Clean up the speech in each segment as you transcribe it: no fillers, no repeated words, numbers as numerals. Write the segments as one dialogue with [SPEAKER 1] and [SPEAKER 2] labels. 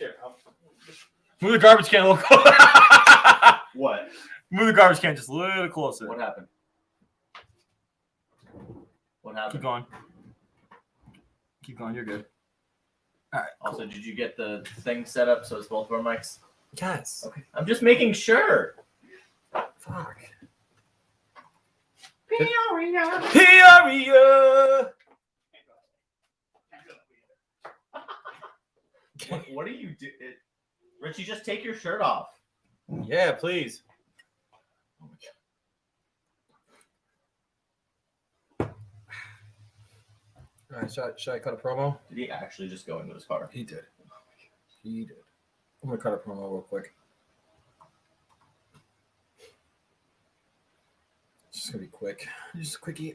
[SPEAKER 1] Here,
[SPEAKER 2] Move the garbage can a little closer.
[SPEAKER 3] What?
[SPEAKER 2] Move the garbage can just a little closer.
[SPEAKER 3] What happened? What happened?
[SPEAKER 2] Keep going. Keep going. You're good. All right.
[SPEAKER 3] Also, did you get the thing set up so it's both of our mics?
[SPEAKER 2] Yes.
[SPEAKER 3] Okay. I'm just making sure.
[SPEAKER 2] Fuck.
[SPEAKER 1] Peoria.
[SPEAKER 2] Peoria.
[SPEAKER 3] What do you do? Richie, just take your shirt off.
[SPEAKER 2] Yeah, please.
[SPEAKER 3] Oh my God.
[SPEAKER 2] All right. Should I cut a promo?
[SPEAKER 3] Did he actually just go into his car?
[SPEAKER 2] He did. He did. I'm gonna cut a promo real quick. It's just gonna be quick. Just a quickie.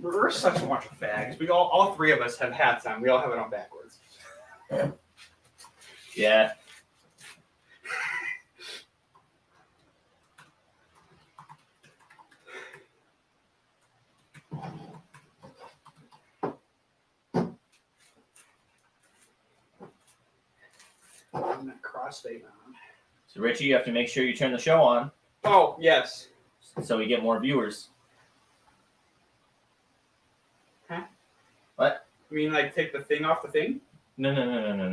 [SPEAKER 1] We're such a bunch of fags. We all three of us have hats on. We all have it on backwards.
[SPEAKER 3] Yeah.
[SPEAKER 1] I'm that crossfade on.
[SPEAKER 3] So, Richie, you have to make sure you turn the show on
[SPEAKER 1] Oh, yes.
[SPEAKER 3] so we get more viewers.
[SPEAKER 1] Huh?
[SPEAKER 3] What?
[SPEAKER 1] You mean like take the thing off the thing?
[SPEAKER 3] No.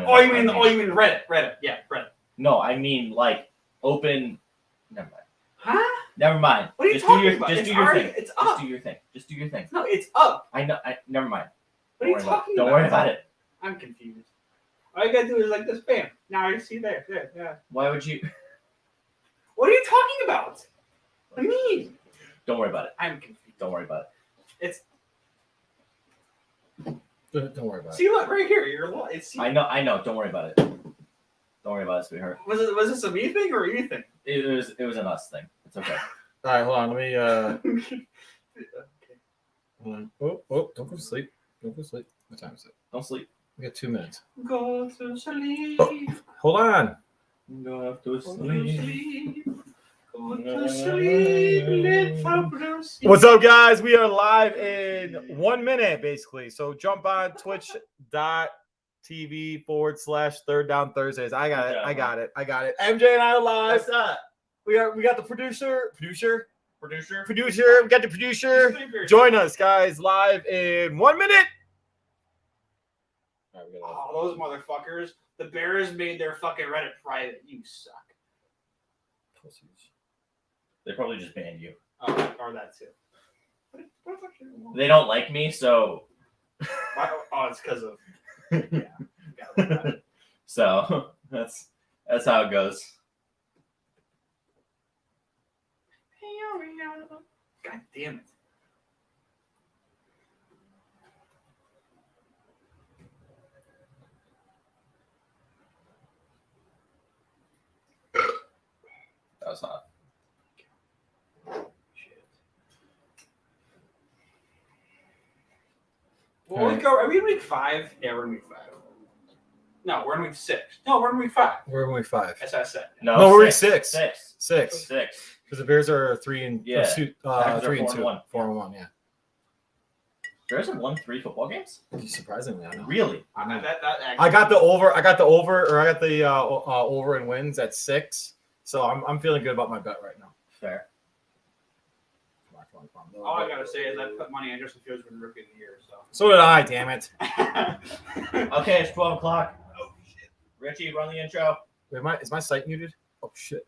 [SPEAKER 1] Oh, you mean Reddit. Yeah, Reddit.
[SPEAKER 3] No, I mean like open. Never mind.
[SPEAKER 1] Huh?
[SPEAKER 3] Never mind.
[SPEAKER 1] What are you
[SPEAKER 3] just
[SPEAKER 1] talking
[SPEAKER 3] do your,
[SPEAKER 1] about?
[SPEAKER 3] Just
[SPEAKER 1] It's
[SPEAKER 3] do your
[SPEAKER 1] already-
[SPEAKER 3] thing.
[SPEAKER 1] it's
[SPEAKER 3] Just
[SPEAKER 1] up.
[SPEAKER 3] do your thing. Just do your thing.
[SPEAKER 1] No, it's up.
[SPEAKER 3] I know. Never mind.
[SPEAKER 1] What are you
[SPEAKER 3] Don't worry about it.
[SPEAKER 1] talking
[SPEAKER 3] Don't
[SPEAKER 1] about?
[SPEAKER 3] worry about it.
[SPEAKER 1] I'm confused. All you gotta do is like this, bam. Now I see there. Yeah.
[SPEAKER 3] Why would you?
[SPEAKER 1] What are you talking about? What do you mean?
[SPEAKER 3] Don't worry about it.
[SPEAKER 1] I'm confused.
[SPEAKER 3] Don't worry about it.
[SPEAKER 1] It's
[SPEAKER 2] Don't worry about it.
[SPEAKER 1] see, look right here. It's.
[SPEAKER 3] I know. Don't worry about it. Don't worry about it, sweetheart.
[SPEAKER 1] Was this a me thing or a you thing?
[SPEAKER 3] It was an us thing. It's okay.
[SPEAKER 2] All right, hold on. Let me.
[SPEAKER 1] Okay.
[SPEAKER 2] Hold on. Oh! Don't go to sleep. Don't go to sleep. What time is it?
[SPEAKER 3] Don't sleep.
[SPEAKER 2] We got 2 minutes.
[SPEAKER 1] Go to sleep.
[SPEAKER 2] Oh, hold on.
[SPEAKER 3] Go to
[SPEAKER 1] Go to sleep. Go to
[SPEAKER 3] sleep.
[SPEAKER 1] sleep. Little Bruce.
[SPEAKER 2] What's up, guys? We are live in 1 minute, basically. So jump on twitch.tv/Third Down Thursdays. I got it. MJ and I are live.
[SPEAKER 3] What's up?
[SPEAKER 2] We got the producer. We
[SPEAKER 3] Producer.
[SPEAKER 2] got the producer. Join us, guys, live in 1 minute. All right, we got
[SPEAKER 1] Oh, those motherfuckers. The Bears made their fucking Reddit private. You suck.
[SPEAKER 3] They probably just banned you.
[SPEAKER 1] Oh, or that too.
[SPEAKER 3] They don't like me, so
[SPEAKER 1] Oh, it's because of. Yeah. Got it.
[SPEAKER 3] so that's how it goes.
[SPEAKER 1] God damn it.
[SPEAKER 3] That was hot.
[SPEAKER 1] Shit. Well, are we in week 5? Yeah, we're in week 5. No, we're in week 6. No, we're in week 5.
[SPEAKER 2] We're in week 5.
[SPEAKER 1] That's what I said.
[SPEAKER 3] No,
[SPEAKER 2] we're in
[SPEAKER 3] six.
[SPEAKER 2] 6.
[SPEAKER 3] Six.
[SPEAKER 2] Because the Bears are 3 and
[SPEAKER 3] Yeah.
[SPEAKER 2] 3
[SPEAKER 3] Packers are
[SPEAKER 2] and 2.
[SPEAKER 3] 4-1.
[SPEAKER 2] 4-1, yeah.
[SPEAKER 3] Bears have won 3 football games.
[SPEAKER 2] Surprisingly, I know.
[SPEAKER 3] Really?
[SPEAKER 2] I got the over. I got the over and wins at 6. So I'm feeling good about my bet right now.
[SPEAKER 3] Fair.
[SPEAKER 2] Come on.
[SPEAKER 1] All I gotta say is I put money on Justin Fields for the rookie of the year.
[SPEAKER 2] So did I. Damn it.
[SPEAKER 3] Okay, it's 12 o'clock.
[SPEAKER 1] Oh shit!
[SPEAKER 3] Richie, run the intro.
[SPEAKER 2] Wait, is my site muted? Oh shit.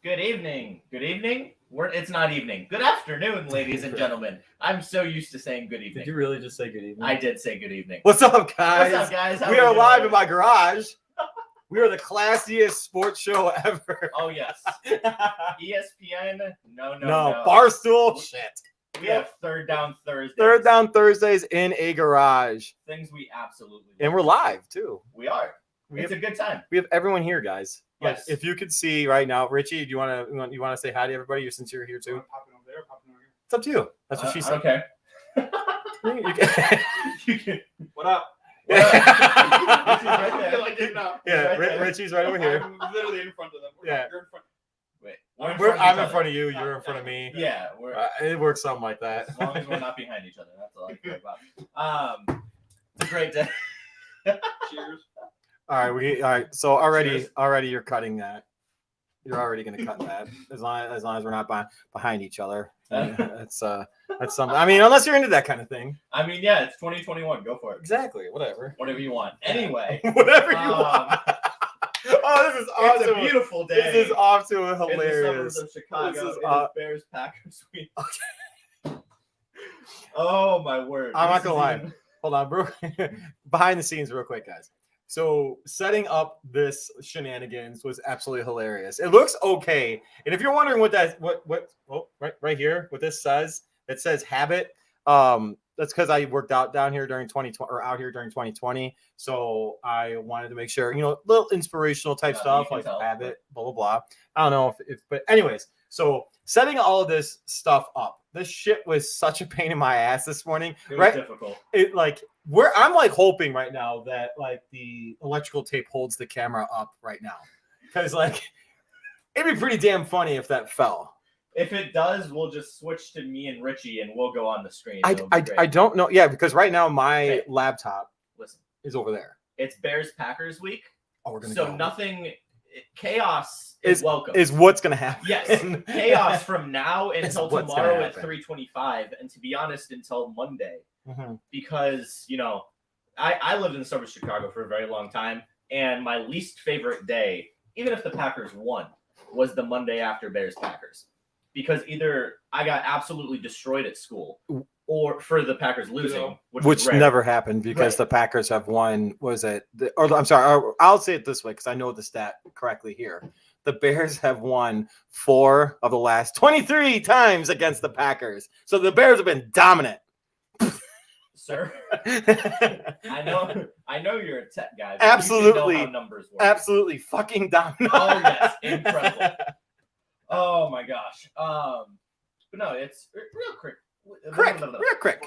[SPEAKER 3] Good evening. It's not evening. Good afternoon, ladies and gentlemen. I'm so used to saying good evening.
[SPEAKER 2] Did you really just say good evening?
[SPEAKER 3] I did say good evening.
[SPEAKER 2] What's up, guys?
[SPEAKER 3] What's up, guys? How
[SPEAKER 2] We
[SPEAKER 3] we
[SPEAKER 2] are
[SPEAKER 3] doing?
[SPEAKER 2] live in my garage. We are the classiest sports show ever.
[SPEAKER 3] Oh yes. ESPN. No.
[SPEAKER 2] Barstool. Shit.
[SPEAKER 3] We have Third Down Thursday.
[SPEAKER 2] Third Down Thursdays in a garage,
[SPEAKER 3] Things we absolutely love.
[SPEAKER 2] and we're live too.
[SPEAKER 3] We are.
[SPEAKER 2] We
[SPEAKER 3] It's
[SPEAKER 2] have,
[SPEAKER 3] a good time.
[SPEAKER 2] we have everyone here, guys. Like,
[SPEAKER 3] Yes.
[SPEAKER 2] if you could see right now, Richie, do you want to say hi to everybody since you're here too?
[SPEAKER 1] Popping over there, popping over here.
[SPEAKER 2] It's up to you. That's what she said.
[SPEAKER 3] Okay. You can.
[SPEAKER 1] What up?
[SPEAKER 3] Well,
[SPEAKER 1] I feel like getting up.
[SPEAKER 2] Yeah,
[SPEAKER 3] Right there.
[SPEAKER 2] Richie's right over here.
[SPEAKER 1] I'm literally in front of them.
[SPEAKER 2] Yeah.
[SPEAKER 1] You're in front.
[SPEAKER 3] Wait,
[SPEAKER 2] I'm in front of you. You're in front of me.
[SPEAKER 3] Yeah, we're
[SPEAKER 2] It works something like that.
[SPEAKER 3] as long as we're not behind each other. That's all I care about. It's a great day.
[SPEAKER 1] Cheers.
[SPEAKER 2] All right. So already you're cutting that. You're already going to cut that as long as we're not behind each other. That's something. I mean, unless you're into that kind of thing.
[SPEAKER 3] I mean, yeah, it's 2021. Go for it.
[SPEAKER 2] Exactly. Whatever.
[SPEAKER 3] Whatever you want. Anyway,
[SPEAKER 2] Whatever you want. Oh, this is awesome.
[SPEAKER 3] it's a beautiful day.
[SPEAKER 2] This is off to a
[SPEAKER 3] in the
[SPEAKER 2] hilarious.
[SPEAKER 3] suburbs of Chicago.
[SPEAKER 2] This is
[SPEAKER 3] It is Bears Packers week. Oh my word!
[SPEAKER 2] I'm not
[SPEAKER 3] This
[SPEAKER 2] gonna
[SPEAKER 3] is
[SPEAKER 2] lie.
[SPEAKER 3] even-
[SPEAKER 2] Hold on, bro. Behind the scenes, real quick, guys. So setting up this shenanigans was absolutely hilarious. It looks okay, and if you're wondering right here, what this says, it says habit. That's because I worked out down here during 2020 or out here during 2020. So I wanted to make sure, little inspirational type
[SPEAKER 3] You
[SPEAKER 2] stuff
[SPEAKER 3] can
[SPEAKER 2] like
[SPEAKER 3] tell.
[SPEAKER 2] habit, blah blah blah. I don't know but anyways. So setting all of this stuff up, this shit was such a pain in my ass this morning.
[SPEAKER 3] It was
[SPEAKER 2] Right?
[SPEAKER 3] difficult.
[SPEAKER 2] I'm like hoping right now that like the electrical tape holds the camera up right now, because like it'd be pretty damn funny if that fell.
[SPEAKER 3] If it does, we'll just switch to me and Richie, and we'll go on the screen.
[SPEAKER 2] I
[SPEAKER 3] It'll be great.
[SPEAKER 2] I don't know. Yeah, because right now my
[SPEAKER 3] Hey.
[SPEAKER 2] laptop
[SPEAKER 3] Listen.
[SPEAKER 2] is over there.
[SPEAKER 3] It's Bears Packers week,
[SPEAKER 2] Oh, we're gonna
[SPEAKER 3] so
[SPEAKER 2] go.
[SPEAKER 3] nothing. Chaos is welcome.
[SPEAKER 2] Is what's gonna happen.
[SPEAKER 3] Yes, chaos from now
[SPEAKER 2] It's
[SPEAKER 3] until
[SPEAKER 2] what's gonna
[SPEAKER 3] tomorrow at
[SPEAKER 2] happen.
[SPEAKER 3] 3:25, and to be honest, until Monday,
[SPEAKER 2] Mhm.
[SPEAKER 3] because I lived in the suburbs of Chicago for a very long time, and my least favorite day, even if the Packers won, was the Monday after Bears Packers, because either I got absolutely destroyed at school, or for the Packers losing, which was rare.
[SPEAKER 2] never happened because
[SPEAKER 3] Right.
[SPEAKER 2] the Packers have won. I'm sorry. I'll say it this way because I know the stat correctly here. The Bears have won 4 of the last 23 times against the Packers. So the Bears have been dominant.
[SPEAKER 3] Sir. I know you're a tech guy. But
[SPEAKER 2] Absolutely.
[SPEAKER 3] You should know how numbers work.
[SPEAKER 2] Absolutely fucking dominant.
[SPEAKER 3] Oh yes, incredible. Oh my gosh. But no, it's real quick. Real quick,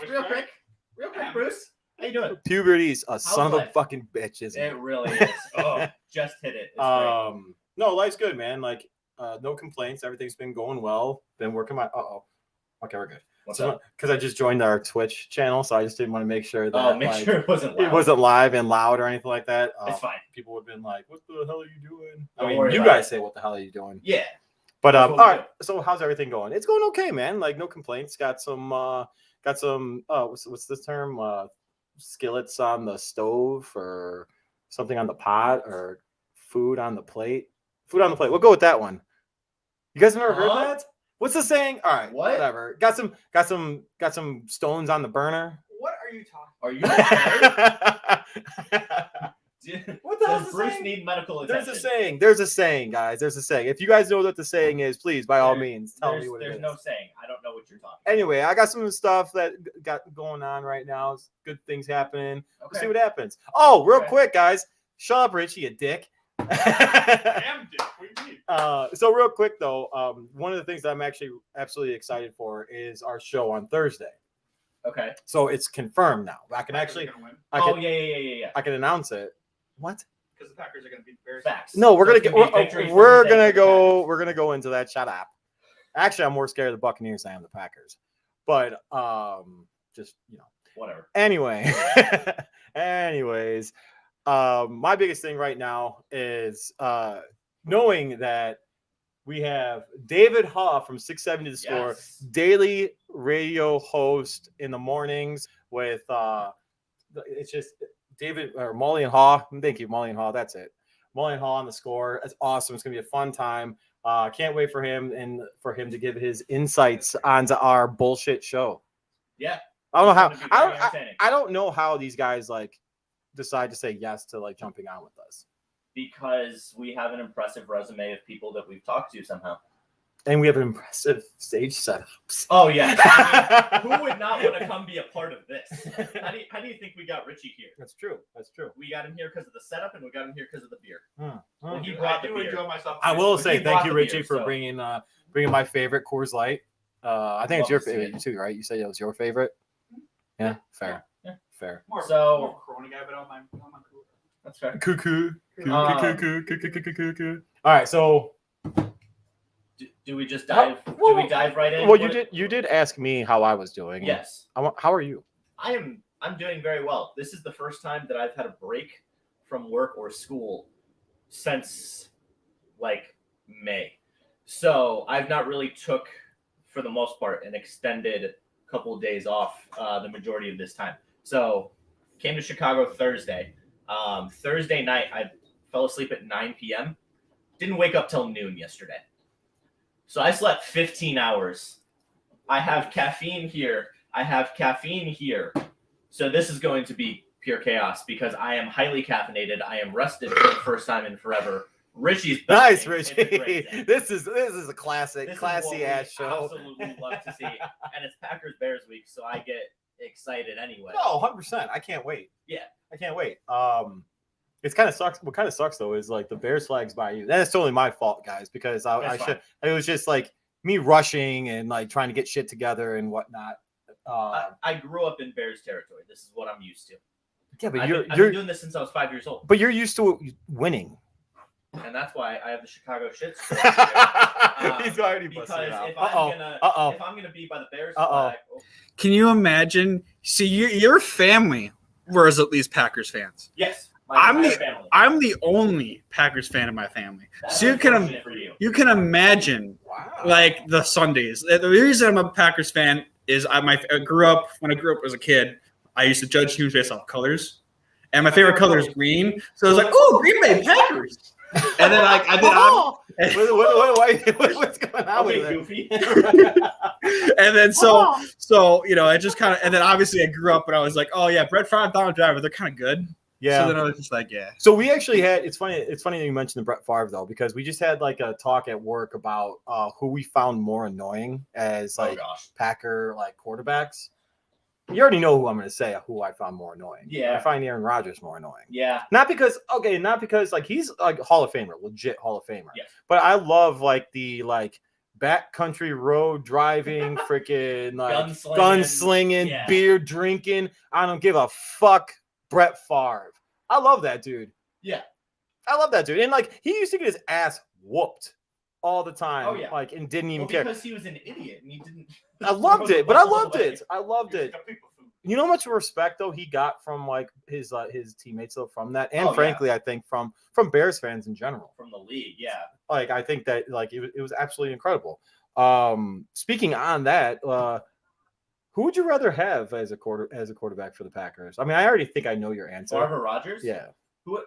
[SPEAKER 3] Bruce. How you doing?
[SPEAKER 2] Puberty's a son of a
[SPEAKER 3] life?
[SPEAKER 2] fucking bitch, isn't
[SPEAKER 3] It
[SPEAKER 2] it?
[SPEAKER 3] really is. Oh, just hit it. It's great.
[SPEAKER 2] No, life's good, man. Like, no complaints. Everything's been going well. Been working my. Okay, we're good.
[SPEAKER 3] What's
[SPEAKER 2] So,
[SPEAKER 3] up?
[SPEAKER 2] because I just joined our Twitch channel, so I just didn't want to make sure that
[SPEAKER 3] Oh, make sure it wasn't loud.
[SPEAKER 2] it wasn't live and loud or anything like that.
[SPEAKER 3] It's fine.
[SPEAKER 2] People would have been like, "What the hell are you doing?"
[SPEAKER 3] Don't
[SPEAKER 2] I mean,
[SPEAKER 3] worry
[SPEAKER 2] you
[SPEAKER 3] about
[SPEAKER 2] guys
[SPEAKER 3] it.
[SPEAKER 2] say, "What the hell are you doing?"
[SPEAKER 3] Yeah.
[SPEAKER 2] But
[SPEAKER 3] That's
[SPEAKER 2] all
[SPEAKER 3] what we
[SPEAKER 2] right. So how's everything going? It's going okay, man. Like no complaints. Got some. What's this term? Skillets on the stove or something on the pot or food on the plate. Food on the plate. We'll go with that one. You guys never heard
[SPEAKER 3] Huh?
[SPEAKER 2] that? What's the saying? All right,
[SPEAKER 3] What?
[SPEAKER 2] whatever. Got some stones on the burner.
[SPEAKER 1] What are you talking?
[SPEAKER 3] Are you okay?
[SPEAKER 2] What the hell's
[SPEAKER 3] Does
[SPEAKER 2] the
[SPEAKER 3] Bruce
[SPEAKER 2] saying?
[SPEAKER 3] need medical attention?
[SPEAKER 2] There's a saying, guys. There's a saying. If you guys know what the saying is, please, by all
[SPEAKER 3] There-
[SPEAKER 2] means, tell me what it is.
[SPEAKER 3] There's no saying. I don't know what you're talking
[SPEAKER 2] Anyway, I got some stuff that got going on right now. It's good things happening.
[SPEAKER 3] about.
[SPEAKER 2] We'll see what happens. Oh, real
[SPEAKER 3] Okay.
[SPEAKER 2] quick, guys. Shut up, Richie, you dick.
[SPEAKER 1] Damn, dick. What do you mean?
[SPEAKER 2] So real quick though, one of the things that I'm actually absolutely excited for is our show on Thursday.
[SPEAKER 3] Okay.
[SPEAKER 2] So it's confirmed now. I can actually,
[SPEAKER 1] Gonna win
[SPEAKER 3] Yeah.
[SPEAKER 2] I can announce it. What?
[SPEAKER 1] because the Packers are going to beat the Bears.
[SPEAKER 3] Facts.
[SPEAKER 2] No, we're
[SPEAKER 3] So
[SPEAKER 2] gonna
[SPEAKER 3] it's
[SPEAKER 2] get.
[SPEAKER 3] be a victory
[SPEAKER 2] We're
[SPEAKER 3] Thursday
[SPEAKER 2] gonna
[SPEAKER 3] for the
[SPEAKER 2] go.
[SPEAKER 3] Packers.
[SPEAKER 2] We're gonna go into that. Shut up. Actually, I'm more scared of the Buccaneers than I am the Packers. But just
[SPEAKER 3] Whatever.
[SPEAKER 2] Anyway, anyways, my biggest thing right now is knowing that we have David Haw from 670 The Score,
[SPEAKER 3] Yes.
[SPEAKER 2] daily radio host in the mornings with it's just David or Molly and Haw. Thank you, Molly and Haw. That's it. Molly and Haw on The Score. It's awesome. It's gonna be a fun time. Can't wait for him and for him to give his insights onto our bullshit show.
[SPEAKER 3] Yeah.
[SPEAKER 2] I don't know
[SPEAKER 3] It's
[SPEAKER 2] how.
[SPEAKER 3] gonna be very entertaining.
[SPEAKER 2] I don't know how these guys like decide to say yes to like jumping on with us.
[SPEAKER 3] Because we have an impressive resume of people that we've talked to somehow.
[SPEAKER 2] And we have an impressive stage setups.
[SPEAKER 3] Oh yeah. I mean, who would not want to come be a part of this? How do you think we got Richie here?
[SPEAKER 2] That's true. That's true.
[SPEAKER 3] We got him here because of the setup, and we got him here because of the beer.
[SPEAKER 2] Hmm.
[SPEAKER 3] He
[SPEAKER 1] I
[SPEAKER 3] brought the
[SPEAKER 1] do
[SPEAKER 3] beer.
[SPEAKER 1] enjoy myself.
[SPEAKER 2] I will
[SPEAKER 3] He
[SPEAKER 2] say
[SPEAKER 3] brought
[SPEAKER 2] thank you,
[SPEAKER 3] the
[SPEAKER 2] Richie,
[SPEAKER 3] beer,
[SPEAKER 2] for
[SPEAKER 3] so-
[SPEAKER 2] bringing my favorite Coors Light. I think it's
[SPEAKER 3] Love
[SPEAKER 2] your
[SPEAKER 3] to see
[SPEAKER 2] favorite
[SPEAKER 3] it.
[SPEAKER 2] too, right? You said it was your favorite. Yeah, fair.
[SPEAKER 3] Yeah.
[SPEAKER 2] Fair.
[SPEAKER 1] More
[SPEAKER 3] So-
[SPEAKER 1] Corona guy, but I'm cooler.
[SPEAKER 3] That's fair.
[SPEAKER 2] Cuckoo.
[SPEAKER 3] Um,
[SPEAKER 2] Cuckoo. All right, so
[SPEAKER 3] Do we just
[SPEAKER 2] Well,
[SPEAKER 3] dive? Do we dive right in?
[SPEAKER 2] well,
[SPEAKER 3] What-
[SPEAKER 2] you did ask me how I was doing.
[SPEAKER 3] Yes,
[SPEAKER 2] How are you?
[SPEAKER 3] I'm doing very well. This is the first time that I've had a break from work or school since like May. So I've not really took, for the most part, an extended couple of days off the majority of this time. So came to Chicago Thursday. Thursday night, I fell asleep at 9 p.m. Didn't wake up till noon yesterday. So I slept 15 hours. I have caffeine here. I have caffeine here. So this is going to be pure chaos because I am highly caffeinated. I am rested for the first time in forever. Richie's back.
[SPEAKER 2] Nice,
[SPEAKER 3] It's a great
[SPEAKER 2] Richie.
[SPEAKER 3] day.
[SPEAKER 2] This is a classic,
[SPEAKER 3] This is
[SPEAKER 2] classy
[SPEAKER 3] what we
[SPEAKER 2] ass show.
[SPEAKER 3] Absolutely love to see, and it's Packers Bears week, so I get excited anyway.
[SPEAKER 2] No, 100%. I can't wait.
[SPEAKER 3] Yeah.
[SPEAKER 2] I can't wait. It's kind of sucks. What kind of sucks though is like the Bears flags by you. That's totally my fault, guys, because
[SPEAKER 3] That's fine.
[SPEAKER 2] it was just like me rushing and like trying to get shit together and whatnot.
[SPEAKER 3] I grew up in Bears territory. This is what I'm used to.
[SPEAKER 2] Yeah, but
[SPEAKER 3] I've
[SPEAKER 2] you're
[SPEAKER 3] been doing this since I was 5 years old,
[SPEAKER 2] but you're used to winning.
[SPEAKER 3] and that's why I have the Chicago shits.
[SPEAKER 2] He's already
[SPEAKER 3] Because
[SPEAKER 2] busted it out.
[SPEAKER 3] if I'm gonna be by the Bears
[SPEAKER 2] Uh-oh.
[SPEAKER 3] flag,
[SPEAKER 4] Can you imagine? See, your family was at least Packers fans.
[SPEAKER 3] yes,
[SPEAKER 4] I'm
[SPEAKER 3] entire
[SPEAKER 4] the-
[SPEAKER 3] family.
[SPEAKER 4] I'm the only Packers fan in my family.
[SPEAKER 3] That's
[SPEAKER 4] So you can
[SPEAKER 3] unfortunate for you.
[SPEAKER 4] imagine
[SPEAKER 2] Wow.
[SPEAKER 4] like the Sundays. The reason I'm a Packers fan is when I grew up as a kid. I used to judge teams based off colors, and my favorite color is green. So I was like, "Oh, Green Bay Packers," and then like I did.
[SPEAKER 2] What's going on
[SPEAKER 3] Okay,
[SPEAKER 2] with it?
[SPEAKER 3] goofy.
[SPEAKER 4] And then so I just kind of, and then obviously I grew up and I was like, oh yeah, Brett Favre, Donald Driver, they're kind of good.
[SPEAKER 2] Yeah.
[SPEAKER 4] So then I was just like, yeah.
[SPEAKER 2] So we actually had. It's funny that you mentioned the Brett Favre though, because we just had like a talk at work about who we found more annoying as like
[SPEAKER 3] gosh.
[SPEAKER 2] Packer like quarterbacks. You already know who I'm going to say who I found more annoying.
[SPEAKER 3] Yeah.
[SPEAKER 2] I find Aaron Rodgers more annoying.
[SPEAKER 3] Yeah.
[SPEAKER 2] Not because like he's like Hall of Famer, legit Hall of Famer.
[SPEAKER 3] Yes.
[SPEAKER 2] But I love like the like backcountry road driving, freaking like gunslinging,
[SPEAKER 3] Yeah.
[SPEAKER 2] beer drinking. I don't give a fuck. Brett Favre. I love that dude.
[SPEAKER 3] Yeah.
[SPEAKER 2] I love that dude. And like he used to get his ass whooped all the time.
[SPEAKER 3] Oh, yeah.
[SPEAKER 2] Like and didn't even
[SPEAKER 3] Well,
[SPEAKER 2] care.
[SPEAKER 3] because he was an idiot and he didn't.
[SPEAKER 2] I loved it, but I loved it. I loved it.
[SPEAKER 1] Got people food.
[SPEAKER 2] You know how much respect though he got from like his teammates though from that, and
[SPEAKER 3] Oh, yeah.
[SPEAKER 2] frankly, I think from Bears fans in general.
[SPEAKER 3] From the league, yeah.
[SPEAKER 2] Like I think that like it was absolutely incredible. Speaking on that, who would you rather have as a quarterback for the Packers? I mean, I already think I know your answer.
[SPEAKER 3] Favre Rodgers?
[SPEAKER 2] Yeah.
[SPEAKER 3] Who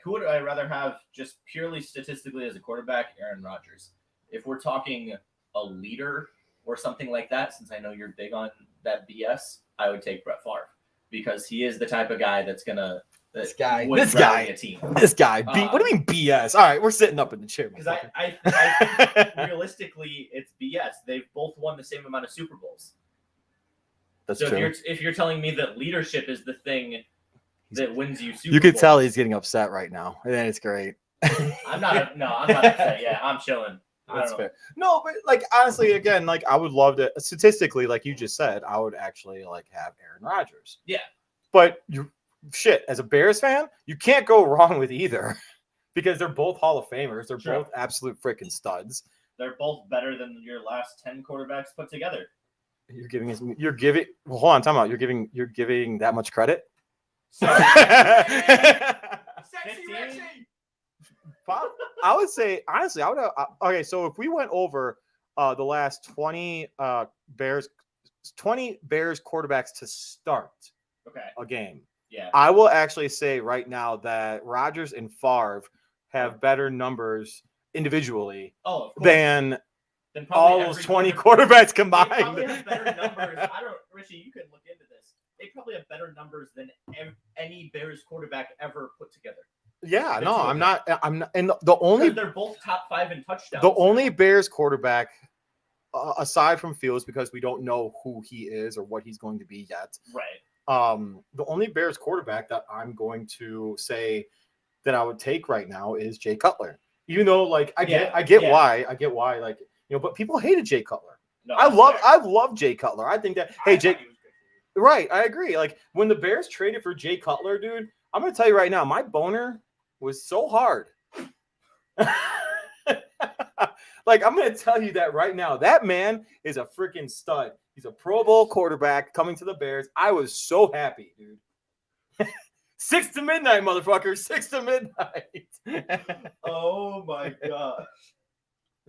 [SPEAKER 3] would I rather have just purely statistically as a quarterback? Aaron Rodgers. If we're talking a leader or something like that, since I know you're big on that BS, I would take Brett Favre because he is the type of guy that's gonna
[SPEAKER 2] This guy.
[SPEAKER 3] would
[SPEAKER 2] This
[SPEAKER 3] rally
[SPEAKER 2] guy.
[SPEAKER 3] a team.
[SPEAKER 2] What do you mean BS? All right, we're sitting up in the chair.
[SPEAKER 3] Because I think realistically it's BS. They've both won the same amount of Super Bowls.
[SPEAKER 2] That's
[SPEAKER 3] So
[SPEAKER 2] true.
[SPEAKER 3] if you're telling me that leadership is the thing that wins you Super
[SPEAKER 2] You could
[SPEAKER 3] Bowls,
[SPEAKER 2] tell he's getting upset right now, and it's great.
[SPEAKER 3] I'm not upset. Yeah, I'm chilling. I
[SPEAKER 2] That's
[SPEAKER 3] don't know.
[SPEAKER 2] fair. No, but like honestly, again, like I would love to statistically, like you just said, I would actually like have Aaron Rodgers.
[SPEAKER 3] Yeah.
[SPEAKER 2] But as a Bears fan, you can't go wrong with either because they're both Hall of Famers. They're
[SPEAKER 3] Sure.
[SPEAKER 2] both absolute freaking studs.
[SPEAKER 3] They're both better than your last 10 quarterbacks put together.
[SPEAKER 2] Hold on, time out. You're giving that much credit?
[SPEAKER 3] Sorry.
[SPEAKER 1] Sexy
[SPEAKER 3] 15?
[SPEAKER 1] Richie.
[SPEAKER 2] I would say honestly, I would. Okay, so if we went over the last 20 Bears quarterbacks to start
[SPEAKER 3] Okay.
[SPEAKER 2] a game,
[SPEAKER 3] Yeah.
[SPEAKER 2] I will actually say right now that Rodgers and Favre have better numbers individually
[SPEAKER 3] Oh, of course.
[SPEAKER 2] than
[SPEAKER 3] Then probably
[SPEAKER 2] all
[SPEAKER 3] every
[SPEAKER 2] those 20
[SPEAKER 3] quarterback-
[SPEAKER 2] quarterbacks
[SPEAKER 3] They probably
[SPEAKER 2] combined.
[SPEAKER 3] have better numbers. Richie, you can look into this. They probably have better numbers than any Bears quarterback ever put together.
[SPEAKER 2] Yeah, no,
[SPEAKER 3] It's
[SPEAKER 2] I'm not. And the only
[SPEAKER 3] They're both top 5 in touchdowns.
[SPEAKER 2] the only Bears quarterback aside from Fields, because we don't know who he is or what he's going to be yet.
[SPEAKER 3] Right.
[SPEAKER 2] The only Bears quarterback that I'm going to say that I would take right now is Jay Cutler. Even though, like, I get why, like, but people hated Jay Cutler.
[SPEAKER 3] No,
[SPEAKER 2] I
[SPEAKER 3] that's fair.
[SPEAKER 2] love Jay Cutler. I think that
[SPEAKER 1] I thought
[SPEAKER 2] Jake,
[SPEAKER 1] he was good
[SPEAKER 2] Right, I agree. Like when the Bears traded for Jay Cutler, dude, I'm gonna tell you right now, my boner was so hard. Like I'm gonna tell you that right now. That man is a freaking stud. He's a Pro Bowl quarterback coming to the Bears. I was so happy, dude. 6 to midnight, motherfucker. 6 to midnight.
[SPEAKER 3] Oh my gosh.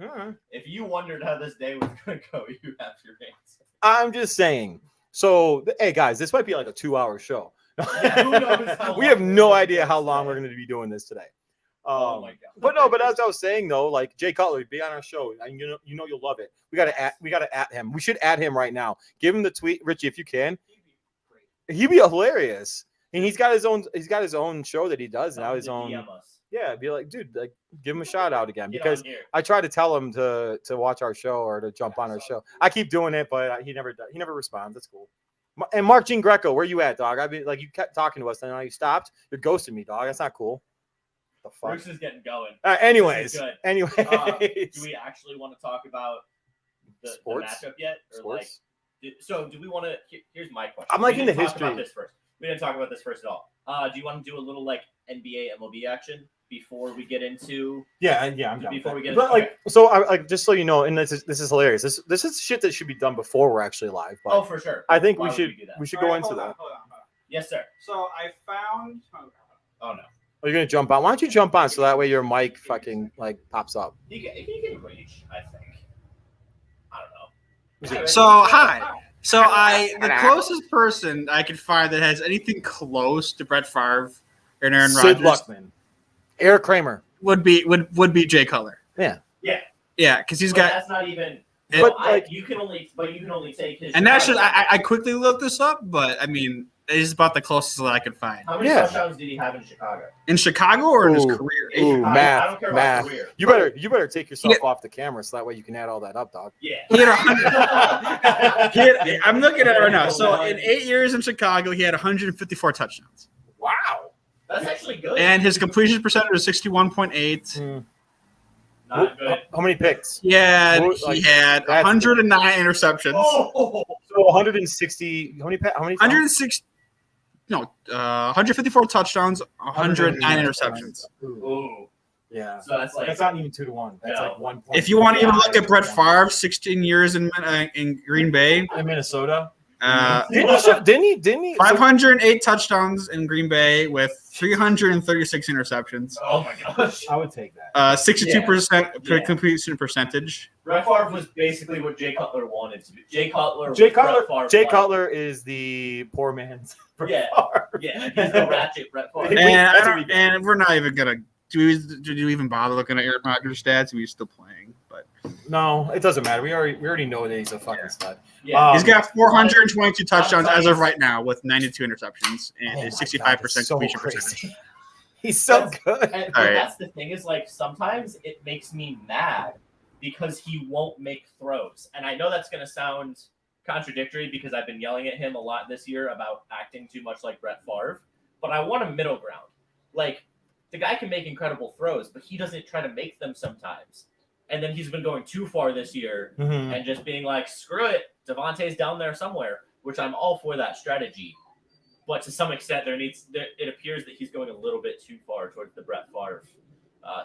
[SPEAKER 2] Mhm.
[SPEAKER 3] If you wondered how this day was going to go, you have your answer.
[SPEAKER 2] I'm just saying. So, hey guys, this might be like a 2-hour show.
[SPEAKER 3] Yeah, who knows how
[SPEAKER 2] We have
[SPEAKER 3] long
[SPEAKER 2] no
[SPEAKER 3] we're gonna
[SPEAKER 2] idea
[SPEAKER 3] do
[SPEAKER 2] how
[SPEAKER 3] this
[SPEAKER 2] long
[SPEAKER 3] today.
[SPEAKER 2] we're going to be doing this today.
[SPEAKER 3] Oh my god.
[SPEAKER 2] But no, but as I was saying though, like Jay Cutler, be on our show. And you know you'll love it. We gotta at him. We should add him right now. Give him the tweet, Richie, if you can. He'd be hilarious. And he's got his own show that he does now. His own.
[SPEAKER 3] DM us.
[SPEAKER 2] Yeah, be like, dude, like give him a shout out again
[SPEAKER 3] Get
[SPEAKER 2] because
[SPEAKER 3] on here.
[SPEAKER 2] I try to tell him to watch our show or to jump on our show. I keep doing it, but he never does. He never responds. That's cool. And Mark Jean Greco, where you at, dog? I mean, like you kept talking to us, and now you stopped. You're ghosting me, dog. That's not cool. The fuck.
[SPEAKER 3] Bruce is getting going.
[SPEAKER 2] Anyways,
[SPEAKER 3] This is good.
[SPEAKER 2] anyways.
[SPEAKER 3] Do we actually want to talk about the
[SPEAKER 2] Sports?
[SPEAKER 3] matchup yet? Or
[SPEAKER 2] Sports?
[SPEAKER 3] So do we want to? Here's my question.
[SPEAKER 2] I'm like
[SPEAKER 3] We
[SPEAKER 2] into
[SPEAKER 3] didn't talk about
[SPEAKER 2] history.
[SPEAKER 3] this first. We didn't talk about this first at all. Do you want to do a little like NBA MLB action before we get into?
[SPEAKER 2] Yeah, I'm down.
[SPEAKER 3] Before we get
[SPEAKER 2] But
[SPEAKER 3] into-
[SPEAKER 2] like, so I like just so you know, and this is hilarious. This is shit that should be done before we're actually live. But
[SPEAKER 3] Oh, for sure.
[SPEAKER 2] I think
[SPEAKER 3] Why
[SPEAKER 2] we
[SPEAKER 3] would
[SPEAKER 2] should
[SPEAKER 3] do that?
[SPEAKER 2] we should
[SPEAKER 1] All
[SPEAKER 2] go
[SPEAKER 1] right,
[SPEAKER 2] into
[SPEAKER 1] hold on,
[SPEAKER 2] that.
[SPEAKER 1] hold on.
[SPEAKER 3] Yes, sir.
[SPEAKER 1] So I found.
[SPEAKER 3] Oh no.
[SPEAKER 2] Are you gonna jump on? Why don't you jump on so that way your mic fucking like pops up?
[SPEAKER 3] He can reach. I think. I don't know.
[SPEAKER 4] So hi. So the closest person I could find that has anything close to Brett Favre and Aaron
[SPEAKER 2] Sid
[SPEAKER 4] Rodgers
[SPEAKER 2] Luckman, Eric Kramer.
[SPEAKER 4] would be Jay Cutler.
[SPEAKER 2] Yeah.
[SPEAKER 4] Yeah, because he's
[SPEAKER 3] But
[SPEAKER 4] got.
[SPEAKER 3] that's not even.
[SPEAKER 2] But,
[SPEAKER 3] like you can only take his.
[SPEAKER 4] And actually, I quickly looked this up, but I mean, it's about the closest that I could find.
[SPEAKER 3] How many
[SPEAKER 2] Yeah.
[SPEAKER 3] touchdowns did he have in Chicago?
[SPEAKER 4] In Chicago or in his
[SPEAKER 2] Ooh.
[SPEAKER 4] career?
[SPEAKER 3] In
[SPEAKER 2] Ooh,
[SPEAKER 3] Chicago.
[SPEAKER 2] math,
[SPEAKER 3] I don't care
[SPEAKER 2] math.
[SPEAKER 3] about career.
[SPEAKER 2] You better take yourself off the camera so that way you can add all that up, dog.
[SPEAKER 3] Yeah.
[SPEAKER 4] He had 100. I'm looking at it right now. So in 8 years in Chicago, he had 154 touchdowns,
[SPEAKER 3] Wow. That's actually good.
[SPEAKER 4] and his completion percentage was 61.8.
[SPEAKER 3] Not good.
[SPEAKER 2] How many picks?
[SPEAKER 4] He had
[SPEAKER 2] Like,
[SPEAKER 4] 109 interceptions.
[SPEAKER 3] Oh.
[SPEAKER 2] So 160. How many?
[SPEAKER 4] 106. No, 154 touchdowns, 109 interceptions.
[SPEAKER 3] Ooh.
[SPEAKER 2] Yeah.
[SPEAKER 3] So that's like.
[SPEAKER 2] That's not even 2 to 1. That's
[SPEAKER 3] No.
[SPEAKER 2] like 1.
[SPEAKER 4] If you want to even look at Brett Favre, 16 years in Green Bay,
[SPEAKER 2] in Minnesota.
[SPEAKER 4] Didn't
[SPEAKER 2] he?
[SPEAKER 4] 508 touchdowns in Green Bay with 336 interceptions.
[SPEAKER 3] Oh my gosh.
[SPEAKER 2] I would take that.
[SPEAKER 4] 62%
[SPEAKER 3] Yeah.
[SPEAKER 4] completion percentage.
[SPEAKER 3] Brett Favre was basically what Jay Cutler wanted to be. Jay Cutler.
[SPEAKER 2] Jay
[SPEAKER 3] was Brett
[SPEAKER 2] Cutler.
[SPEAKER 3] Favre
[SPEAKER 2] Jay
[SPEAKER 3] wanted.
[SPEAKER 2] Cutler is the poor man's. Brett
[SPEAKER 3] Yeah.
[SPEAKER 2] Favre.
[SPEAKER 3] Yeah, he's the ratchet Brett Favre.
[SPEAKER 2] Wait,
[SPEAKER 4] And,
[SPEAKER 2] that's what we get.
[SPEAKER 4] and we're not even gonna do you even bother looking at Aaron Rodgers' stats? He's still playing, but
[SPEAKER 2] No, it doesn't matter. We already know that he's a fucking stud.
[SPEAKER 3] Yeah.
[SPEAKER 4] he's got 422 touchdowns as of right now with 92 interceptions and
[SPEAKER 2] Oh
[SPEAKER 4] a
[SPEAKER 2] my
[SPEAKER 4] 65%
[SPEAKER 2] God, it's so
[SPEAKER 4] completion
[SPEAKER 2] crazy.
[SPEAKER 4] percentage.
[SPEAKER 2] He's so good.
[SPEAKER 3] And,
[SPEAKER 4] All right.
[SPEAKER 3] that's the thing is like sometimes it makes me mad because he won't make throws. And I know that's going to sound contradictory because I've been yelling at him a lot this year about acting too much like Brett Favre, but I want a middle ground. Like the guy can make incredible throws, but he doesn't try to make them sometimes. And then he's been going too far this year
[SPEAKER 2] Mhm.
[SPEAKER 3] and just being like, screw it, Devontae's down there somewhere, which I'm all for that strategy. But to some extent, it appears that he's going a little bit too far towards the Brett Favre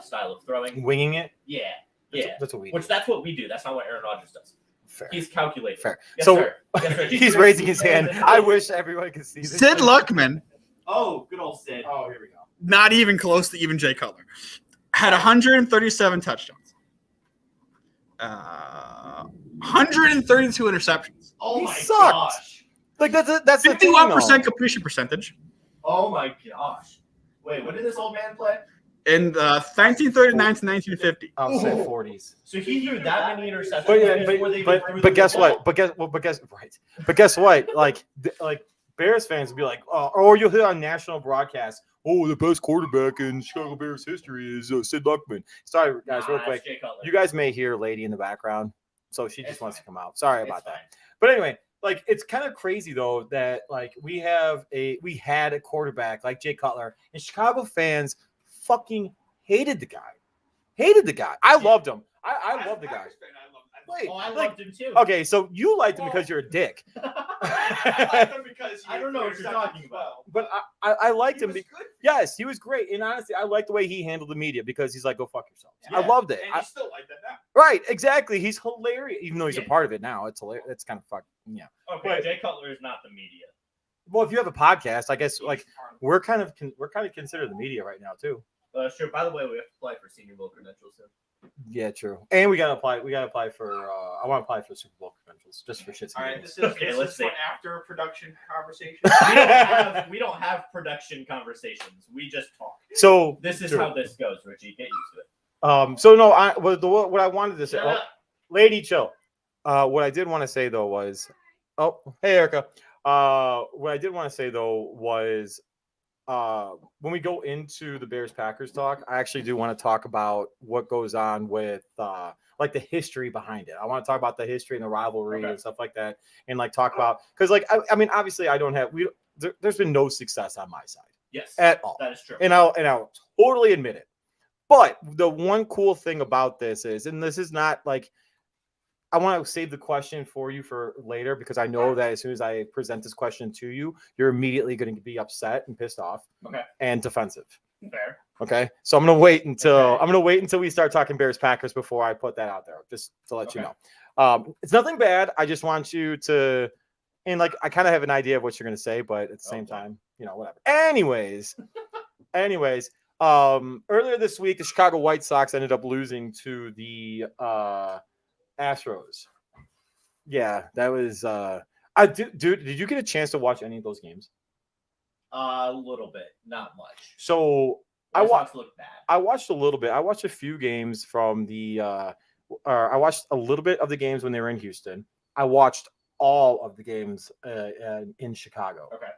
[SPEAKER 3] style of throwing.
[SPEAKER 2] Winging it.
[SPEAKER 3] Yeah,
[SPEAKER 2] That's what we do.
[SPEAKER 3] which that's what we do. That's not what Aaron Rodgers does.
[SPEAKER 2] Fair.
[SPEAKER 3] He's calculated.
[SPEAKER 2] Fair.
[SPEAKER 3] Yes,
[SPEAKER 2] So
[SPEAKER 3] sir. Yes, sir.
[SPEAKER 2] he's raising his hand. I wish everyone could see this.
[SPEAKER 4] Sid Luckman,
[SPEAKER 3] Oh, good old Sid.
[SPEAKER 2] Oh, here we go.
[SPEAKER 4] not even close to even Jay Cutler, had 137 touchdowns, 132 interceptions,
[SPEAKER 3] Oh
[SPEAKER 2] He
[SPEAKER 3] my
[SPEAKER 2] sucked.
[SPEAKER 3] gosh.
[SPEAKER 2] Like that's the thing,
[SPEAKER 4] 51%
[SPEAKER 2] though.
[SPEAKER 4] completion percentage.
[SPEAKER 3] Oh my gosh. Wait, when did this old man play?
[SPEAKER 4] In 1939 to 1950.
[SPEAKER 2] I'll say
[SPEAKER 3] Ooh.
[SPEAKER 2] 40s.
[SPEAKER 3] So he threw that many interceptions.
[SPEAKER 2] But yeah,
[SPEAKER 3] before they even threw
[SPEAKER 2] but
[SPEAKER 3] the
[SPEAKER 2] guess
[SPEAKER 3] ball.
[SPEAKER 2] what? But guess what? Like Bears fans would be like, or you'll hear on national broadcast, oh, the best quarterback in Chicago Bears history is Sid Luckman. Sorry, guys, real
[SPEAKER 3] Nah,
[SPEAKER 2] quick.
[SPEAKER 3] it's Jay Cutler.
[SPEAKER 2] You guys may hear a lady in the background, so she just
[SPEAKER 3] It's
[SPEAKER 2] wants
[SPEAKER 3] fine.
[SPEAKER 2] to come out. Sorry
[SPEAKER 3] It's
[SPEAKER 2] about that.
[SPEAKER 3] fine.
[SPEAKER 2] But anyway, like it's kind of crazy though that like we had a quarterback like Jay Cutler, and Chicago fans fucking hated the guy. I loved him. I love the guy.
[SPEAKER 1] I
[SPEAKER 2] Wait,
[SPEAKER 3] Oh, I
[SPEAKER 2] like,
[SPEAKER 3] loved him too.
[SPEAKER 2] okay, so you liked him because you're a dick.
[SPEAKER 1] I liked him because
[SPEAKER 3] I don't know what you're talking about.
[SPEAKER 2] But I liked him.
[SPEAKER 1] He was good.
[SPEAKER 2] Yes, he was great. And honestly, I like the way he handled the media because he's like, go fuck yourself.
[SPEAKER 3] Yeah,
[SPEAKER 2] I loved it.
[SPEAKER 1] And you still like that now.
[SPEAKER 2] Right, exactly. He's hilarious, even though he's a
[SPEAKER 3] Yeah.
[SPEAKER 2] part of it now. It's hilarious. It's kind of fuck. Yeah.
[SPEAKER 3] Okay,
[SPEAKER 2] But-
[SPEAKER 3] Jay Cutler is not the media.
[SPEAKER 2] Well, if you have a podcast, I guess like we're kind of considered the media right now too.
[SPEAKER 3] Sure. By the way, we have to apply for Senior Bowl credentials soon.
[SPEAKER 2] Yeah, true. And we gotta apply. We gotta apply for. I want to apply for Super Bowl credentials just for shits.
[SPEAKER 1] All
[SPEAKER 2] and
[SPEAKER 1] right,
[SPEAKER 2] giggles.
[SPEAKER 1] this is for after production conversation.
[SPEAKER 3] We don't have production conversations. We just talk.
[SPEAKER 2] So
[SPEAKER 3] This is
[SPEAKER 2] true.
[SPEAKER 3] how this goes, Richie. Get used to it.
[SPEAKER 2] So no, what I wanted to say,
[SPEAKER 3] Shut up.
[SPEAKER 2] lady, chill. What I did want to say though was, oh, hey Erica. What I did want to say though was, when we go into the Bears Packers talk, I actually do want to talk about what goes on with like the history behind it. I want to talk about the history and the rivalry and stuff like that, and like talk about because like I mean obviously I don't have there's been no success on my side
[SPEAKER 3] Yes,
[SPEAKER 2] at all,
[SPEAKER 3] that is true.
[SPEAKER 2] and I'll totally admit it. But the one cool thing about this is, and this is not like, I want to save the question for you for later because I know that as soon as I present this question to you, you're immediately going to be upset and pissed off,
[SPEAKER 3] Okay.
[SPEAKER 2] and defensive.
[SPEAKER 3] Fair.
[SPEAKER 2] Okay, so I'm gonna wait until
[SPEAKER 3] Okay.
[SPEAKER 2] we start talking Bears Packers before I put that out there, just to let you know. It's nothing bad. I just want you to, and like I kind of have an idea of what you're gonna say, but at the same time, you know, whatever. Anyways. Earlier this week, the Chicago White Sox ended up losing to the Astros. Yeah, that was. Did you get a chance to watch any of those games?
[SPEAKER 3] A little bit, not much.
[SPEAKER 2] So
[SPEAKER 3] White Sox look bad.
[SPEAKER 2] I watched a little bit. I watched a few games from the. I watched a little bit of the games when they were in Houston. I watched all of the games in Chicago.
[SPEAKER 3] Okay.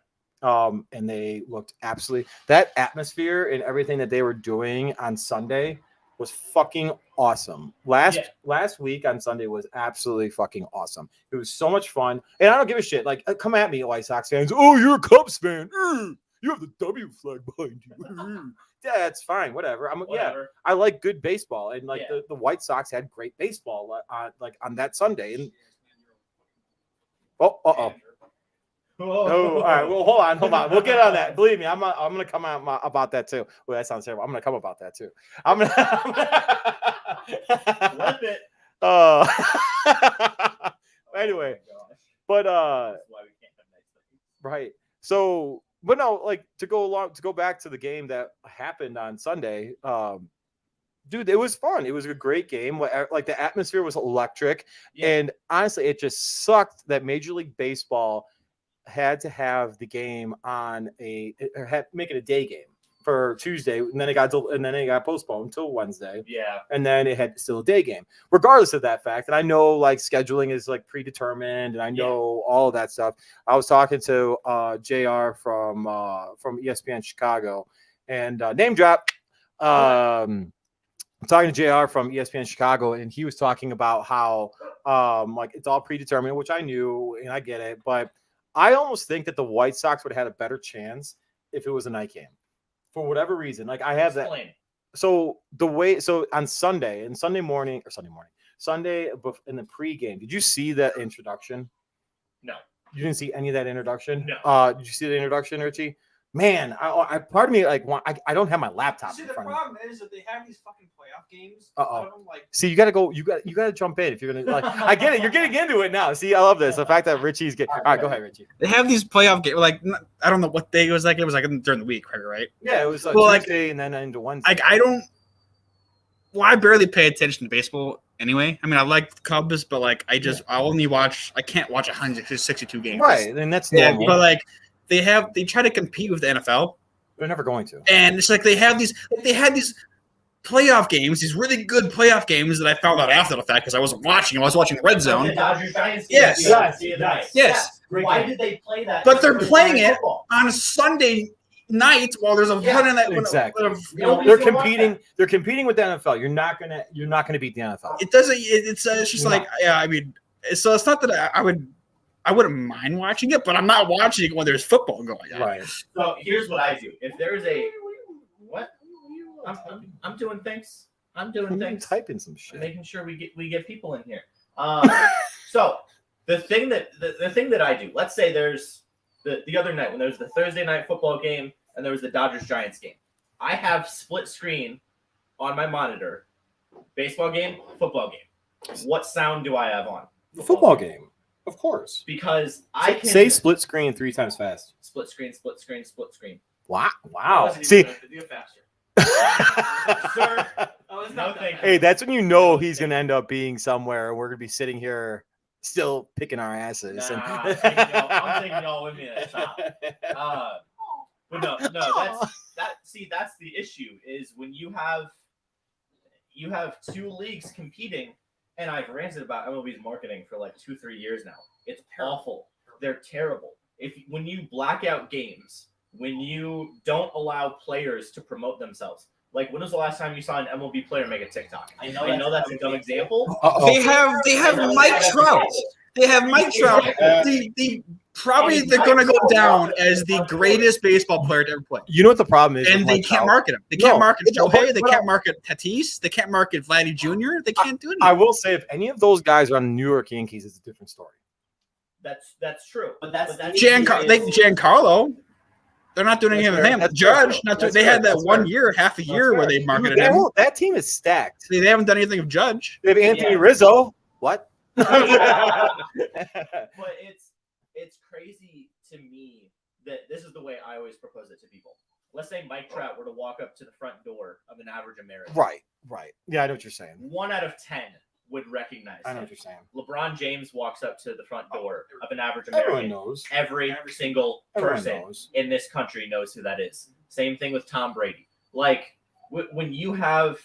[SPEAKER 2] And they looked absolutely, that atmosphere and everything that they were doing on Sunday was fucking awesome. Last week on Sunday was absolutely fucking awesome. It was so much fun, and I don't give a shit. Like, come at me, White Sox fans. Oh, you're a Cubs fan. You have the W flag behind you. Yeah, it's fine. Whatever. Yeah. I like good baseball, and like the White Sox had great baseball on that Sunday. And oh. Oh, all right. Well, hold on. We'll get on that. Believe me, I'm gonna come out about that too. Well, that sounds terrible. I'm gonna come about that too.
[SPEAKER 3] Flip it.
[SPEAKER 2] Anyway,
[SPEAKER 3] Oh
[SPEAKER 2] but
[SPEAKER 3] that's why we can't have nice things.
[SPEAKER 2] right. So, but no, like to go back to the game that happened on Sunday. Dude, it was fun. It was a great game. Like the atmosphere was electric, and honestly, it just sucked that Major League Baseball had to have the game on make it a day game for Tuesday, and then it got postponed until Wednesday.
[SPEAKER 3] Yeah,
[SPEAKER 2] and then it had still a day game. Regardless of that fact, and I know like scheduling is like predetermined, and I know all of that stuff. I was talking to JR from ESPN Chicago, and name drop. I'm talking to JR from ESPN Chicago, and he was talking about how like it's all predetermined, which I knew and I get it, but I almost think that the White Sox would have had a better chance if it was a night game for whatever reason. Like I have that. So on Sunday in the pregame, did you see that introduction?
[SPEAKER 3] No.
[SPEAKER 2] You didn't see any of that introduction?
[SPEAKER 3] No.
[SPEAKER 2] Did you see the introduction, Richie? Man, I part of me like I don't have my laptop.
[SPEAKER 1] See,
[SPEAKER 2] in
[SPEAKER 1] the
[SPEAKER 2] front of me.
[SPEAKER 1] problem is that they have these fucking playoff games.
[SPEAKER 2] See, you got to jump in if you're gonna like. I get it. You're getting into it now. See, I love this. The fact that Richie's getting. All right, go ahead, Richie.
[SPEAKER 4] They have these playoff games. Like, I don't know what day it was like. It was like during the week, right?
[SPEAKER 2] Yeah, it was like
[SPEAKER 4] Well,
[SPEAKER 2] Tuesday and then into Wednesday.
[SPEAKER 4] Like, I barely pay attention to baseball anyway. I mean, I like the Cubs, but like, I can't watch 162 games.
[SPEAKER 2] Right, and that's
[SPEAKER 4] Yeah,
[SPEAKER 2] normal.
[SPEAKER 4] but like, they try to compete with the NFL.
[SPEAKER 2] They're never going to.
[SPEAKER 4] And it's like they had these playoff games, these really good playoff games that I found out after the fact because I wasn't watching. I was watching Red Zone.
[SPEAKER 3] The Dodgers Giants.
[SPEAKER 4] Yes.
[SPEAKER 3] Yes. Why did they play that?
[SPEAKER 4] But they're playing it on a Sunday night while there's a ton of that.
[SPEAKER 2] Exactly.
[SPEAKER 3] Nobody's
[SPEAKER 2] They're
[SPEAKER 3] gonna watch
[SPEAKER 2] competing.
[SPEAKER 3] that.
[SPEAKER 2] They're competing with the NFL. You're not gonna beat the NFL.
[SPEAKER 4] It doesn't. It's just
[SPEAKER 2] No.
[SPEAKER 4] like I mean. So it's not that I wouldn't mind watching it, but I'm not watching it when there's football going on.
[SPEAKER 2] Right.
[SPEAKER 3] So here's what I do. If there's a what? I'm doing things. I'm doing
[SPEAKER 2] I'm
[SPEAKER 3] things.
[SPEAKER 2] typing some
[SPEAKER 3] I'm
[SPEAKER 2] shit.
[SPEAKER 3] making sure we get people in here. So the thing that I do, let's say there's the other night when there was the Thursday night football game and there was the Dodgers-Giants game. I have split screen on my monitor, baseball game, football game. What sound do I have on?
[SPEAKER 2] Football game, of course.
[SPEAKER 3] Because I can
[SPEAKER 2] say split screen 3 times fast.
[SPEAKER 3] split screen, split screen, split screen.
[SPEAKER 2] Wow.
[SPEAKER 1] I
[SPEAKER 2] Wow.
[SPEAKER 1] wasn't
[SPEAKER 2] See,
[SPEAKER 1] even gonna do it faster.
[SPEAKER 3] Sir,
[SPEAKER 1] I was
[SPEAKER 3] No,
[SPEAKER 1] not that
[SPEAKER 3] thank
[SPEAKER 1] fast.
[SPEAKER 2] hey, that's when you know he's gonna end up being somewhere. We're gonna be sitting here still picking our asses.
[SPEAKER 3] Nah, I'm taking y'all with me at the top. But no, that's the issue is when you have two leagues competing, and I've ranted about MLB's marketing for like 2-3 years now. It's awful. They're terrible. When you black out games, when you don't allow players to promote themselves. Like, when was the last time you saw an MLB player make a TikTok? I know that's a dumb example.
[SPEAKER 4] They have Mike Trout. They have Mike Trout. They're going to go down as the greatest baseball player to ever play.
[SPEAKER 2] You know what the problem is?
[SPEAKER 4] And
[SPEAKER 2] with
[SPEAKER 4] they
[SPEAKER 2] Mike
[SPEAKER 4] can't
[SPEAKER 2] Trout?
[SPEAKER 4] market him. They can't market
[SPEAKER 2] No,
[SPEAKER 4] Shohei. They
[SPEAKER 2] but-
[SPEAKER 4] can't market Tatis. They can't market Vladdy Jr. They can't do anything.
[SPEAKER 2] I will say, if any of those guys are on the New York Yankees, it's a different story.
[SPEAKER 3] That's true. But that's
[SPEAKER 4] Giancarlo. They're not doing anything with him.
[SPEAKER 2] That's
[SPEAKER 4] Judge.
[SPEAKER 2] fair.
[SPEAKER 4] Not
[SPEAKER 2] That's
[SPEAKER 4] they
[SPEAKER 2] fair.
[SPEAKER 4] had that
[SPEAKER 2] That's
[SPEAKER 4] one
[SPEAKER 2] fair.
[SPEAKER 4] year, half a year where they marketed
[SPEAKER 2] Dude,
[SPEAKER 4] him.
[SPEAKER 2] that team is stacked.
[SPEAKER 4] They haven't done anything with Judge.
[SPEAKER 2] They have Anthony
[SPEAKER 3] Yeah.
[SPEAKER 2] Rizzo. What?
[SPEAKER 3] But it's crazy to me that this is the way I always propose it to people. Let's say Mike Trout were to walk up to the front door of an average American.
[SPEAKER 2] Right. Yeah, I know what you're saying.
[SPEAKER 3] 1 out of 10 would recognize
[SPEAKER 2] I know
[SPEAKER 3] him.
[SPEAKER 2] what you're saying.
[SPEAKER 3] LeBron James walks up to the front door of an average
[SPEAKER 2] Everyone
[SPEAKER 3] American.
[SPEAKER 2] knows.
[SPEAKER 3] Every single
[SPEAKER 2] Everyone
[SPEAKER 3] person
[SPEAKER 2] knows.
[SPEAKER 3] in this country knows who that is. Same thing with Tom Brady. Like, when you have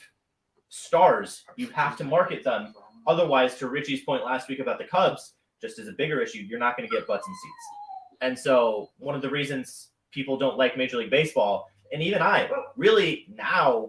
[SPEAKER 3] stars, you have to market them. Otherwise, to Richie's point last week about the Cubs, just as a bigger issue, you're not going to get butts and seats. And so one of the reasons people don't like Major League Baseball, and even I, really now,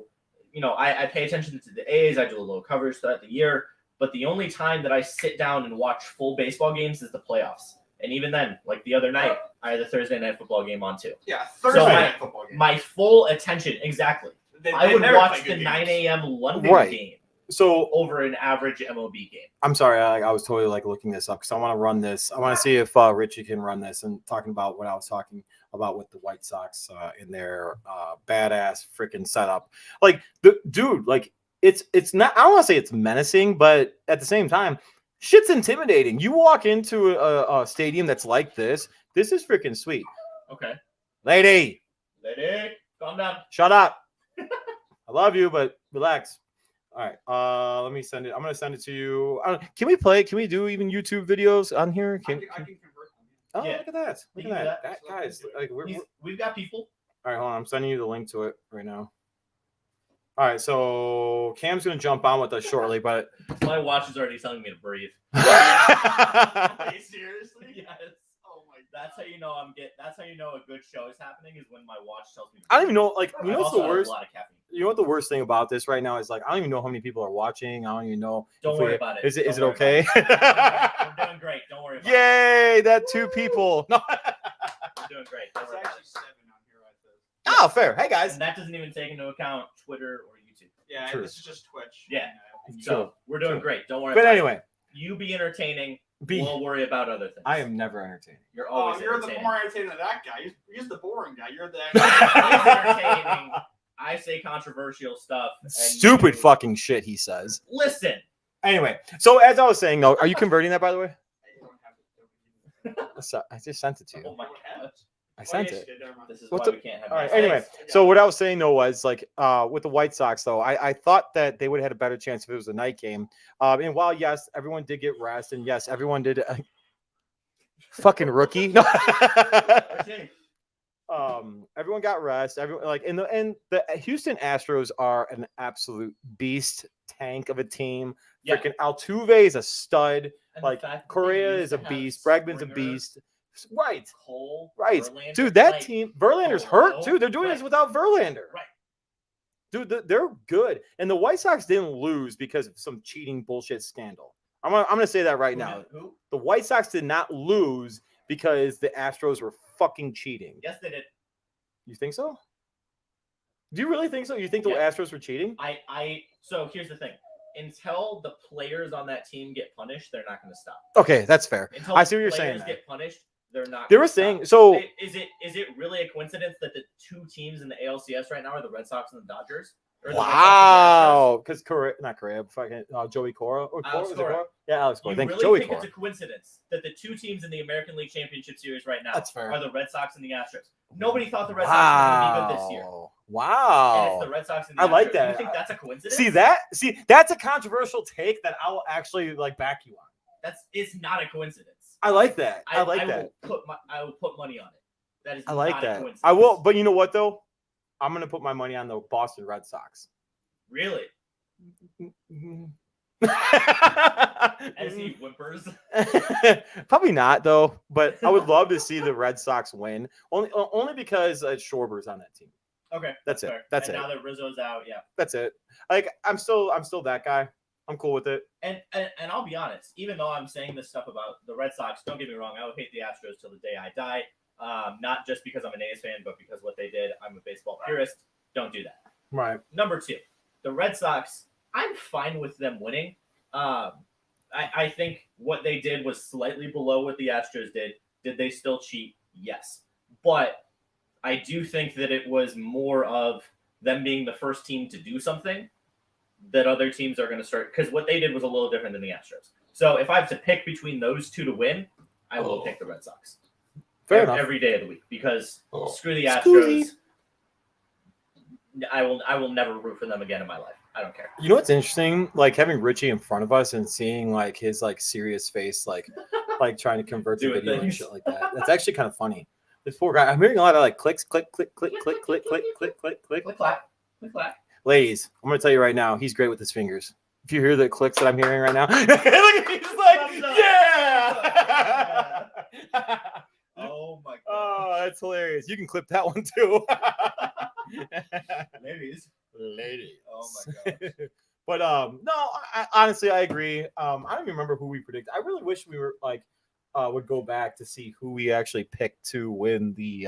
[SPEAKER 3] I pay attention to the A's. I do a little coverage throughout the year. But the only time that I sit down and watch full baseball games is the playoffs. And even then, like the other night, I had the Thursday night football game on too.
[SPEAKER 1] Yeah, Thursday
[SPEAKER 3] So
[SPEAKER 1] night football game.
[SPEAKER 3] My full attention, exactly. I would
[SPEAKER 1] never
[SPEAKER 3] watch
[SPEAKER 1] play
[SPEAKER 3] the
[SPEAKER 1] good
[SPEAKER 3] 9
[SPEAKER 1] games.
[SPEAKER 3] a.m. London
[SPEAKER 2] Right.
[SPEAKER 3] game
[SPEAKER 2] So
[SPEAKER 3] over an average MLB game.
[SPEAKER 2] I'm sorry, I was totally looking this up because I want to run this. I want to see if Richie can run this and talking about what I was talking about with the White Sox in their badass freaking setup. Like the dude, like it's not. I don't want to say it's menacing, but at the same time, shit's intimidating. You walk into a stadium that's like this. This is freaking sweet,
[SPEAKER 3] Okay.
[SPEAKER 2] lady.
[SPEAKER 3] Calm down.
[SPEAKER 2] Shut up. I love you, but relax. All right. Let me send it. I'm gonna send it to you. Can we play? Can we do even YouTube videos on here?
[SPEAKER 1] I can convert them.
[SPEAKER 2] Oh,
[SPEAKER 3] Yeah.
[SPEAKER 2] look at that!
[SPEAKER 3] We
[SPEAKER 2] Look
[SPEAKER 3] can
[SPEAKER 2] at
[SPEAKER 3] do
[SPEAKER 2] that,
[SPEAKER 3] that.
[SPEAKER 2] guys! Like,
[SPEAKER 3] We've got people.
[SPEAKER 2] all right, hold on. I'm sending you the link to it right now. All right, so Cam's gonna jump on with us shortly, but
[SPEAKER 3] My watch is already telling me to breathe.
[SPEAKER 1] Hey, seriously?
[SPEAKER 3] Yes.
[SPEAKER 1] Oh my
[SPEAKER 3] That's how you know That's how you know a good show is happening is when my watch tells me. To
[SPEAKER 2] I don't even know. Like, you
[SPEAKER 3] I've
[SPEAKER 2] know what's
[SPEAKER 3] also
[SPEAKER 2] the
[SPEAKER 3] had
[SPEAKER 2] worst?
[SPEAKER 3] A lot of caffeine.
[SPEAKER 2] You know what the worst thing about this right now is? Like, I don't even know how many people are watching. I don't even know.
[SPEAKER 3] Don't
[SPEAKER 2] if
[SPEAKER 3] worry about it.
[SPEAKER 2] Is it
[SPEAKER 3] Don't worry
[SPEAKER 2] okay?
[SPEAKER 3] about We're doing great. Don't worry about it.
[SPEAKER 2] Yay! That 2 people. No.
[SPEAKER 3] We're doing great. Don't
[SPEAKER 1] It's
[SPEAKER 3] worry about
[SPEAKER 1] actually
[SPEAKER 3] it.
[SPEAKER 1] 7 on here, I think.
[SPEAKER 2] Oh, fair. Hey guys.
[SPEAKER 3] And that doesn't even take into account Twitter or YouTube.
[SPEAKER 1] Yeah,
[SPEAKER 2] True.
[SPEAKER 1] this is just Twitch.
[SPEAKER 3] Yeah.
[SPEAKER 2] True.
[SPEAKER 3] So we're doing great. Don't worry
[SPEAKER 2] But
[SPEAKER 3] about
[SPEAKER 2] anyway,
[SPEAKER 3] it. You be entertaining. We'll worry about other things.
[SPEAKER 2] I am never entertaining.
[SPEAKER 3] You're
[SPEAKER 1] Oh,
[SPEAKER 3] always
[SPEAKER 1] you're the
[SPEAKER 3] entertaining.
[SPEAKER 1] more entertaining than that guy. He's the boring guy. You're the
[SPEAKER 3] He's entertaining. I say controversial stuff. And
[SPEAKER 2] Stupid
[SPEAKER 3] you-
[SPEAKER 2] fucking shit, he says.
[SPEAKER 3] Listen.
[SPEAKER 2] Anyway, so as I was saying, though, are you converting that, by the way? I just sent it to you.
[SPEAKER 3] Oh my gosh.
[SPEAKER 2] I sent it.
[SPEAKER 3] This is
[SPEAKER 2] What's
[SPEAKER 3] why
[SPEAKER 2] the-
[SPEAKER 3] we can't have.
[SPEAKER 2] All right.
[SPEAKER 3] nice
[SPEAKER 2] Anyway,
[SPEAKER 3] things.
[SPEAKER 2] so what I was saying though was like with the White Sox though, I thought that they would have had a better chance if it was a night game. And while yes, everyone did get rest, and yes, everyone did. Fucking rookie. No.
[SPEAKER 3] Okay.
[SPEAKER 2] Everyone got rest. Everyone and the Houston Astros are an absolute beast tank of a team.
[SPEAKER 3] Yeah.
[SPEAKER 2] Freaking Altuve is a stud.
[SPEAKER 3] And
[SPEAKER 2] Like
[SPEAKER 3] the fact that they
[SPEAKER 2] Correa
[SPEAKER 3] used
[SPEAKER 2] is
[SPEAKER 3] to
[SPEAKER 2] a
[SPEAKER 3] have
[SPEAKER 2] beast. Bregman's a
[SPEAKER 3] Springer,
[SPEAKER 2] beast. Right.
[SPEAKER 3] Cole,
[SPEAKER 2] Right.
[SPEAKER 3] Verlander,
[SPEAKER 2] Dude, that
[SPEAKER 3] like,
[SPEAKER 2] team, Verlander's
[SPEAKER 3] Colo,
[SPEAKER 2] hurt too. They're doing this
[SPEAKER 3] right.
[SPEAKER 2] without Verlander.
[SPEAKER 3] Right.
[SPEAKER 2] Dude, they're good. And the White Sox didn't lose because of some cheating bullshit scandal. I'm gonna say that right now.
[SPEAKER 3] Who?
[SPEAKER 2] The White Sox did not lose because the Astros were fucking cheating.
[SPEAKER 3] Yes, they did.
[SPEAKER 2] You think so? Do you really think so? You think the
[SPEAKER 3] Yeah.
[SPEAKER 2] Astros were cheating?
[SPEAKER 3] So here's the thing. until the players on that team get punished, they're not going to stop.
[SPEAKER 2] Okay, that's fair.
[SPEAKER 3] Until
[SPEAKER 2] I see what you're
[SPEAKER 3] players
[SPEAKER 2] saying.
[SPEAKER 3] get punished, they're not.
[SPEAKER 2] They
[SPEAKER 3] gonna
[SPEAKER 2] were
[SPEAKER 3] stop.
[SPEAKER 2] saying so.
[SPEAKER 3] Is it really a coincidence that the two teams in the ALCS right now are the Red Sox and the Dodgers? Or the Red Sox and the Astros?
[SPEAKER 2] Wow, because not Correa, fucking Joey Cora. Or
[SPEAKER 3] Alex
[SPEAKER 2] Cora? Is it
[SPEAKER 3] Cora.
[SPEAKER 2] Cora? Yeah, Alex Cora.
[SPEAKER 3] You
[SPEAKER 2] Thank
[SPEAKER 3] really
[SPEAKER 2] Joey
[SPEAKER 3] think
[SPEAKER 2] Cora.
[SPEAKER 3] it's a coincidence that the two teams in the American League Championship Series right now
[SPEAKER 2] That's fair.
[SPEAKER 3] are the Red Sox and the Astros? Nobody thought the Red Sox were going to be good this year.
[SPEAKER 2] Wow.
[SPEAKER 3] And it's the Red Sox and the
[SPEAKER 2] I
[SPEAKER 3] Astros.
[SPEAKER 2] like that.
[SPEAKER 3] You think that's a coincidence?
[SPEAKER 2] See, that's a controversial take that I will actually like back you on.
[SPEAKER 3] It's not a coincidence.
[SPEAKER 2] I like that. I like that.
[SPEAKER 3] I will put money on it. That is
[SPEAKER 2] I like
[SPEAKER 3] not a
[SPEAKER 2] that.
[SPEAKER 3] coincidence.
[SPEAKER 2] I will, but you know what though? I'm gonna put my money on the Boston Red Sox.
[SPEAKER 3] Really? As
[SPEAKER 2] Probably
[SPEAKER 3] he whimpers.
[SPEAKER 2] not though, but I would love to see the Red Sox win. Only because Schwarber's on that team.
[SPEAKER 3] Okay.
[SPEAKER 2] That's it.
[SPEAKER 3] fair.
[SPEAKER 2] That's
[SPEAKER 3] and
[SPEAKER 2] it.
[SPEAKER 3] now that Rizzo's out, yeah.
[SPEAKER 2] That's it. Like I'm still that guy. I'm cool with it.
[SPEAKER 3] And I'll be honest, even though I'm saying this stuff about the Red Sox, don't get me wrong, I would hate the Astros till the day I die. Not just because I'm an A's fan, but because what they did. I'm a baseball purist. Don't do that.
[SPEAKER 2] Right.
[SPEAKER 3] Number 2, the Red Sox, I'm fine with them winning. I think what they did was slightly below what the Astros did. Did they still cheat? Yes. But I do think that it was more of them being the first team to do something that other teams are going to start. Because what they did was a little different than the Astros. So if I have to pick between those two to win, I will pick the Red Sox.
[SPEAKER 2] Fair enough.
[SPEAKER 3] Every day of the week. Because screw the Astros.
[SPEAKER 2] Scooty.
[SPEAKER 3] I will never root for them again in my life. I don't care.
[SPEAKER 2] You know what's interesting? Like having Richie in front of us and seeing like his like serious face, like trying to convert the
[SPEAKER 3] Doing
[SPEAKER 2] video and
[SPEAKER 3] things.
[SPEAKER 2] shit like that. That's actually kind of funny. This poor guy. I'm hearing a lot of like clicks, click, click, click, click, click, click, click, click, click.
[SPEAKER 3] Click clap. Click clap.
[SPEAKER 2] Ladies, I'm gonna tell you right now, he's great with his fingers. If you hear the clicks that I'm hearing right now, look at me, just like,
[SPEAKER 3] Thumbs up.
[SPEAKER 2] yeah.
[SPEAKER 3] Oh my god.
[SPEAKER 2] Oh, that's hilarious. You can clip that one too.
[SPEAKER 3] Ladies.
[SPEAKER 2] Ladies.
[SPEAKER 3] Oh my god.
[SPEAKER 2] But no, honestly, I agree. I don't even remember who we predicted. I really wish we were like would go back to see who we actually picked to win the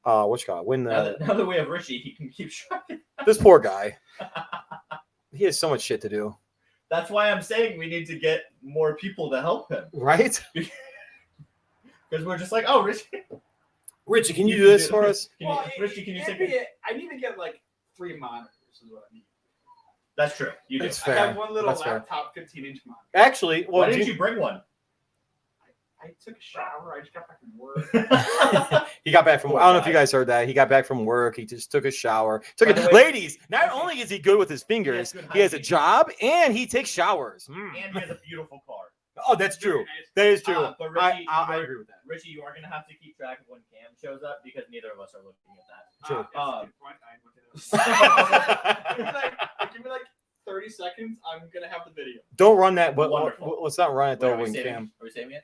[SPEAKER 2] win the
[SPEAKER 3] Now that we have Richie, he can keep track.
[SPEAKER 2] this poor guy. He has so much shit to do.
[SPEAKER 3] That's why I'm saying we need to get more people to help him.
[SPEAKER 2] Right?
[SPEAKER 3] Because we're just like, oh, Richie.
[SPEAKER 2] Richie, can you do this for us?
[SPEAKER 3] Richie, can you take
[SPEAKER 1] I need to get like 3 monitors is what I need.
[SPEAKER 3] That's true. You do.
[SPEAKER 2] That's
[SPEAKER 1] I
[SPEAKER 2] fair.
[SPEAKER 1] have one little
[SPEAKER 2] That's fair.
[SPEAKER 1] laptop 15-inch monitor.
[SPEAKER 2] Actually, well,
[SPEAKER 3] Why didn't you bring one?
[SPEAKER 1] I took a shower. I just got back from work.
[SPEAKER 2] he got back from.
[SPEAKER 3] Poor
[SPEAKER 2] I don't know if
[SPEAKER 3] guy.
[SPEAKER 2] you guys heard that. He got back from work. He just took a shower.
[SPEAKER 3] By the way-
[SPEAKER 2] Ladies, not only is he good with his fingers,
[SPEAKER 3] good
[SPEAKER 2] he has a
[SPEAKER 3] hygiene.
[SPEAKER 2] job and he takes showers. Mm.
[SPEAKER 3] And he has a beautiful car.
[SPEAKER 2] Oh, that's true. That is true.
[SPEAKER 3] But Richie,
[SPEAKER 2] I agree with that.
[SPEAKER 3] Richie, you are going to have to keep track of when Cam shows up because neither of us are looking at that.
[SPEAKER 2] True.
[SPEAKER 1] That's a good point. I went to those. Give me like 30 seconds. I'm gonna have the video.
[SPEAKER 2] Don't run that. But
[SPEAKER 3] Wonderful.
[SPEAKER 2] let's not run it
[SPEAKER 3] Wait,
[SPEAKER 2] though
[SPEAKER 3] are we
[SPEAKER 2] when
[SPEAKER 3] saving-
[SPEAKER 2] Cam.
[SPEAKER 3] Are we saving it?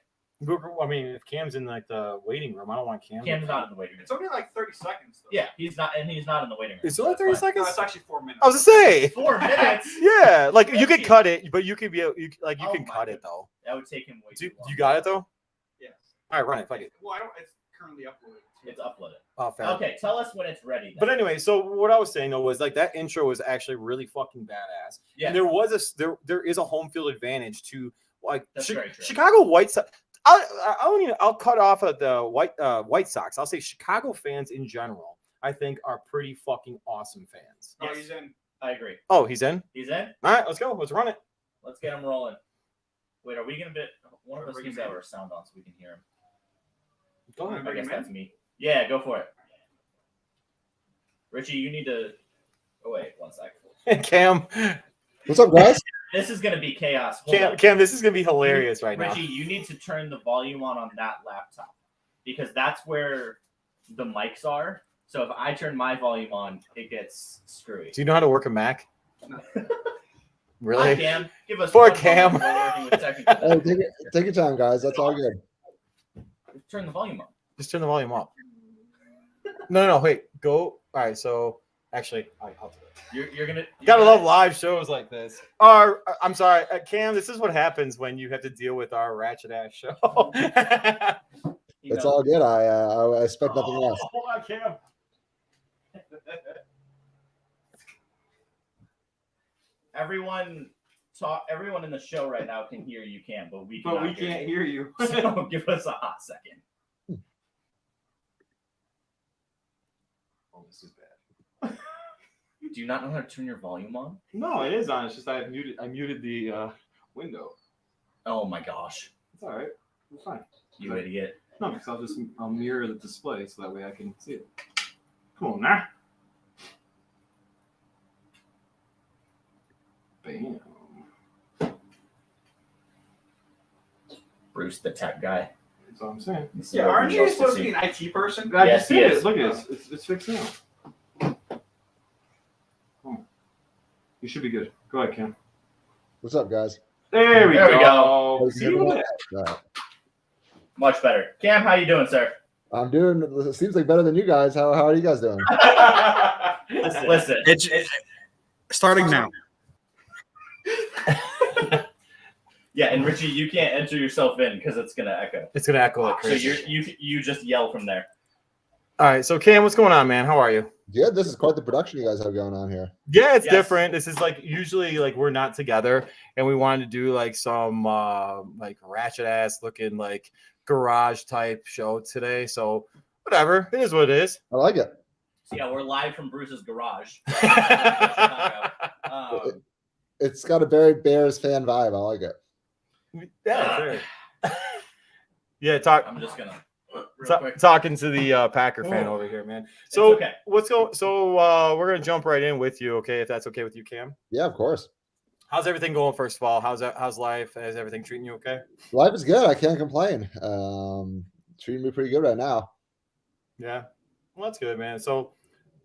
[SPEAKER 2] I mean, if Cam's in like the waiting room, I don't want Cam.
[SPEAKER 3] Cam's not in the waiting room.
[SPEAKER 1] It's only like 30 seconds though.
[SPEAKER 3] Yeah, he's not in the waiting room.
[SPEAKER 2] It's only 30
[SPEAKER 3] That's fine.
[SPEAKER 1] No,
[SPEAKER 2] seconds.
[SPEAKER 1] it's actually 4 minutes.
[SPEAKER 2] I was gonna say.
[SPEAKER 3] 4 minutes.
[SPEAKER 2] Yeah, like you could cut it, but you could be you
[SPEAKER 3] Oh
[SPEAKER 2] can
[SPEAKER 3] my
[SPEAKER 2] cut it
[SPEAKER 3] goodness.
[SPEAKER 2] though.
[SPEAKER 3] That would take him way
[SPEAKER 2] Do
[SPEAKER 3] too long.
[SPEAKER 2] you got it though?
[SPEAKER 1] Yes.
[SPEAKER 2] All right, run it. Fuck it.
[SPEAKER 1] Well, I don't. It's currently uploaded.
[SPEAKER 3] It's uploaded.
[SPEAKER 2] Oh, fair.
[SPEAKER 3] Okay, tell us when it's ready. Then.
[SPEAKER 2] But anyway, so what I was saying though was like that intro was actually really fucking badass.
[SPEAKER 3] Yeah.
[SPEAKER 2] And there is a home field advantage to like
[SPEAKER 3] That's very true.
[SPEAKER 2] Chicago White Sox. I'll cut off at the White Sox. I'll say Chicago fans in general, I think, are pretty fucking awesome fans.
[SPEAKER 1] Oh,
[SPEAKER 3] Yes.
[SPEAKER 1] he's in.
[SPEAKER 3] I agree.
[SPEAKER 2] Oh, he's in.
[SPEAKER 3] He's in.
[SPEAKER 2] All right, let's go. Let's run it.
[SPEAKER 3] Let's get him rolling. Wait, are we gonna bit? One of us
[SPEAKER 1] Bring
[SPEAKER 3] needs
[SPEAKER 1] him
[SPEAKER 3] to
[SPEAKER 1] in.
[SPEAKER 3] have our sound on so we can hear him.
[SPEAKER 2] Go
[SPEAKER 1] Wanna
[SPEAKER 2] ahead.
[SPEAKER 3] I
[SPEAKER 1] bring
[SPEAKER 3] guess
[SPEAKER 1] him in?
[SPEAKER 3] that's me. Yeah, go for it. Richie, you need to. Oh wait, 1 sec.
[SPEAKER 2] Cam,
[SPEAKER 5] What's up, guys?
[SPEAKER 3] This is gonna be chaos. Hold on.
[SPEAKER 2] Cam, this is gonna be hilarious right now.
[SPEAKER 3] Richie, you need to turn the volume on that laptop because that's where the mics are. So if I turn my volume on, it gets screwy.
[SPEAKER 2] Do you know how to work a Mac?
[SPEAKER 3] Hi,
[SPEAKER 2] Really?
[SPEAKER 3] Cam. Give us
[SPEAKER 2] Poor
[SPEAKER 3] one
[SPEAKER 2] Cam.
[SPEAKER 3] moment while we're working with technical
[SPEAKER 5] Hey, take your time, guys. That's all good.
[SPEAKER 3] Turn the volume on.
[SPEAKER 2] Just turn the volume up. No, wait. Go. All right. So actually, I'll do it.
[SPEAKER 3] You're gonna.
[SPEAKER 2] Gotta love live shows like this. I'm sorry, Cam. This is what happens when you have to deal with our ratchet ass show.
[SPEAKER 5] It's all good. I expect nothing less.
[SPEAKER 2] Hold on, Cam.
[SPEAKER 3] Everyone, talk. Everyone in the show right now can hear you, can't, but we
[SPEAKER 2] But we
[SPEAKER 3] cannot
[SPEAKER 2] can't hear you.
[SPEAKER 3] So give us a hot second.
[SPEAKER 2] Oh, this is bad.
[SPEAKER 3] Do you not know how to turn your volume on?
[SPEAKER 2] No, it is on. It's just I muted the window.
[SPEAKER 3] Oh my gosh.
[SPEAKER 2] It's all right. It's fine.
[SPEAKER 3] You idiot.
[SPEAKER 2] No, because I'll mirror the display so that way I can see it. Come on now. Bam.
[SPEAKER 3] Bruce, the tech guy.
[SPEAKER 2] That's all I'm saying.
[SPEAKER 3] This is
[SPEAKER 1] Yeah,
[SPEAKER 3] what
[SPEAKER 1] aren't
[SPEAKER 3] we
[SPEAKER 1] you
[SPEAKER 3] love to
[SPEAKER 1] supposed to
[SPEAKER 3] see.
[SPEAKER 1] be an IT person?
[SPEAKER 2] I
[SPEAKER 3] Yes,
[SPEAKER 2] just
[SPEAKER 3] he
[SPEAKER 2] did
[SPEAKER 3] is.
[SPEAKER 2] it. Look at this. It's fixed now. Come on. You should be good. Go ahead, Cam.
[SPEAKER 5] What's up, guys?
[SPEAKER 2] There we
[SPEAKER 3] There we
[SPEAKER 2] go.
[SPEAKER 5] go.
[SPEAKER 2] See, look at
[SPEAKER 5] All right.
[SPEAKER 3] Much better. Cam, how you doing, sir?
[SPEAKER 5] I'm doing. It seems like better than you guys. How are you guys doing?
[SPEAKER 2] that.
[SPEAKER 3] Listen.
[SPEAKER 4] It's starting now.
[SPEAKER 3] Yeah, and Richie, you can't enter yourself in because it's gonna echo.
[SPEAKER 2] It's gonna echo like
[SPEAKER 3] So
[SPEAKER 2] crazy.
[SPEAKER 3] you just yell from there.
[SPEAKER 2] All right, so Cam, what's going on, man? How are you?
[SPEAKER 5] Yeah, this is quite the production you guys have going on here.
[SPEAKER 2] Yeah, it's
[SPEAKER 3] Yes.
[SPEAKER 2] different. This is like usually like we're not together, and we wanted to do like some like ratchet ass looking like garage type show today. So whatever, it is what it is.
[SPEAKER 5] I like it.
[SPEAKER 3] So yeah, we're live from Bruce's garage. Um,
[SPEAKER 5] It's got a very Bears fan vibe. I like it.
[SPEAKER 2] Yeah, fair. Yeah,
[SPEAKER 3] I'm just gonna real quick.
[SPEAKER 2] talking to the Packer fan over here, man. So
[SPEAKER 3] okay.
[SPEAKER 2] we're gonna jump right in with you, okay? If that's okay with you, Cam.
[SPEAKER 5] Yeah, of course.
[SPEAKER 2] How's everything going? First of all, how's life? Is everything treating you okay?
[SPEAKER 5] Life is good. I can't complain. Treating me pretty good right now.
[SPEAKER 2] Yeah, well, that's good, man. So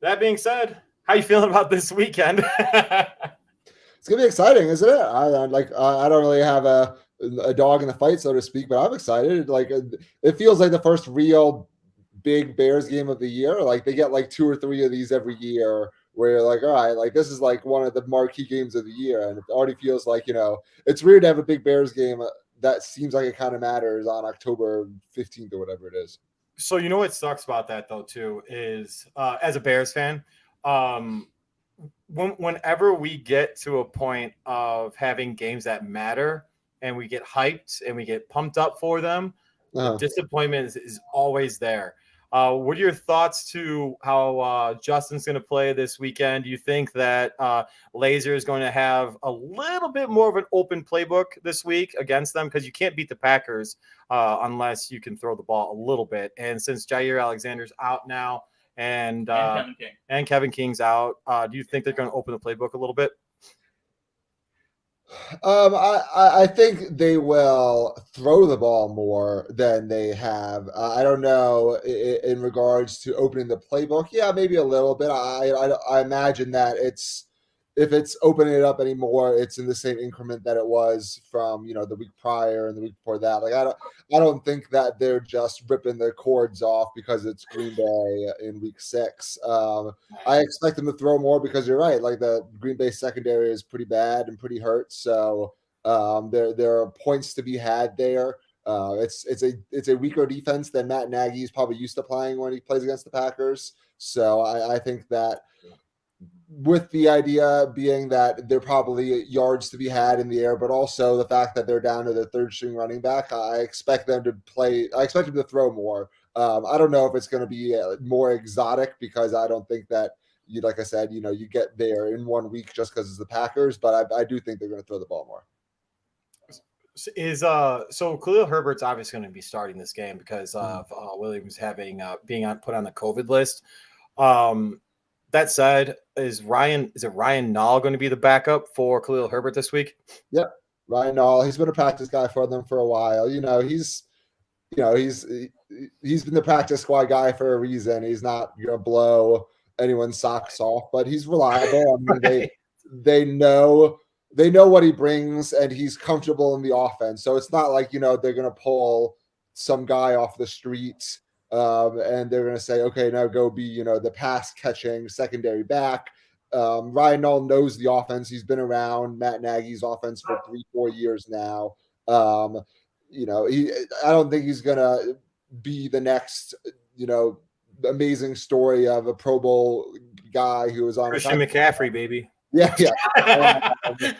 [SPEAKER 2] that being said, how you feeling about this weekend?
[SPEAKER 5] It's gonna be exciting, isn't it? I don't really have a dog in the fight, so to speak, but I'm excited. Like it feels like the first real big Bears game of the year. Like they get like 2 or 3 of these every year, where you're like, all right, like this is like one of the marquee games of the year, and it already feels like it's weird to have a big Bears game that seems like it kind of matters on October 15th or whatever it is.
[SPEAKER 2] So you know what sucks about that though too is as a Bears fan, whenever we get to a point of having games that matter and we get hyped and we get pumped up for them, the disappointment is always there. What are your thoughts to how Justin's going to play this weekend? Do you think that Laser is going to have a little bit more of an open playbook this week against them? Because you can't beat the Packers unless you can throw the ball a little bit. And since Jair Alexander's out now and Kevin King's out, do you think they're going to open the playbook a little bit?
[SPEAKER 5] I think they will throw the ball more than they have. I don't know in regards to opening the playbook. Yeah, maybe a little bit. I imagine that if it's opening it up anymore, it's in the same increment that it was from the week prior and the week before that. Like I don't think that they're just ripping the cords off because it's Green Bay in week 6. I expect them to throw more because you're right. Like the Green Bay secondary is pretty bad and pretty hurt. So there are points to be had there. It's a weaker defense than Matt Nagy is probably used to playing when he plays against the Packers. So I think that, with the idea being that there are probably yards to be had in the air, but also the fact that they're down to the third string running back, I expect them to throw more. I don't know if it's going to be more exotic because I don't think that like I said, you get there in 1 week just because it's the Packers, but I do think they're going to throw the ball more.
[SPEAKER 2] So Khalil Herbert's obviously going to be starting this game because of Williams having being put on the COVID list. That said, is it Ryan Nall going to be the backup for Khalil Herbert this week?
[SPEAKER 5] Yep, Ryan Nall. He's been a practice guy for them for a while. He's been the practice squad guy for a reason. He's not going to blow anyone's socks off, but he's reliable. I mean, they know what he brings, and he's comfortable in the offense. So it's not like they're going to pull some guy off the street. And they're going to say, okay, now go be, the pass catching secondary back. Ryan Nall knows the offense. He's been around Matt Nagy's offense for 3-4 years now. I don't think he's going to be the next, amazing story of a Pro Bowl guy who was on
[SPEAKER 2] Christian McCaffrey, baby.
[SPEAKER 5] Yeah, yeah.
[SPEAKER 3] Okay.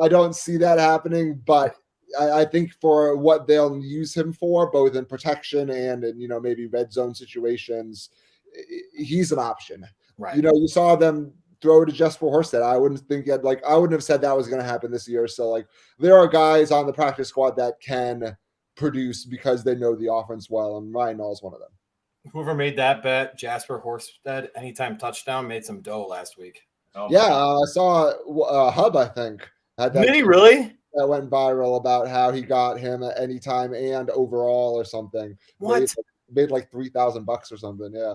[SPEAKER 5] I don't see that happening, but I think for what they'll use him for, both in protection and in maybe red zone situations, he's an option.
[SPEAKER 2] Right.
[SPEAKER 5] You saw them throw to Jesper Horsted. I wouldn't have said that was going to happen this year. So like there are guys on the practice squad that can produce because they know the offense well, and Ryan Nall is one of them.
[SPEAKER 2] Whoever made that bet, Jasper Horsted, anytime touchdown, made some dough last week.
[SPEAKER 3] Oh,
[SPEAKER 5] Yeah, I saw Hub, I think, had that
[SPEAKER 2] Did he really?
[SPEAKER 5] that went viral about how he got him at any time and overall or something.
[SPEAKER 2] What?
[SPEAKER 5] Made like $3,000 or something. Yeah.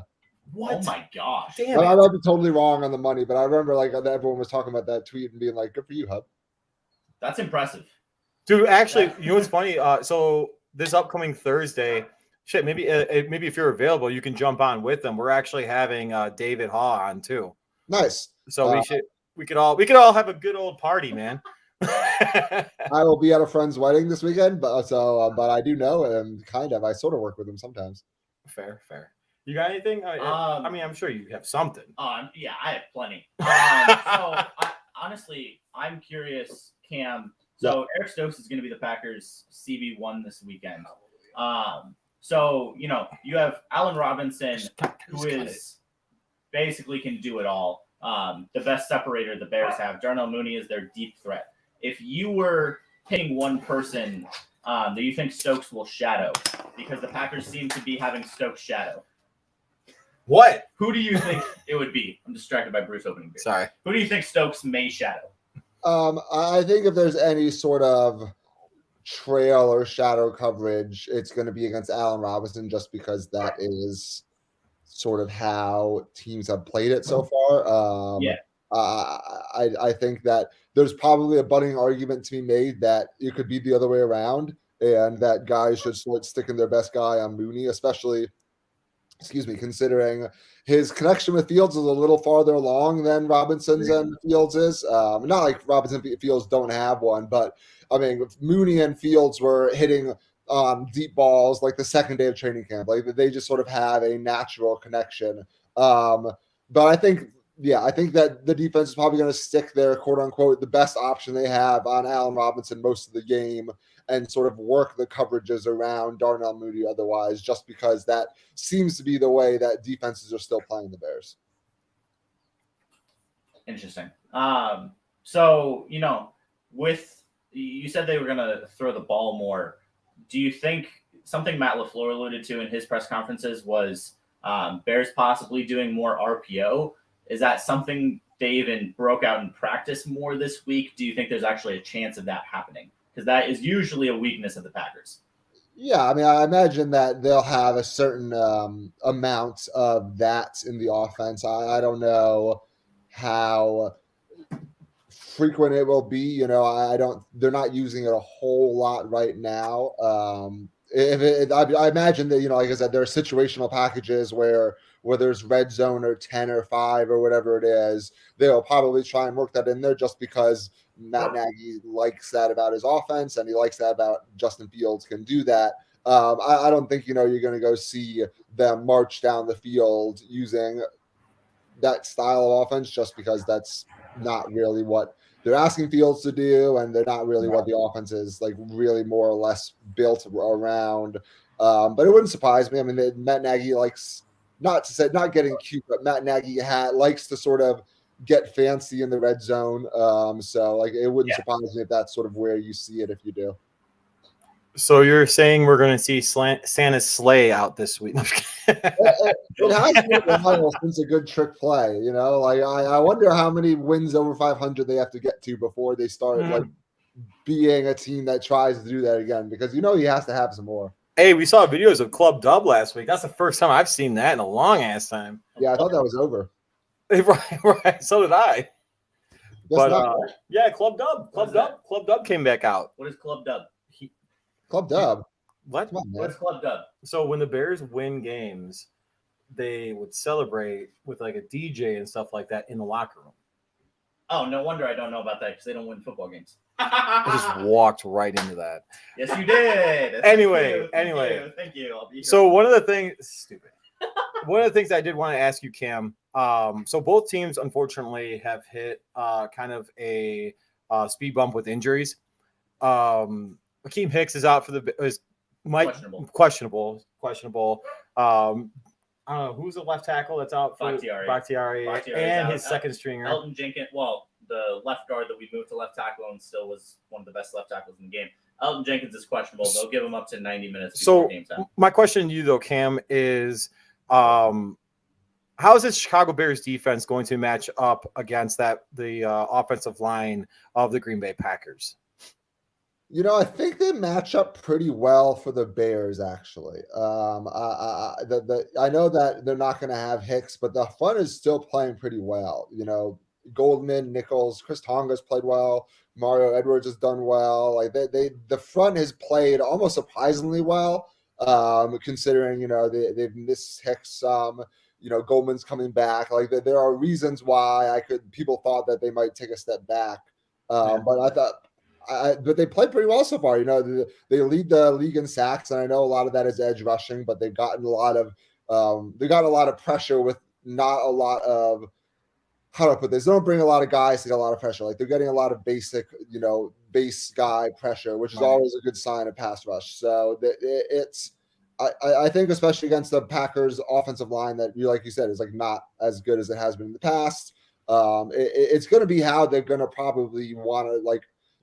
[SPEAKER 2] What?
[SPEAKER 3] Oh my gosh.
[SPEAKER 2] Damn
[SPEAKER 5] I
[SPEAKER 2] it.
[SPEAKER 5] might be totally wrong on the money, but I remember like everyone was talking about that tweet and being like, "Good for you, Hub."
[SPEAKER 3] That's impressive.
[SPEAKER 2] Dude, actually, you know what's funny? So this upcoming Thursday, maybe if you're available, you can jump on with them. We're actually having David Haw on too.
[SPEAKER 5] Nice.
[SPEAKER 2] So we could all have a good old party, man.
[SPEAKER 5] I will be at a friend's wedding this weekend, but I do know him I sort of work with him sometimes.
[SPEAKER 2] Fair. You got anything? I mean, I'm sure you have something.
[SPEAKER 3] Yeah, I have plenty. Honestly, I'm curious, Cam. So Eric Stokes is going to be the Packers CB1 this weekend. So you have Allen Robinson, who is basically can do it all. The best separator the Bears have. Darnell Mooney is their deep threat. If you were picking one person that you think Stokes will shadow, because the Packers seem to be having Stokes shadow.
[SPEAKER 2] What?
[SPEAKER 3] Who do you think it would be? I'm distracted by Bruce opening beer.
[SPEAKER 2] Sorry.
[SPEAKER 3] Who do you think Stokes may shadow?
[SPEAKER 5] I think if there's any sort of trail or shadow coverage, it's going to be against Allen Robinson, just because that is sort of how teams have played it so far. I think that there's probably a budding argument to be made that it could be the other way around, and that guys should start sticking their best guy on Mooney, especially, considering his connection with Fields is a little farther along than Robinson's and Fields is. Not like Robinson and Fields don't have one, but I mean, Mooney and Fields were hitting deep balls like the second day of training camp. Like they just sort of have a natural connection. But I think that the defense is probably going to stick their quote unquote the best option they have on Allen Robinson most of the game and sort of work the coverages around Darnell Mooney otherwise, just because that seems to be the way that defenses are still playing the Bears.
[SPEAKER 3] Interesting. So, with you said they were going to throw the ball more. Do you think something Matt LaFleur alluded to in his press conferences was Bears possibly doing more RPO? Is that something they even broke out in practice more this week? Do you think there's actually a chance of that happening? Because that is usually a weakness of the Packers.
[SPEAKER 5] Yeah, I mean, I imagine that they'll have a certain amount of that in the offense. I don't know how frequent it will be. They're not using it a whole lot right now. I imagine that, like I said, there are situational packages where there's red zone or 10 or 5 or whatever it is. They'll probably try and work that in there just because Matt Nagy likes that about his offense, and he likes that about Justin Fields can do that. I don't think, you're going to go see them march down the field using that style of offense, just because that's not really what they're asking Fields to do, and they're not really what the offense is like really more or less built around. But it wouldn't surprise me. I mean, Matt Nagy likes, not getting cute, but Matt Nagy likes to sort of get fancy in the red zone. So like it wouldn't surprise me if that's sort of where you see it if you do.
[SPEAKER 2] So you're saying we're going to see Santa's sleigh out this week?
[SPEAKER 5] It has been a while since a good trick play. Like I wonder how many wins over 500 they have to get to before they start like being a team that tries to do that again, because he has to have some more.
[SPEAKER 2] Hey, we saw videos of Club Dub last week. That's the first time I've seen that in a long ass time.
[SPEAKER 5] Yeah, I thought that was over.
[SPEAKER 2] Right. So did I.
[SPEAKER 5] But
[SPEAKER 2] Club Dub came back out.
[SPEAKER 3] What is Club Dub?
[SPEAKER 5] Club Dub.
[SPEAKER 2] What?
[SPEAKER 5] Come on, man.
[SPEAKER 3] What's Club Dub?
[SPEAKER 2] So when the Bears win games, they would celebrate with like a DJ and stuff like that in the locker room.
[SPEAKER 3] Oh, no wonder I don't know about that, because they don't win football games.
[SPEAKER 2] I just walked right into that.
[SPEAKER 3] Yes, you did.
[SPEAKER 2] Anyway.
[SPEAKER 3] Thank you. I'll be here.
[SPEAKER 2] So one of the things I did want to ask you, Cam, So both teams, unfortunately, have hit kind of a speed bump with injuries. Akeem Hicks is out for questionable. I don't know who's the left tackle that's out for Bakhtiari and his second stringer.
[SPEAKER 3] Elton Jenkins, well, the left guard that we moved to left tackle and still was one of the best left tackles in the game. Elton Jenkins is questionable. They'll give him up to 90 minutes before game time.
[SPEAKER 2] My question to you, though, Cam, is how is this Chicago Bears defense going to match up against the offensive line of the Green Bay Packers?
[SPEAKER 5] I think they match up pretty well for the Bears, actually. I know that they're not going to have Hicks, but the front is still playing pretty well. Goldman, Nichols, Chris Tonga's played well. Mario Edwards has done well. Like the front has played almost surprisingly well, considering they've missed Hicks. Goldman's coming back. Like there are reasons why people thought that they might take a step back, but I thought. But they played pretty well so far. They lead the league in sacks, and I know a lot of that is edge rushing, but they've gotten a lot of pressure with not a lot of, how do I put this? They don't bring a lot of guys to get a lot of pressure. Like they're getting a lot of basic, base guy pressure, which is always a good sign of pass rush. So I think especially against the Packers offensive line that like you said is like not as good as it has been in the past. It's going to be how they're going to probably want to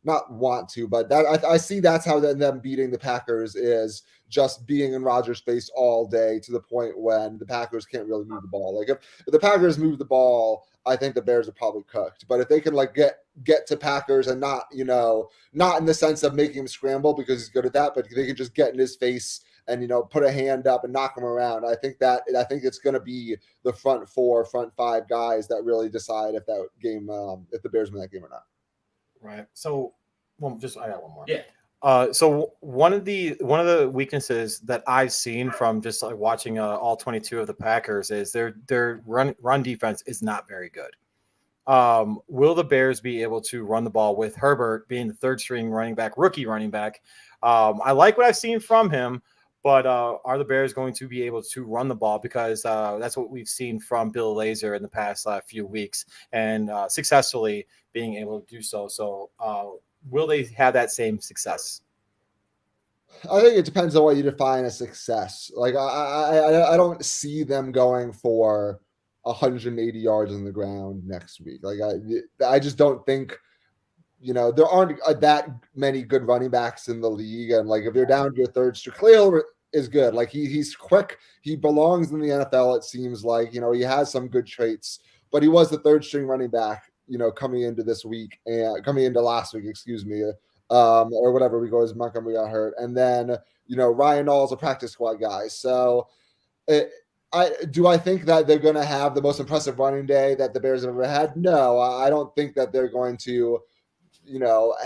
[SPEAKER 5] not want to, but that I see that's how them beating the Packers is just being in Rodgers' space all day to the point when the Packers can't really move the ball. Like if the Packers move the ball, I think the Bears are probably cooked. But if they can get to Packers and not in the sense of making him scramble because he's good at that, but they can just get in his face and put a hand up and knock him around. I think it's going to be the front five guys that really decide if that game if the Bears win that game or not.
[SPEAKER 2] Right. So, I got one more.
[SPEAKER 3] Yeah.
[SPEAKER 2] So one of the weaknesses that I've seen from just watching all 22 of the Packers is their run defense is not very good. Will the Bears be able to run the ball with Herbert being the third string rookie running back? I like what I've seen from him, but are the Bears going to be able to run the ball? Because that's what we've seen from Bill Lazor in the past few weeks and successfully being able to do so. So will they have that same success?
[SPEAKER 5] I think it depends on what you define as success. Like I don't see them going for 180 yards on the ground next week. Like I just don't think there aren't that many good running backs in the league. And like if you're down to your third string, Khalil is good. Like he's quick. He belongs in the NFL. It seems like he has some good traits, but he was the third string running back. Coming into last week, excuse me, or whatever we go as Montgomery got hurt. And then, Ryan Nall's a practice squad guy. So I think that they're going to have the most impressive running day that the Bears have ever had? No, I don't think that they're going to,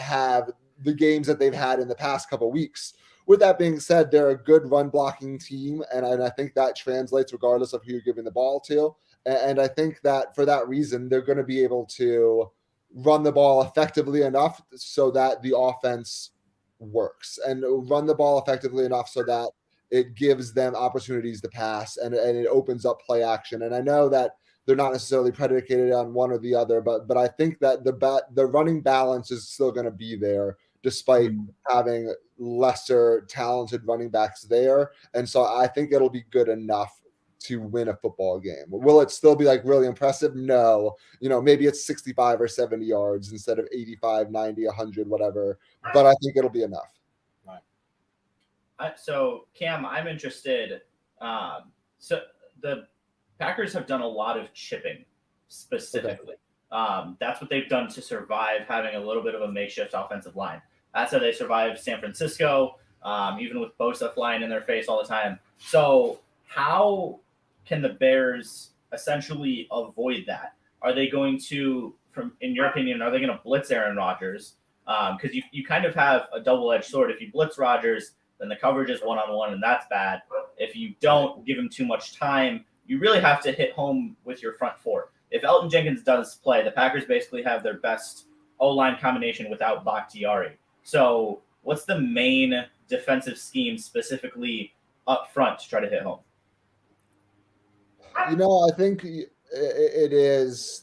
[SPEAKER 5] have the games that they've had in the past couple of weeks. With that being said, they're a good run blocking team. And I think that translates regardless of who you're giving the ball to. And I think that for that reason, they're going to be able to run the ball effectively enough so that the offense works and run the ball effectively enough so that it gives them opportunities to pass and it opens up play action. And I know that they're not necessarily predicated on one or the other, but I think that the running balance is still going to be there despite having lesser talented running backs there. And so I think it'll be good enough to win a football game. Will it still be really impressive? No. Maybe it's 65 or 70 yards instead of 85, 90, 100, whatever. But I think it'll be enough.
[SPEAKER 3] Right. So, Cam, I'm interested. So the Packers have done a lot of chipping specifically. Okay. That's what they've done to survive having a little bit of a makeshift offensive line. That's how they survived San Francisco, even with Bosa flying in their face all the time. So how can the Bears essentially avoid that? Are they going to, in your opinion, are they going to blitz Aaron Rodgers? Because you kind of have a double-edged sword. If you blitz Rodgers, then the coverage is one-on-one, and that's bad. If you don't give him too much time, you really have to hit home with your front four. If Elton Jenkins does play, the Packers basically have their best O-line combination without Bakhtiari. So what's the main defensive scheme specifically up front to try to hit home?
[SPEAKER 5] I think it is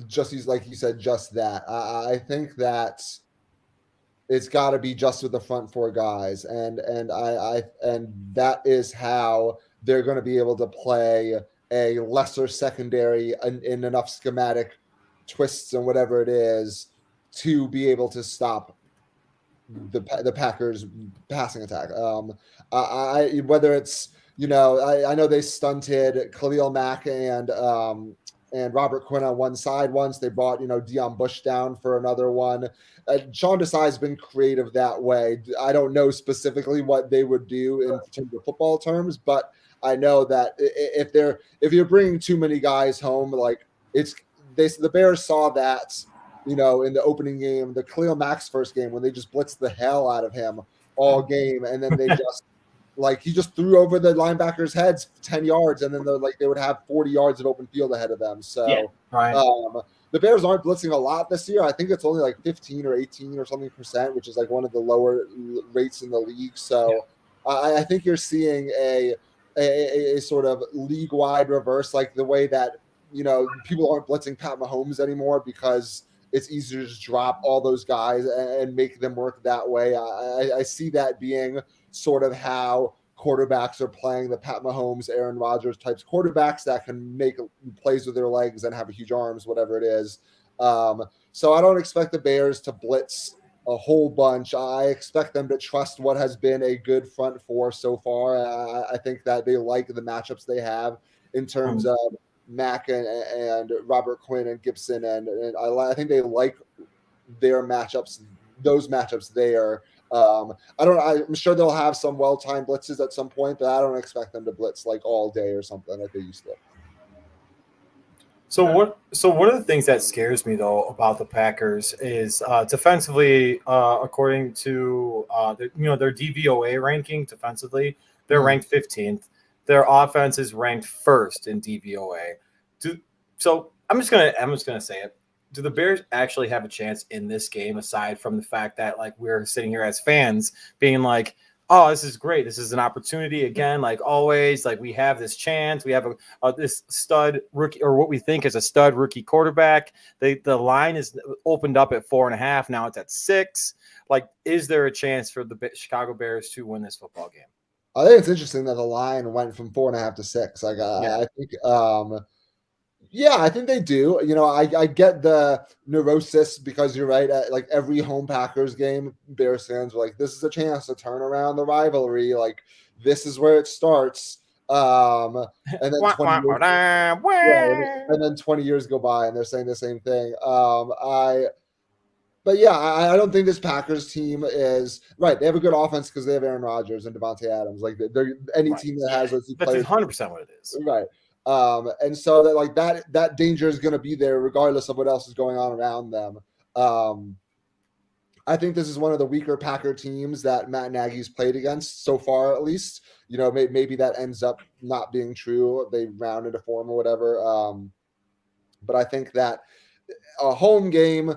[SPEAKER 5] just like you said, just that. I think that it's got to be just with the front four guys, and that is how they're going to be able to play a lesser secondary in enough schematic twists and whatever it is to be able to stop the Packers passing attack. I whether it's I know they stunted Khalil Mack and Robert Quinn on one side once. They brought Deion Bush down for another one. Sean Desai has been creative that way. I don't know specifically what they would do in terms of football terms, but I know that if you're bringing too many guys home, like the Bears saw that in the opening game, the Khalil Mack's first game, when they just blitzed the hell out of him all game, and then they just he just threw over the linebackers' heads 10 yards, and then they would have 40 yards of open field ahead of them. So
[SPEAKER 3] Yeah,
[SPEAKER 2] right.
[SPEAKER 5] The Bears aren't blitzing a lot this year. I think it's only like 15 or 18 or something percent, which is like one of the lower rates in the league. So I think you're seeing a sort of league-wide reverse, like the way that people aren't blitzing Pat Mahomes anymore because it's easier to just drop all those guys and make them work that way. I see that being sort of how quarterbacks are playing, the Pat Mahomes, Aaron Rodgers types quarterbacks that can make plays with their legs and have huge arms, whatever it is. So I don't expect the Bears to blitz a whole bunch. I expect them to trust what has been a good front four so far. I think that they like the matchups they have in terms of Mack and Robert Quinn and Gibson, and I think they like their matchups, those matchups there. I'm sure they'll have some well-timed blitzes at some point, but I don't expect them to blitz like all day or something like they used to.
[SPEAKER 2] So one of the things that scares me though about the Packers is defensively, according to their DVOA ranking defensively, they're ranked 15th. Their offense is ranked first in DVOA. So I'm just gonna say it. Do the Bears actually have a chance in this game, aside from the fact that we're sitting here as fans being like, oh, this is great. This is an opportunity again, like always. We have this chance. We have this stud rookie, or what we think is a stud rookie quarterback. The line is opened up at 4.5. Now it's at 6. Is there a chance for the Chicago Bears to win this football game?
[SPEAKER 5] I think it's interesting that the line went from 4.5 to 6. I think, yeah, I think they do. I get the neurosis because you're right. At every home Packers game, Bears fans were like, "This is a chance to turn around the rivalry. This is where it starts." And then 20 years go by, and they're saying the same thing. But yeah, I don't think this Packers team is right. They have a good offense because they have Aaron Rodgers and Devontae Adams. They're any team that has those two players.
[SPEAKER 2] That's 100% what it is.
[SPEAKER 5] Right. And so that danger is going to be there regardless of what else is going on around them. I think this is one of the weaker Packer teams that Matt Nagy's played against so far, at least. Maybe that ends up not being true. They round into form or whatever. But I think that a home game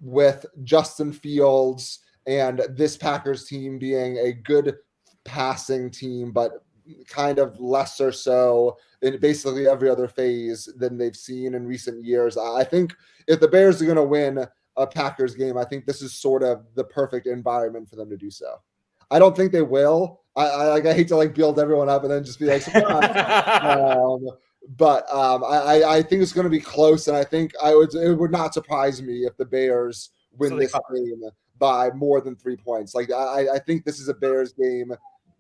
[SPEAKER 5] with Justin Fields and this Packers team being a good passing team, but kind of lesser so in basically every other phase than they've seen in recent years. I think if the Bears are going to win a Packers game, I think this is sort of the perfect environment for them to do so. I don't think they will. I hate to build everyone up and then just be like, but I think it's going to be close, and I think it would not surprise me if the Bears win this game by more than 3 points. I think this is a Bears game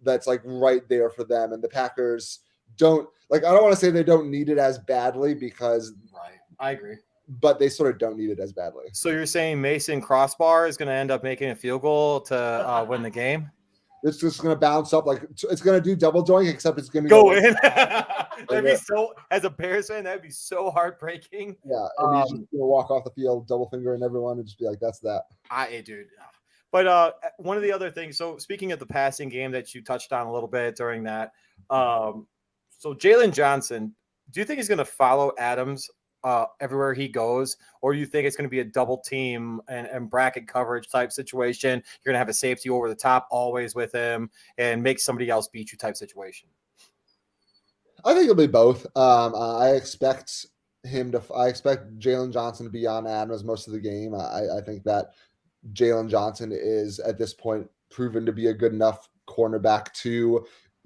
[SPEAKER 5] that's right there for them, and the Packers don't I don't want to say they don't need it as badly because
[SPEAKER 2] I agree, but
[SPEAKER 5] they sort of don't need it as badly.
[SPEAKER 2] So you're saying Mason Crossbar is going to end up making a field goal to win the game?
[SPEAKER 5] It's just going to bounce up it's going to do double doink, except it's going to
[SPEAKER 2] go in. That'd be so. As a Bears fan, that'd be so heartbreaking.
[SPEAKER 5] Yeah, and he's just going to walk off the field, double fingering everyone, and just be like, "That's that."
[SPEAKER 2] Dude. But one of the other things. So speaking of the passing game that you touched on a little bit during that, so Jalen Johnson, do you think he's going to follow Adams everywhere he goes, or do you think it's going to be a double team and bracket coverage type situation? You're going to have a safety over the top always with him and make somebody else beat you type situation.
[SPEAKER 5] I think it'll be both. I expect Jalen Johnson to be on Adams most of the game. I think that Jalen Johnson is at this point proven to be a good enough cornerback to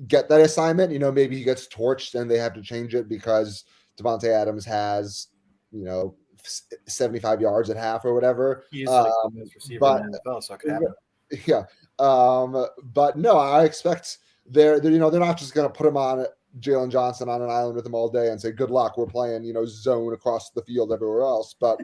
[SPEAKER 5] get that assignment. Maybe he gets torched and they have to change it because Devontae Adams has, 75 yards at half or whatever.
[SPEAKER 2] He's like the best receiver
[SPEAKER 5] but-
[SPEAKER 2] in the NFL, so it could happen.
[SPEAKER 5] Yeah. But no, I expect they're not just going to put him on Jalen Johnson on an island with him all day and say, good luck. We're playing, zone across the field everywhere else. But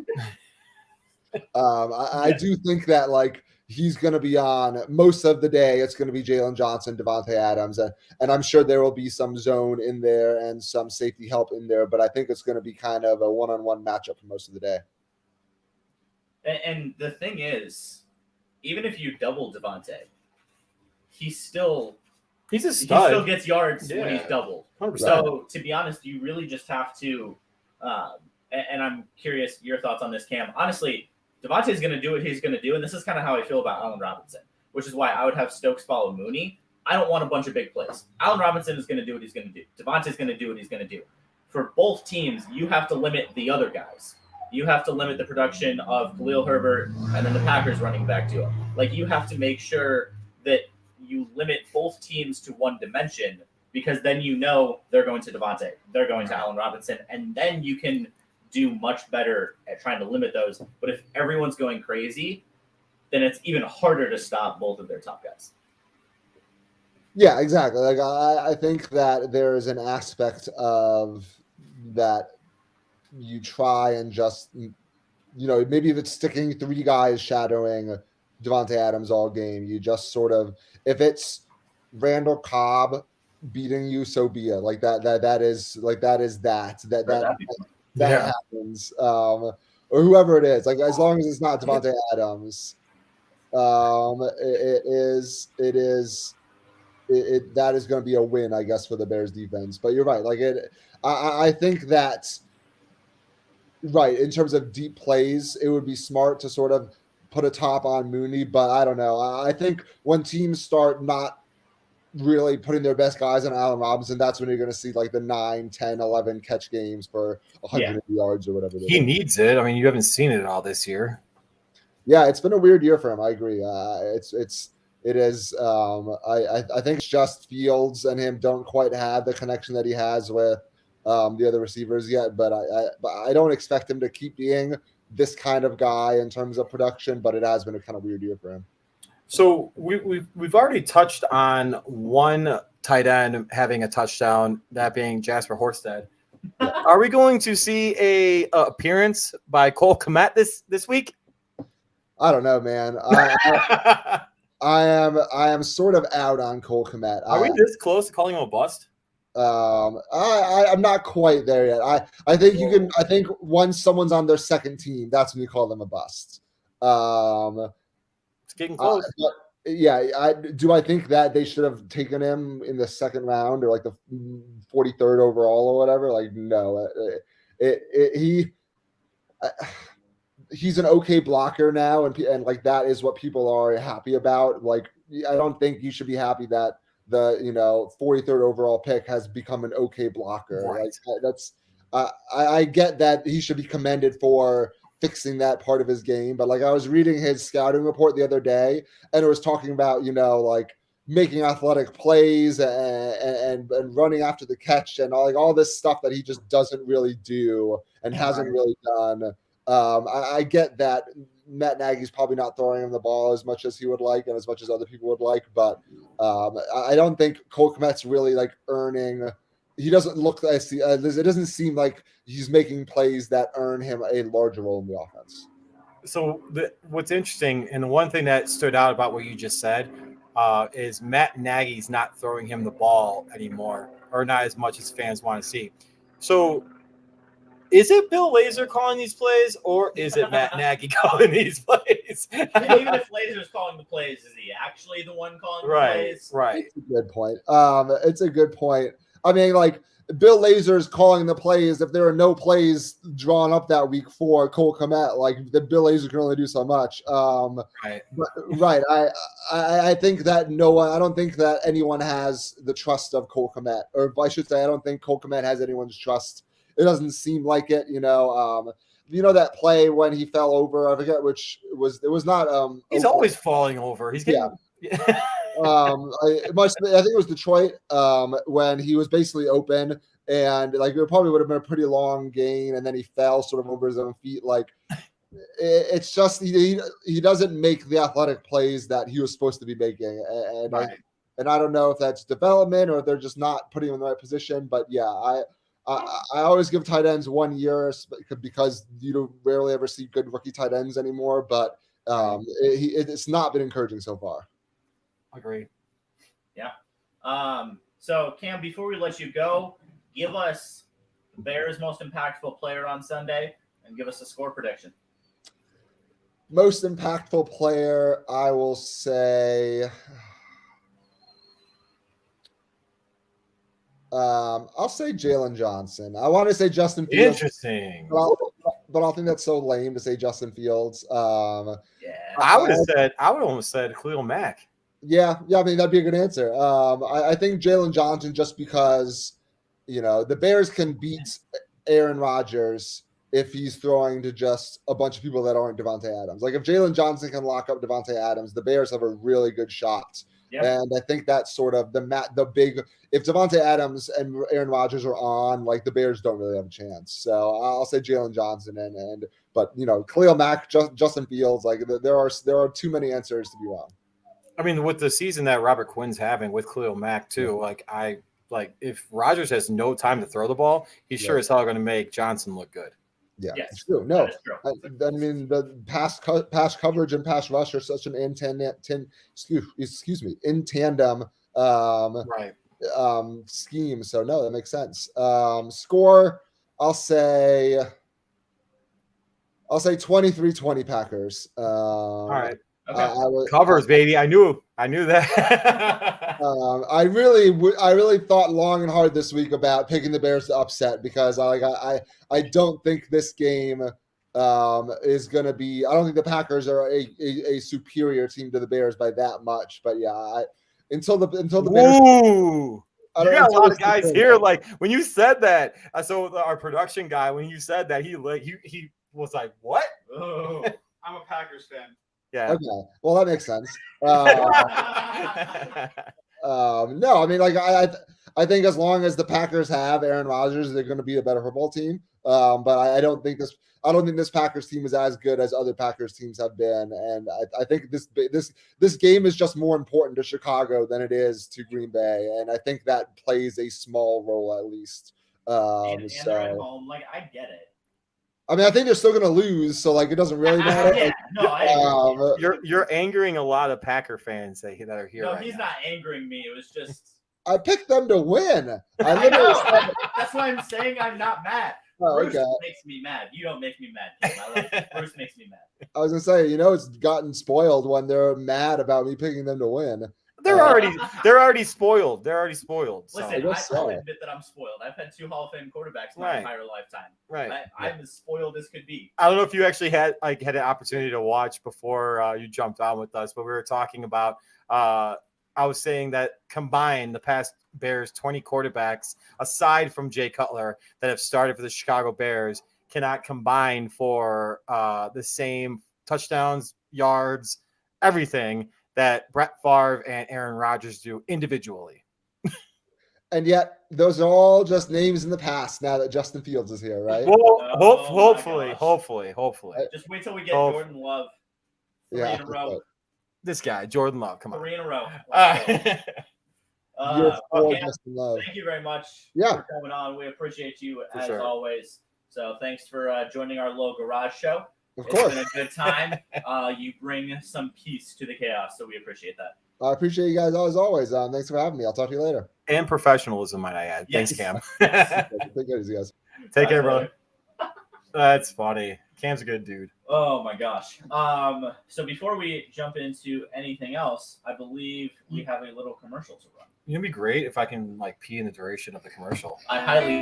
[SPEAKER 5] I do think that like he's going to be on most of the day. It's going to be Jalen Johnson, Devontae Adams, and I'm sure there will be some zone in there and some safety help in there. But I think it's going to be kind of a one-on-one matchup for most of the day.
[SPEAKER 3] And the thing is, even if you double Devontae, he's a stud. He still gets yards when he's doubled.
[SPEAKER 2] 100%.
[SPEAKER 3] So to be honest, you really just have to. And I'm curious your thoughts on this, Cam. Honestly, Devontae's going to do what he's going to do, and this is kind of how I feel about Allen Robinson, which is why I would have Stokes follow Mooney. I don't want a bunch of big plays. Allen Robinson is going to do what he's going to do. Devontae's going to do what he's going to do. For both teams, you have to limit the other guys. You have to limit the production of Khalil Herbert and then the Packers running back duo. Like, you have to make sure that you limit both teams to one dimension, because then they're going to Devontae, they're going to Allen Robinson, and then you can do much better at trying to limit those. But if everyone's going crazy, then it's even harder to stop both of their top guys.
[SPEAKER 5] Yeah, exactly. Like I think that there is an aspect of that you try and just, maybe if it's sticking three guys shadowing Devontae Adams all game, you just sort of, if it's Randall Cobb beating you, so be it. Like that happens. Or whoever it is, like as long as it's not Devontae Adams, that is going to be a win, I guess, for the Bears defense. But you're right. Like I think that right in terms of deep plays, it would be smart to sort of put a top on Mooney. But I don't know. I think when teams start not really putting their best guys on Allen Robinson, that's when you're going to see like the 9, 10, 11 catch games for 100 yards or whatever.
[SPEAKER 2] He needs it. I mean, you haven't seen it all this year.
[SPEAKER 5] Yeah, it's been a weird year for him. I agree. It is. I think it's just Fields and him don't quite have the connection that he has with the other receivers yet. But I don't expect him to keep being this kind of guy in terms of production. But it has been a kind of weird year for him.
[SPEAKER 2] So we've already touched on one tight end having a touchdown, that being Jasper Horsted. Are we going to see a appearance by Cole Kmet this week?
[SPEAKER 5] I don't know, man. I am sort of out on Cole Kmet.
[SPEAKER 2] Are we this close to calling him a bust?
[SPEAKER 5] I'm not quite there yet. I think you can. I think once someone's on their second team, that's when you call them a bust.
[SPEAKER 2] It's getting close.
[SPEAKER 5] Do I think that they should have taken him in the second round or like the 43rd overall or whatever? Like, no. He's an okay blocker now, and like that is what people are happy about. Like, I don't think you should be happy that the 43rd overall pick has become an okay blocker.
[SPEAKER 2] Right.
[SPEAKER 5] Like, that's I get that he should be commended for fixing that part of his game, but like I was reading his scouting report the other day, and it was talking about like making athletic plays and running after the catch and all this stuff that he just doesn't really do and hasn't really done. I get that Matt Nagy's probably not throwing him the ball as much as he would like and as much as other people would like, but I don't think Cole Kmet's really like earning. He doesn't look it doesn't seem like he's making plays that earn him a larger role in the offense.
[SPEAKER 2] So what's interesting, and the one thing that stood out about what you just said, is Matt Nagy's not throwing him the ball anymore, or not as much as fans want to see. So is it Bill Lazor calling these plays, or is it Matt Nagy calling these plays?
[SPEAKER 3] Even if Lazor's calling the plays, is he actually the one calling the plays?
[SPEAKER 2] Right.
[SPEAKER 5] It's a good point. It's a good point. I mean, like Bill Lazor's calling the plays. If there are no plays drawn up that week for Cole Kmet, like the Bill Lazor can only do so much.
[SPEAKER 2] Right.
[SPEAKER 5] But, right. I think that I don't think that anyone has the trust of Cole Kmet, or I should say, I don't think Cole Kmet has anyone's trust. It doesn't seem like it, that play when he fell over, I forget which it was not.
[SPEAKER 2] He's always falling over. He's getting. Yeah.
[SPEAKER 5] I think it was Detroit when he was basically open and like it probably would have been a pretty long gain and then he fell sort of over his own feet. Like it's just he doesn't make the athletic plays that he was supposed to be making, and
[SPEAKER 2] Right.
[SPEAKER 5] I don't know if that's development or they're just not putting him in the right position. But yeah, I always give tight ends 1 year because you don't rarely ever see good rookie tight ends anymore. But it's not been encouraging so far.
[SPEAKER 2] Agree.
[SPEAKER 3] Yeah. So Cam, before we let you go, give us Bears' most impactful player on Sunday and give us a score prediction.
[SPEAKER 5] Most impactful player, I will say. I'll say Jalen Johnson. I want to say Justin Fields.
[SPEAKER 2] Interesting.
[SPEAKER 5] But I think that's so lame to say Justin Fields.
[SPEAKER 3] Yeah.
[SPEAKER 2] I would almost said Khalil Mack.
[SPEAKER 5] Yeah. I mean, that'd be a good answer. I think Jalen Johnson just because, the Bears can beat Aaron Rodgers if he's throwing to just a bunch of people that aren't Devontae Adams. Like if Jalen Johnson can lock up Devontae Adams, the Bears have a really good shot.
[SPEAKER 3] Yep.
[SPEAKER 5] And I think that's sort of the big. If Devontae Adams and Aaron Rodgers are on, like the Bears don't really have a chance. So I'll say Jalen Johnson but Khalil Mack, Justin Fields, like there are too many answers to be wrong.
[SPEAKER 2] I mean, with the season that Robert Quinn's having with Khalil Mack too, if Rodgers has no time to throw the ball, he's sure as hell going to make Johnson look good.
[SPEAKER 5] Yeah,
[SPEAKER 3] yes,
[SPEAKER 5] it's true. No,
[SPEAKER 3] true.
[SPEAKER 5] I mean the pass coverage and pass rush are such an in tandem
[SPEAKER 2] Right.
[SPEAKER 5] Scheme. So no, that makes sense. Score, I'll say 23-20 Packers.
[SPEAKER 2] All right.
[SPEAKER 3] Okay.
[SPEAKER 2] Covers, baby. I knew that.
[SPEAKER 5] I really thought long and hard this week about picking the Bears to upset because I don't think this game is going to be. I don't think the Packers are a superior team to the Bears by that much. But yeah, until the Bears.
[SPEAKER 2] Ooh. You got a lot of guys here. Like when you said that, so our production guy, when you said that, he was like, "What?"
[SPEAKER 3] Oh.
[SPEAKER 1] I'm a Packers fan.
[SPEAKER 2] Yeah.
[SPEAKER 5] Okay. Well, that makes sense. No, I mean, I think as long as the Packers have Aaron Rodgers, they're going to be a better football team. But I don't think this Packers team is as good as other Packers teams have been, and I think this game is just more important to Chicago than it is to Green Bay, and I think that plays a small role at least.
[SPEAKER 3] And they're at home. Like I get it.
[SPEAKER 5] I mean, I think they're still going to lose, so it doesn't really matter.
[SPEAKER 3] Yeah, no, I agree.
[SPEAKER 2] You're angering a lot of Packer fans that are here.
[SPEAKER 3] No,
[SPEAKER 2] right
[SPEAKER 3] he's
[SPEAKER 2] now.
[SPEAKER 3] not angering me. It was just.
[SPEAKER 5] I picked them to win. I
[SPEAKER 3] I
[SPEAKER 5] literally
[SPEAKER 3] know.
[SPEAKER 5] said,
[SPEAKER 3] That's why I'm saying I'm not mad.
[SPEAKER 5] oh,
[SPEAKER 3] Bruce
[SPEAKER 5] okay.
[SPEAKER 3] makes me mad. You don't make me mad, Kim. Bruce makes me mad.
[SPEAKER 5] I was gonna say, it's gotten spoiled when they're mad about me picking them to win.
[SPEAKER 2] They're already spoiled. They're already spoiled. So.
[SPEAKER 3] Listen,
[SPEAKER 5] guess
[SPEAKER 3] I'll
[SPEAKER 5] so.
[SPEAKER 3] admit that I'm spoiled. I've had 2 Hall of Fame quarterbacks my entire lifetime.
[SPEAKER 2] Right.
[SPEAKER 3] I'm as spoiled as could be.
[SPEAKER 2] I don't know if you actually had an opportunity to watch before you jumped on with us, but we were talking about. I was saying that combined, the past Bears 20 quarterbacks, aside from Jay Cutler, that have started for the Chicago Bears, cannot combine for the same touchdowns, yards, everything that Brett Favre and Aaron Rodgers do individually.
[SPEAKER 5] And yet, those are all just names in the past now that Justin Fields is here, right?
[SPEAKER 2] Well,
[SPEAKER 3] Oh my
[SPEAKER 2] hopefully.
[SPEAKER 3] Just wait till we get Jordan Love 3
[SPEAKER 5] Yeah,
[SPEAKER 3] in a row.
[SPEAKER 2] This guy, Jordan Love, come on.
[SPEAKER 3] 3 in a row.
[SPEAKER 5] Year 4,
[SPEAKER 3] Okay,
[SPEAKER 5] Justin Love.
[SPEAKER 3] thank you very much
[SPEAKER 5] Yeah.
[SPEAKER 3] for coming on. We appreciate you as
[SPEAKER 2] sure.
[SPEAKER 3] always. So thanks for joining our little garage show.
[SPEAKER 5] Of
[SPEAKER 3] It's
[SPEAKER 5] course.
[SPEAKER 3] been a good time. You bring some peace to the chaos, so we appreciate that.
[SPEAKER 5] I appreciate you guys as always. Thanks for having me. I'll talk to you later.
[SPEAKER 2] And professionalism, might I add.
[SPEAKER 3] Yes.
[SPEAKER 2] Thanks, Cam.
[SPEAKER 5] Take care, you guys.
[SPEAKER 2] Take care, brother. That's funny. Cam's a good dude.
[SPEAKER 3] Oh my gosh. So before we jump into anything else, I believe we have a little commercial to run.
[SPEAKER 2] It'd be great if I can like pee in the duration of the commercial.
[SPEAKER 3] I highly.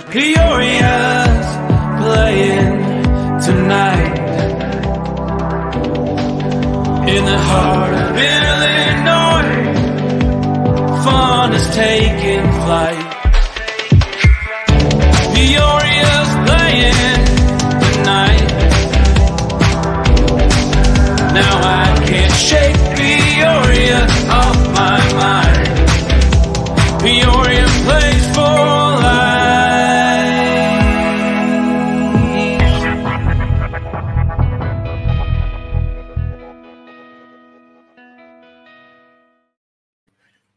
[SPEAKER 6] Peoria's playing tonight in the heart of Illinois. Fun is taking flight. Peoria's playing tonight. Now I can't shake Peoria off my mind. Peoria plays for life.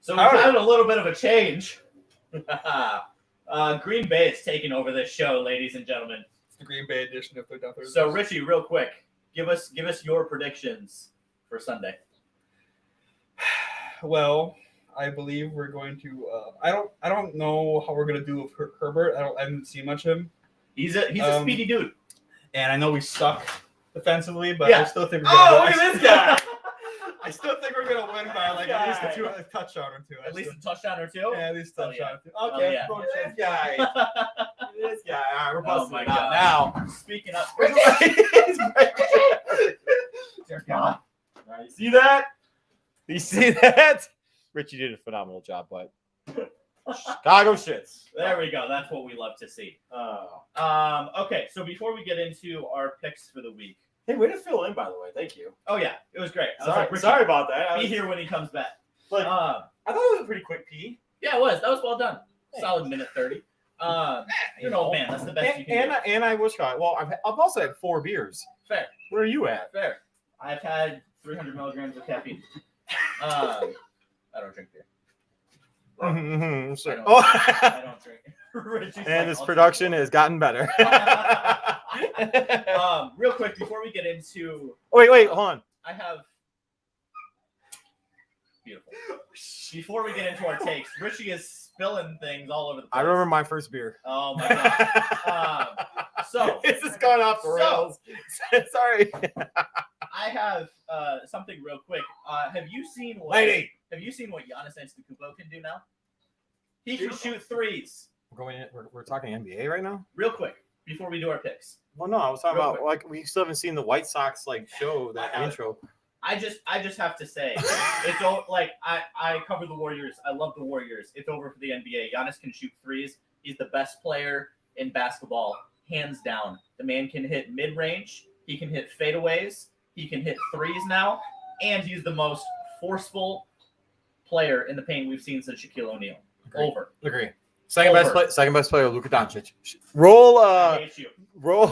[SPEAKER 3] So we've had a little bit of a change. Green Bay is taking over this show, ladies and gentlemen.
[SPEAKER 4] It's the Green Bay edition of Third Down Thursdays.
[SPEAKER 3] So Richie, real quick, give us your predictions for Sunday.
[SPEAKER 4] Well, I believe we're going to. I don't know how we're gonna do with Herbert. I haven't seen much of him,
[SPEAKER 3] He's a speedy dude.
[SPEAKER 4] and I know we suck defensively, but
[SPEAKER 3] Yeah.
[SPEAKER 4] I still think we're gonna.
[SPEAKER 2] Oh, look at this guy!
[SPEAKER 4] I still think we're gonna win by like at least a touchdown or two.
[SPEAKER 3] At least a touchdown or two.
[SPEAKER 4] Yeah, at least a
[SPEAKER 3] Oh, yeah.
[SPEAKER 4] touchdown or two.
[SPEAKER 3] Oh,
[SPEAKER 4] Okay,
[SPEAKER 3] yeah.
[SPEAKER 2] Look at this guy. This guy. All right, we're
[SPEAKER 3] Oh
[SPEAKER 2] busting
[SPEAKER 3] my
[SPEAKER 2] it out
[SPEAKER 3] God.
[SPEAKER 2] now.
[SPEAKER 3] Speaking of,
[SPEAKER 2] Dear God. You see that? You see that? Richie did a phenomenal job, but Chicago shits.
[SPEAKER 3] there we go. That's what we love to see.
[SPEAKER 2] Oh.
[SPEAKER 3] Okay, so before we get into our picks for the week.
[SPEAKER 2] Hey, way to fill in, by the way. Thank you.
[SPEAKER 3] Oh yeah, it was great. I was
[SPEAKER 2] Sorry,
[SPEAKER 3] like, Richie,
[SPEAKER 2] sorry about that.
[SPEAKER 3] be here when he comes back.
[SPEAKER 2] Like, I thought it was a pretty quick pee.
[SPEAKER 3] Yeah, it was. That was well done.
[SPEAKER 2] Thanks.
[SPEAKER 3] Solid minute 30. You're an old man. That's the best you can do.
[SPEAKER 2] And I was trying. Well, I've also had 4 beers.
[SPEAKER 3] Fair.
[SPEAKER 2] Where are you at?
[SPEAKER 3] Fair. I've had 300 milligrams of caffeine. I don't drink beer.
[SPEAKER 2] Mm-hmm.
[SPEAKER 3] I don't-
[SPEAKER 2] Oh.
[SPEAKER 3] I don't drink. Richie's like,
[SPEAKER 2] And this
[SPEAKER 3] "I'll
[SPEAKER 2] production
[SPEAKER 3] drink
[SPEAKER 2] has gotten better.
[SPEAKER 3] it." Real quick before we get into,
[SPEAKER 2] Wait, hold on.
[SPEAKER 3] I have beautiful. Before we get into our takes, Richie is spilling things all over the place.
[SPEAKER 2] I remember my first beer.
[SPEAKER 3] Oh my god. So
[SPEAKER 2] This is going off the rails. Sorry.
[SPEAKER 3] I have something real quick. Have you seen what?
[SPEAKER 2] Lady.
[SPEAKER 3] Have you seen what Giannis Antetokounmpo can do now? He can shoot threes.
[SPEAKER 2] We're talking NBA right now.
[SPEAKER 3] Real quick before we do our picks.
[SPEAKER 2] Well, no, I was talking
[SPEAKER 3] Real
[SPEAKER 2] about like we still haven't seen the White Sox like show that
[SPEAKER 3] I have.
[SPEAKER 2] intro.
[SPEAKER 3] I just have to say it's like I cover the Warriors. I love the Warriors. It's over for the NBA. Giannis can shoot threes. He's the best player in basketball, hands down. The man can hit mid-range. He can hit fadeaways. He can hit threes now, and he's the most forceful player in the paint we've seen since Shaquille O'Neal. Over.
[SPEAKER 2] Agree. Second
[SPEAKER 3] Over.
[SPEAKER 2] best player, Luka Doncic. Roll.
[SPEAKER 3] I hate you.
[SPEAKER 2] Roll.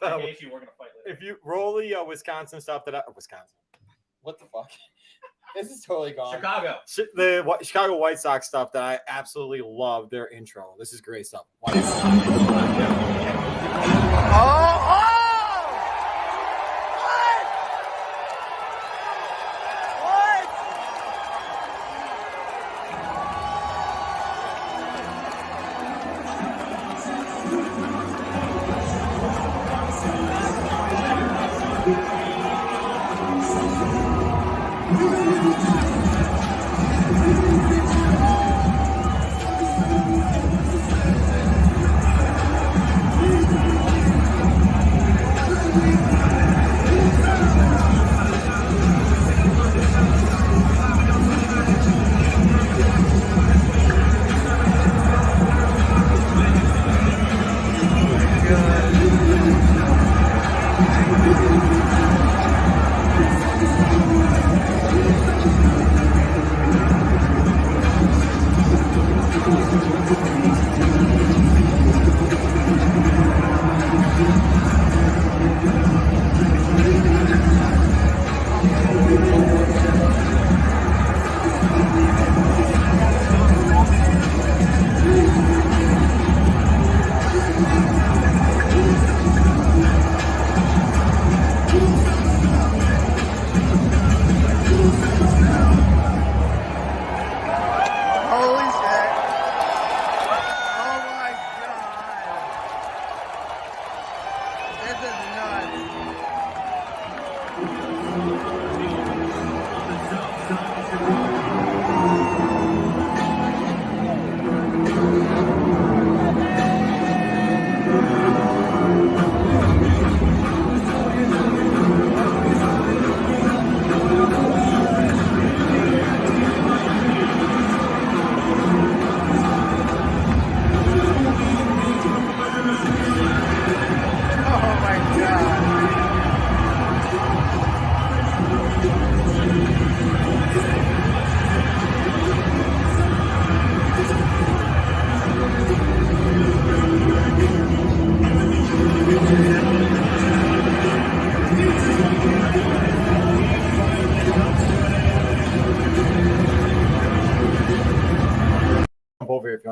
[SPEAKER 3] I hate you. We're gonna fight later.
[SPEAKER 2] If you roll the Wisconsin stuff Wisconsin. What the fuck? This is totally gone.
[SPEAKER 3] Chicago.
[SPEAKER 2] The Chicago White Sox stuff that I absolutely love their intro. This is great stuff.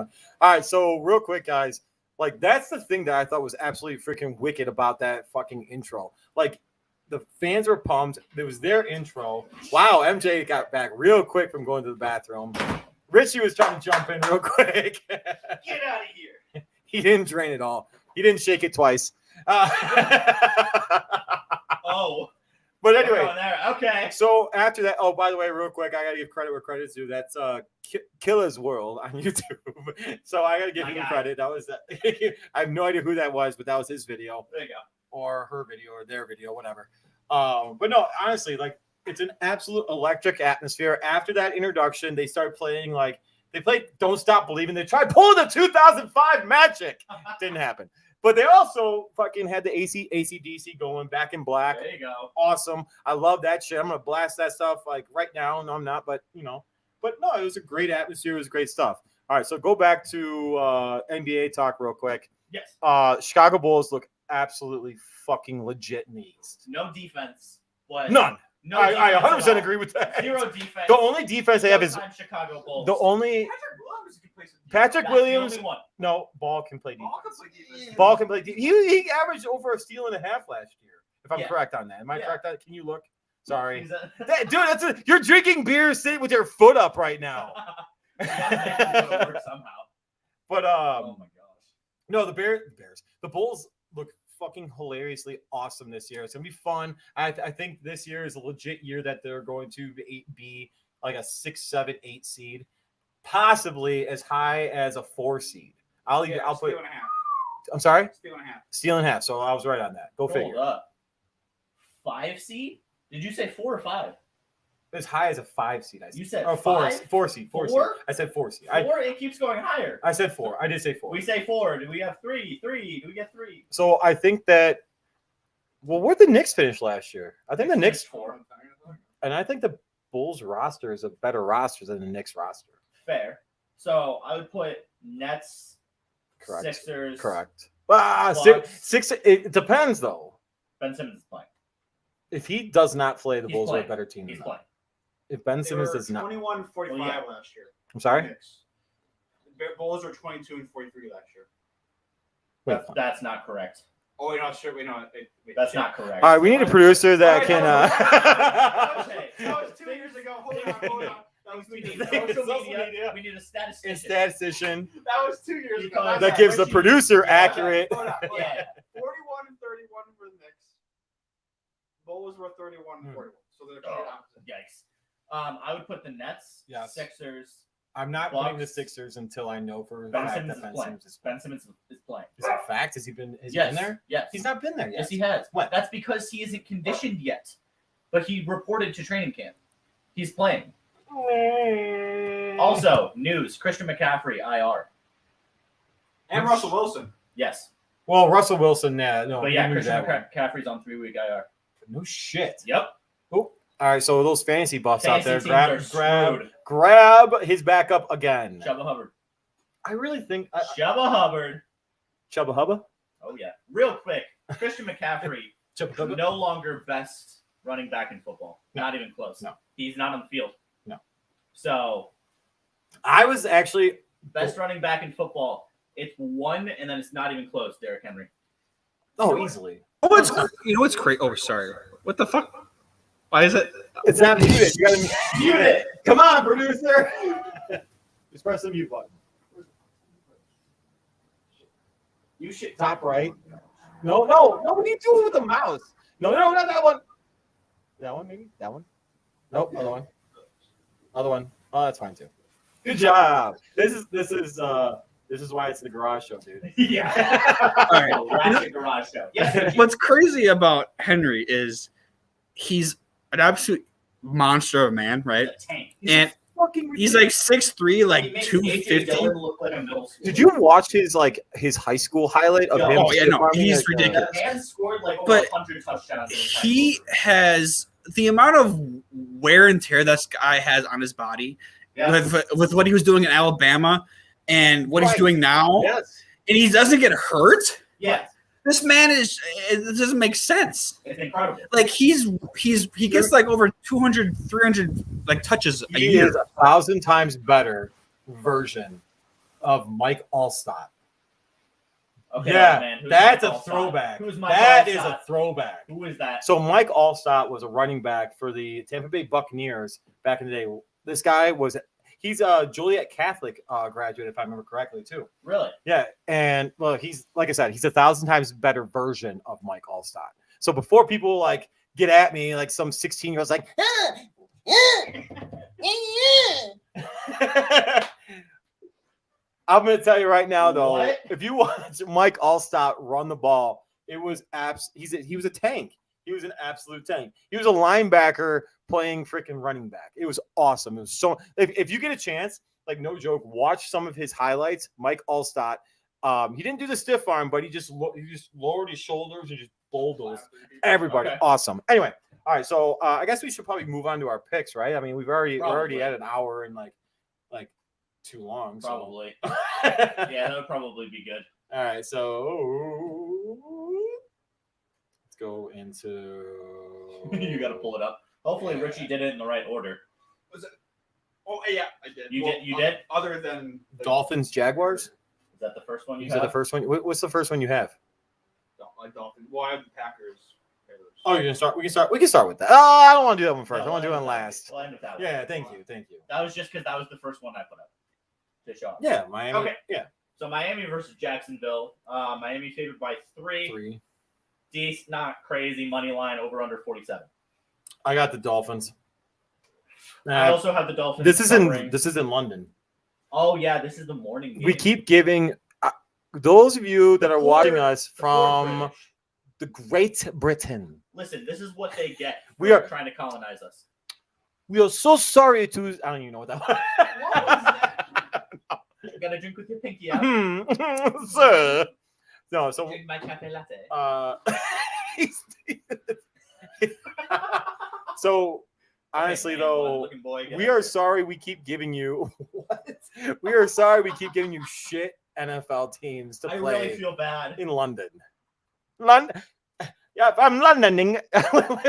[SPEAKER 2] going. All right, so real quick, guys. Like, that's the thing that I thought was absolutely freaking wicked about that fucking intro. Like, the fans were pumped. It was their intro. Wow, MJ got back real quick from going to the bathroom. Richie was trying to jump in real quick.
[SPEAKER 3] Get out of here.
[SPEAKER 2] He didn't drain it all. He didn't shake it twice.
[SPEAKER 3] Oh.
[SPEAKER 2] But
[SPEAKER 3] We're
[SPEAKER 2] anyway,
[SPEAKER 3] going there. Okay.
[SPEAKER 2] so after that, oh, by the way, real quick, I gotta give credit where credit's due. That's Killer's World on YouTube. So I gotta give
[SPEAKER 3] I
[SPEAKER 2] him
[SPEAKER 3] got
[SPEAKER 2] credit. That was I have no idea who that was, but that was his video
[SPEAKER 3] There you go.
[SPEAKER 2] or her video or their video, whatever. But no, honestly, like, it's an absolute electric atmosphere. After that introduction, they started playing they played "Don't Stop Believing." They tried pulling the 2005 Magic. Didn't happen. But they also fucking had the AC/DC going, Back in Black.
[SPEAKER 3] There you go.
[SPEAKER 2] Awesome. I love that shit. I'm gonna blast that stuff like right now. No, I'm not, but But no, it was a great atmosphere. It was great stuff. All right, so go back to NBA talk real quick.
[SPEAKER 3] Yes.
[SPEAKER 2] Chicago Bulls look absolutely fucking legit in the East.
[SPEAKER 3] No defense. But
[SPEAKER 2] None.
[SPEAKER 3] No
[SPEAKER 2] I
[SPEAKER 3] defense
[SPEAKER 2] 100%
[SPEAKER 3] at all.
[SPEAKER 2] agree with that.
[SPEAKER 3] Zero defense.
[SPEAKER 2] The only defense they have is
[SPEAKER 3] Showtime Chicago Bulls.
[SPEAKER 2] the only
[SPEAKER 1] Patrick Williams can play some defense.
[SPEAKER 2] Patrick
[SPEAKER 3] That's the
[SPEAKER 2] Williams.
[SPEAKER 3] only one.
[SPEAKER 2] No, Ball can play defense.
[SPEAKER 1] Ball can play defense.
[SPEAKER 2] Ball can play defense. He averaged over a steal and a half last year. If I'm
[SPEAKER 3] Yeah.
[SPEAKER 2] correct on that. Am I
[SPEAKER 3] Yeah.
[SPEAKER 2] correct on that? Can you look? Sorry.
[SPEAKER 3] He's a-
[SPEAKER 2] Dude, you're drinking beer sitting with your foot up right now.
[SPEAKER 3] You gotta make it go to work somehow.
[SPEAKER 2] But
[SPEAKER 3] Oh my gosh.
[SPEAKER 2] no, the Bulls look fucking hilariously awesome this year. It's gonna be fun. I think this year is a legit year that they're going to be like a 6, 7, 8 seed, possibly as high as a 4 seed. I'll put.
[SPEAKER 1] Steal and a half.
[SPEAKER 2] I'm sorry,
[SPEAKER 1] Steal and a half.
[SPEAKER 2] steal and a half. So I was right on that. Go
[SPEAKER 3] Hold
[SPEAKER 2] figure.
[SPEAKER 3] up. 5 seed? Did you say 4 or 5?
[SPEAKER 2] As high as a 5 seed. I said.
[SPEAKER 3] You said
[SPEAKER 2] or 4
[SPEAKER 3] 5?
[SPEAKER 2] 4 seed. 4 seed.
[SPEAKER 3] Four?
[SPEAKER 2] I said 4 seed.
[SPEAKER 3] 4? It keeps going higher.
[SPEAKER 2] I said 4. I did say 4.
[SPEAKER 3] We say 4. Do we have 3? 3? Do we get 3?
[SPEAKER 2] So I think that. Well, where'd the Knicks finish last year? I think the Knicks,
[SPEAKER 3] 4.
[SPEAKER 2] and I think the Bulls roster is a better roster than the Knicks roster.
[SPEAKER 3] Fair. So I would put Nets,
[SPEAKER 2] Correct.
[SPEAKER 3] Sixers.
[SPEAKER 2] Correct.
[SPEAKER 3] Bucks.
[SPEAKER 2] Six. It depends though.
[SPEAKER 3] Ben Simmons is playing.
[SPEAKER 2] If he does not play, the
[SPEAKER 3] He's
[SPEAKER 2] Bulls are
[SPEAKER 3] playing.
[SPEAKER 2] a better team.
[SPEAKER 3] He's
[SPEAKER 2] than
[SPEAKER 3] playing.
[SPEAKER 2] that. If Ben
[SPEAKER 1] They
[SPEAKER 2] Simmons
[SPEAKER 1] were
[SPEAKER 2] does not,
[SPEAKER 1] 21-45
[SPEAKER 3] Oh, yeah.
[SPEAKER 1] last year.
[SPEAKER 2] I'm sorry.
[SPEAKER 1] Knicks. The Bulls were 22 and 43 last year.
[SPEAKER 2] Wait,
[SPEAKER 3] That's not correct.
[SPEAKER 1] Oh, wait, no, sure. Wait, no. Wait,
[SPEAKER 3] That's
[SPEAKER 1] shit.
[SPEAKER 3] not correct.
[SPEAKER 2] All right, we need a producer that
[SPEAKER 1] All
[SPEAKER 2] can.
[SPEAKER 1] That was,
[SPEAKER 3] Okay.
[SPEAKER 1] that was 2 years ago. Hold on. That was 2
[SPEAKER 3] We
[SPEAKER 1] years
[SPEAKER 3] need
[SPEAKER 1] ago.
[SPEAKER 3] social media. We need a statistician.
[SPEAKER 2] statistician
[SPEAKER 1] That was 2 years ago.
[SPEAKER 3] Because-
[SPEAKER 2] that gives the producer
[SPEAKER 3] Yeah.
[SPEAKER 2] accurate.
[SPEAKER 1] Hold on.
[SPEAKER 3] Yeah.
[SPEAKER 1] 41 and 31 for the Knicks. Bulls were 31 and 41. So they're complete
[SPEAKER 3] Oh,
[SPEAKER 1] opposite.
[SPEAKER 3] yikes. I would put the Nets,
[SPEAKER 2] Yes.
[SPEAKER 3] Sixers.
[SPEAKER 2] I'm not putting the
[SPEAKER 3] Bucks.
[SPEAKER 2] Sixers until I know for a
[SPEAKER 3] Ben
[SPEAKER 2] fact
[SPEAKER 3] Simmons
[SPEAKER 2] that
[SPEAKER 3] is
[SPEAKER 2] Ben
[SPEAKER 3] playing.
[SPEAKER 2] Simmons is.
[SPEAKER 3] Ben Simmons is playing.
[SPEAKER 2] Is that a fact? Has he been there?
[SPEAKER 3] Yes.
[SPEAKER 2] He's not been there yet.
[SPEAKER 3] Yes, he has.
[SPEAKER 2] What?
[SPEAKER 3] That's because he isn't conditioned yet. But he reported to training camp. He's playing. Also, news: Christian McCaffrey, IR.
[SPEAKER 1] And Russell Wilson.
[SPEAKER 3] Yes.
[SPEAKER 2] Well, Russell Wilson, no.
[SPEAKER 3] But yeah,
[SPEAKER 2] we knew
[SPEAKER 3] Christian
[SPEAKER 2] that one.
[SPEAKER 3] McCaffrey's on 3-week IR.
[SPEAKER 2] No shit.
[SPEAKER 3] Yep.
[SPEAKER 2] Oh, all right. So those fantasy buffs out there,
[SPEAKER 3] Fantasy teams are screwed.
[SPEAKER 2] grab his backup again.
[SPEAKER 3] Chubba Hubbard.
[SPEAKER 2] I really think
[SPEAKER 3] Chubba Hubbard.
[SPEAKER 2] Chubba Hubba.
[SPEAKER 3] Oh yeah. Real quick, Christian McCaffrey
[SPEAKER 2] Chubba Hubba.
[SPEAKER 3] no longer best running back in football.
[SPEAKER 2] No.
[SPEAKER 3] Not even close.
[SPEAKER 2] No.
[SPEAKER 3] He's not on the field.
[SPEAKER 2] No.
[SPEAKER 3] So
[SPEAKER 2] I was actually
[SPEAKER 3] best running back in football. It's one, and then it's not even close. Derrick Henry.
[SPEAKER 2] easily.
[SPEAKER 4] You know what's crazy? Oh, sorry. What the fuck? Why is it?
[SPEAKER 2] It's not muted. You gotta
[SPEAKER 3] Mute it.
[SPEAKER 2] Come on, producer. Just press the mute button.
[SPEAKER 3] You should
[SPEAKER 2] Top right. No. What are you doing with the mouse? No, not that one. That one, maybe? That one? Nope, other one. Other one. Oh, that's fine too. Good job. This is why it's the garage show, dude.
[SPEAKER 3] Yeah.
[SPEAKER 4] All right.
[SPEAKER 3] Classic garage show. Yes.
[SPEAKER 4] What's crazy about Henry is he's an absolute monster of a man, right?
[SPEAKER 3] He's a tank.
[SPEAKER 4] And
[SPEAKER 2] Fucking
[SPEAKER 4] he's like 6'3", like
[SPEAKER 3] He makes AJ
[SPEAKER 4] 250.
[SPEAKER 3] Dillon look like a middle schooler.
[SPEAKER 2] Did you watch his high school highlight of him?
[SPEAKER 4] Oh, yeah, no,
[SPEAKER 2] stiff-arming
[SPEAKER 4] he's
[SPEAKER 2] at,
[SPEAKER 4] ridiculous.
[SPEAKER 3] The man scored like over
[SPEAKER 4] But
[SPEAKER 3] 100 touchdowns. in his high
[SPEAKER 4] He
[SPEAKER 3] school.
[SPEAKER 4] has the amount of wear and tear this guy has on his body
[SPEAKER 3] Yeah.
[SPEAKER 4] with what he was doing in Alabama and what he's
[SPEAKER 2] Right.
[SPEAKER 4] doing now,
[SPEAKER 2] Yes.
[SPEAKER 4] and he doesn't get hurt.
[SPEAKER 3] Yeah.
[SPEAKER 4] This man it doesn't make sense.
[SPEAKER 3] It's incredible.
[SPEAKER 4] Like he gets like over 200, 300 like touches a
[SPEAKER 2] He
[SPEAKER 4] year.
[SPEAKER 2] is 1,000 times better version of Mike Alstott.
[SPEAKER 3] Okay,
[SPEAKER 2] Yeah,
[SPEAKER 3] man. Who's
[SPEAKER 2] that's
[SPEAKER 3] Mike
[SPEAKER 2] a
[SPEAKER 3] Alstott?
[SPEAKER 2] throwback.
[SPEAKER 3] Who's Mike
[SPEAKER 2] That is
[SPEAKER 3] Alstott?
[SPEAKER 2] a throwback.
[SPEAKER 3] Who is that?
[SPEAKER 2] So Mike Alstott was a running back for the Tampa Bay Buccaneers back in the day. This guy he's a Joliet Catholic graduate, if I remember correctly, too.
[SPEAKER 3] Really?
[SPEAKER 2] Yeah, and well, he's like I said, he's 1,000 times better version of Mike Alstott. So before people like get at me, like some 16-year-olds like, I'm gonna tell you right now, though,
[SPEAKER 3] What?
[SPEAKER 2] if you watch Mike Alstott run the ball, it was he was a tank. He was an absolute tank. He was a linebacker playing freaking running back. It was awesome. It was so. If you get a chance, like no joke, watch some of his highlights. Mike Alstott. He didn't do the stiff arm, but he just lowered his shoulders and just bulldozed everybody.
[SPEAKER 3] Okay.
[SPEAKER 2] Awesome. Anyway, all right. So I guess we should probably move on to our picks, right? I mean, we're already
[SPEAKER 3] Probably.
[SPEAKER 2] at an hour and like too long.
[SPEAKER 3] Probably.
[SPEAKER 2] So.
[SPEAKER 3] Yeah, that would probably be good.
[SPEAKER 2] All right. So let's go into.
[SPEAKER 3] You got to pull it up. Hopefully, Richie did it in the right order.
[SPEAKER 1] Oh yeah, I did.
[SPEAKER 3] You did?
[SPEAKER 1] Other than the
[SPEAKER 2] Dolphins, Jaguars.
[SPEAKER 3] Is that the first one you
[SPEAKER 2] Is that the
[SPEAKER 3] have?
[SPEAKER 2] first one? What's the first one you have?
[SPEAKER 1] Dolphins. Well, I have the Packers.
[SPEAKER 2] Oh, you're gonna start. We can start with that. Oh, I don't want to do that one first.
[SPEAKER 3] No,
[SPEAKER 2] I want to do
[SPEAKER 3] we'll
[SPEAKER 2] one
[SPEAKER 3] end with
[SPEAKER 2] last.
[SPEAKER 3] that. We'll end with that one.
[SPEAKER 2] Yeah, thank you.
[SPEAKER 3] That was just because that was the first one I put up to show up.
[SPEAKER 2] Yeah, Miami.
[SPEAKER 3] Okay.
[SPEAKER 2] Yeah,
[SPEAKER 3] So Miami versus Jacksonville. Miami favored by 3.
[SPEAKER 2] 3.
[SPEAKER 3] Decent, not crazy money line over under 47.
[SPEAKER 2] I got the Dolphins.
[SPEAKER 3] I also have the Dolphins.
[SPEAKER 2] This is
[SPEAKER 3] covering.
[SPEAKER 2] in London.
[SPEAKER 3] Oh yeah, this is the morning game.
[SPEAKER 2] We keep giving those of you that are watching us
[SPEAKER 3] The poor
[SPEAKER 2] from
[SPEAKER 3] British.
[SPEAKER 2] the Great Britain.
[SPEAKER 3] Listen, this is what they get.
[SPEAKER 2] We
[SPEAKER 3] for
[SPEAKER 2] are-
[SPEAKER 3] trying to colonize us.
[SPEAKER 2] We are so sorry to. I don't even know what that was.
[SPEAKER 3] What was that? You gotta drink with your pinky out.
[SPEAKER 2] Sir. No, so
[SPEAKER 3] Drink my cafe latte.
[SPEAKER 2] so honestly
[SPEAKER 3] Okay,
[SPEAKER 2] though,
[SPEAKER 3] blood-looking boy, get
[SPEAKER 2] we
[SPEAKER 3] up
[SPEAKER 2] are
[SPEAKER 3] here.
[SPEAKER 2] sorry we keep giving you what? We are sorry we keep giving you shit NFL teams to
[SPEAKER 3] I
[SPEAKER 2] play
[SPEAKER 3] really feel bad.
[SPEAKER 2] in London. London. Yeah, I'm Londoning.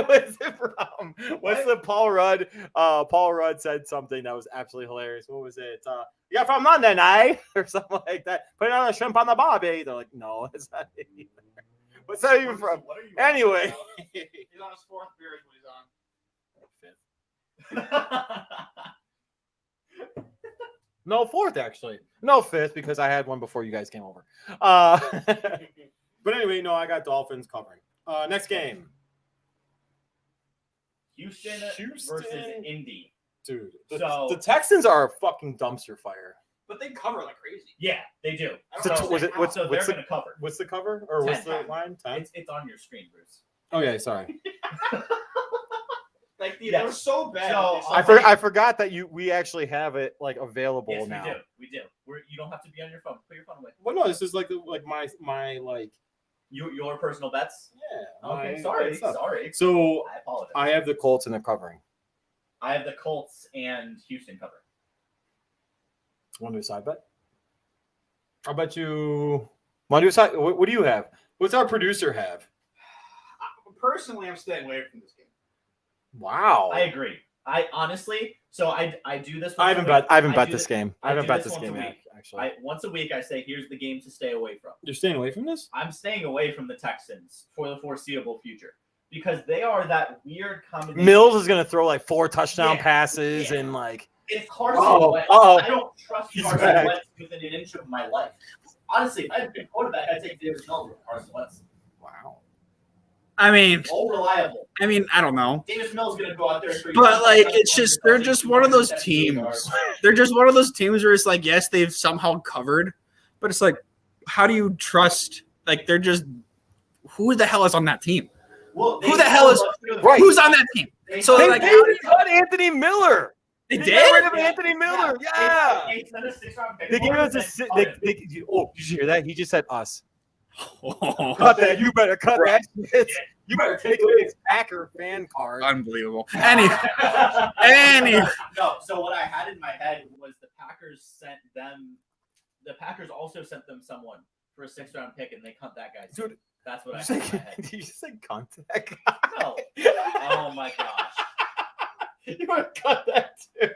[SPEAKER 2] What's it from? What's the Paul Rudd? Paul Rudd said something that was absolutely hilarious. What was it? Yeah, from London, or something like that. Put on a shrimp on the barbie. They're like, no, it's not it either. What's that even from?
[SPEAKER 1] What are you
[SPEAKER 2] Anyway.
[SPEAKER 1] He's on his 4th beer is what he's on.
[SPEAKER 2] No, 4th actually. No, 5th because I had one before you guys came over. But anyway, no, I got Dolphins covering. Next game,
[SPEAKER 3] Houston versus
[SPEAKER 2] Houston.
[SPEAKER 3] Indy.
[SPEAKER 2] dude.
[SPEAKER 3] So-
[SPEAKER 2] The Texans are a fucking dumpster fire.
[SPEAKER 1] But they cover like crazy.
[SPEAKER 3] Yeah, they do.
[SPEAKER 2] So
[SPEAKER 3] So,
[SPEAKER 2] was it- what's-
[SPEAKER 3] so
[SPEAKER 2] what's
[SPEAKER 3] they're
[SPEAKER 2] the-
[SPEAKER 3] going to cover.
[SPEAKER 2] What's the cover or what's the
[SPEAKER 3] 10.
[SPEAKER 2] line? 10?
[SPEAKER 3] It's on your screen, Bruce.
[SPEAKER 2] Oh yeah, sorry.
[SPEAKER 1] Like
[SPEAKER 3] Yeah.
[SPEAKER 1] they're so bad.
[SPEAKER 3] So,
[SPEAKER 2] I forgot that we actually have it like available
[SPEAKER 3] Yes,
[SPEAKER 2] now.
[SPEAKER 3] we do. You don't have to be on your phone. Put your phone away.
[SPEAKER 2] Well, no, this is like my like
[SPEAKER 3] Your personal bets.
[SPEAKER 2] yeah.
[SPEAKER 3] Okay,
[SPEAKER 2] my
[SPEAKER 3] sorry.
[SPEAKER 2] stuff.
[SPEAKER 3] Sorry.
[SPEAKER 2] So
[SPEAKER 3] I apologize.
[SPEAKER 2] I have the Colts in the covering.
[SPEAKER 3] I have the Colts and Houston covering.
[SPEAKER 2] Want to do a side bet? I'll bet you. Want to do a side? What do you have? What's our producer have?
[SPEAKER 1] Personally, I'm staying away from this game.
[SPEAKER 2] Wow.
[SPEAKER 3] I agree. I honestly, so I do this.
[SPEAKER 2] I haven't bet this game. I
[SPEAKER 3] I
[SPEAKER 2] haven't
[SPEAKER 3] do
[SPEAKER 2] bet
[SPEAKER 3] this
[SPEAKER 2] this
[SPEAKER 3] once a
[SPEAKER 2] game yet,
[SPEAKER 3] week.
[SPEAKER 2] actually.
[SPEAKER 3] Once a week, I say, here's the game to stay away from.
[SPEAKER 2] You're staying away from this?
[SPEAKER 3] I'm staying away from the Texans for the foreseeable future because they are that weird combination.
[SPEAKER 2] Mills is going to throw like 4 touchdown
[SPEAKER 3] Yeah,
[SPEAKER 2] passes
[SPEAKER 3] yeah.
[SPEAKER 2] and like.
[SPEAKER 3] It's Carson
[SPEAKER 2] Oh,
[SPEAKER 3] Wentz.
[SPEAKER 2] uh-oh.
[SPEAKER 3] I don't trust
[SPEAKER 2] He's
[SPEAKER 3] Carson
[SPEAKER 2] back.
[SPEAKER 3] Wentz within an inch of my life. Honestly, if I had been quarterback, I'd take David Mills over Carson Wentz.
[SPEAKER 2] Wow.
[SPEAKER 4] I mean,
[SPEAKER 3] All reliable.
[SPEAKER 4] I don't know.
[SPEAKER 3] David Mills is going to go out there. And
[SPEAKER 4] But like, it's just they're just one of those teams. They're just one of those teams where it's like, yes, they've somehow covered, but it's like, how do you trust? Like, they're just who the hell is on that team?
[SPEAKER 3] Well,
[SPEAKER 4] Who the hell is-
[SPEAKER 2] Right.
[SPEAKER 4] Who's on that team? So
[SPEAKER 2] They
[SPEAKER 4] like,
[SPEAKER 2] paid
[SPEAKER 4] how do you-
[SPEAKER 2] cut Anthony Miller.
[SPEAKER 4] They
[SPEAKER 2] They
[SPEAKER 4] did?
[SPEAKER 2] got rid of
[SPEAKER 3] Yeah.
[SPEAKER 2] Anthony Miller. Yeah.
[SPEAKER 3] They sent a 6-round pick
[SPEAKER 2] They
[SPEAKER 3] for
[SPEAKER 2] gave
[SPEAKER 3] him
[SPEAKER 2] us
[SPEAKER 3] and
[SPEAKER 2] a.
[SPEAKER 3] then
[SPEAKER 2] They,
[SPEAKER 3] cut him.
[SPEAKER 2] oh, did you hear that? He just said us.
[SPEAKER 4] Oh,
[SPEAKER 2] Cut that. You better cut that shit. You better take away his Packer fan card.
[SPEAKER 4] unbelievable.
[SPEAKER 3] No, so what I had in my head was the Packers sent them. The Packers also sent them someone for a 6-round pick, and they cut that guy.
[SPEAKER 2] Dude,
[SPEAKER 3] That's what I
[SPEAKER 2] Did
[SPEAKER 3] had
[SPEAKER 2] you
[SPEAKER 3] in
[SPEAKER 2] say,
[SPEAKER 3] my head.
[SPEAKER 2] did you say contact?
[SPEAKER 3] No. Oh my gosh.
[SPEAKER 2] You want to cut that too?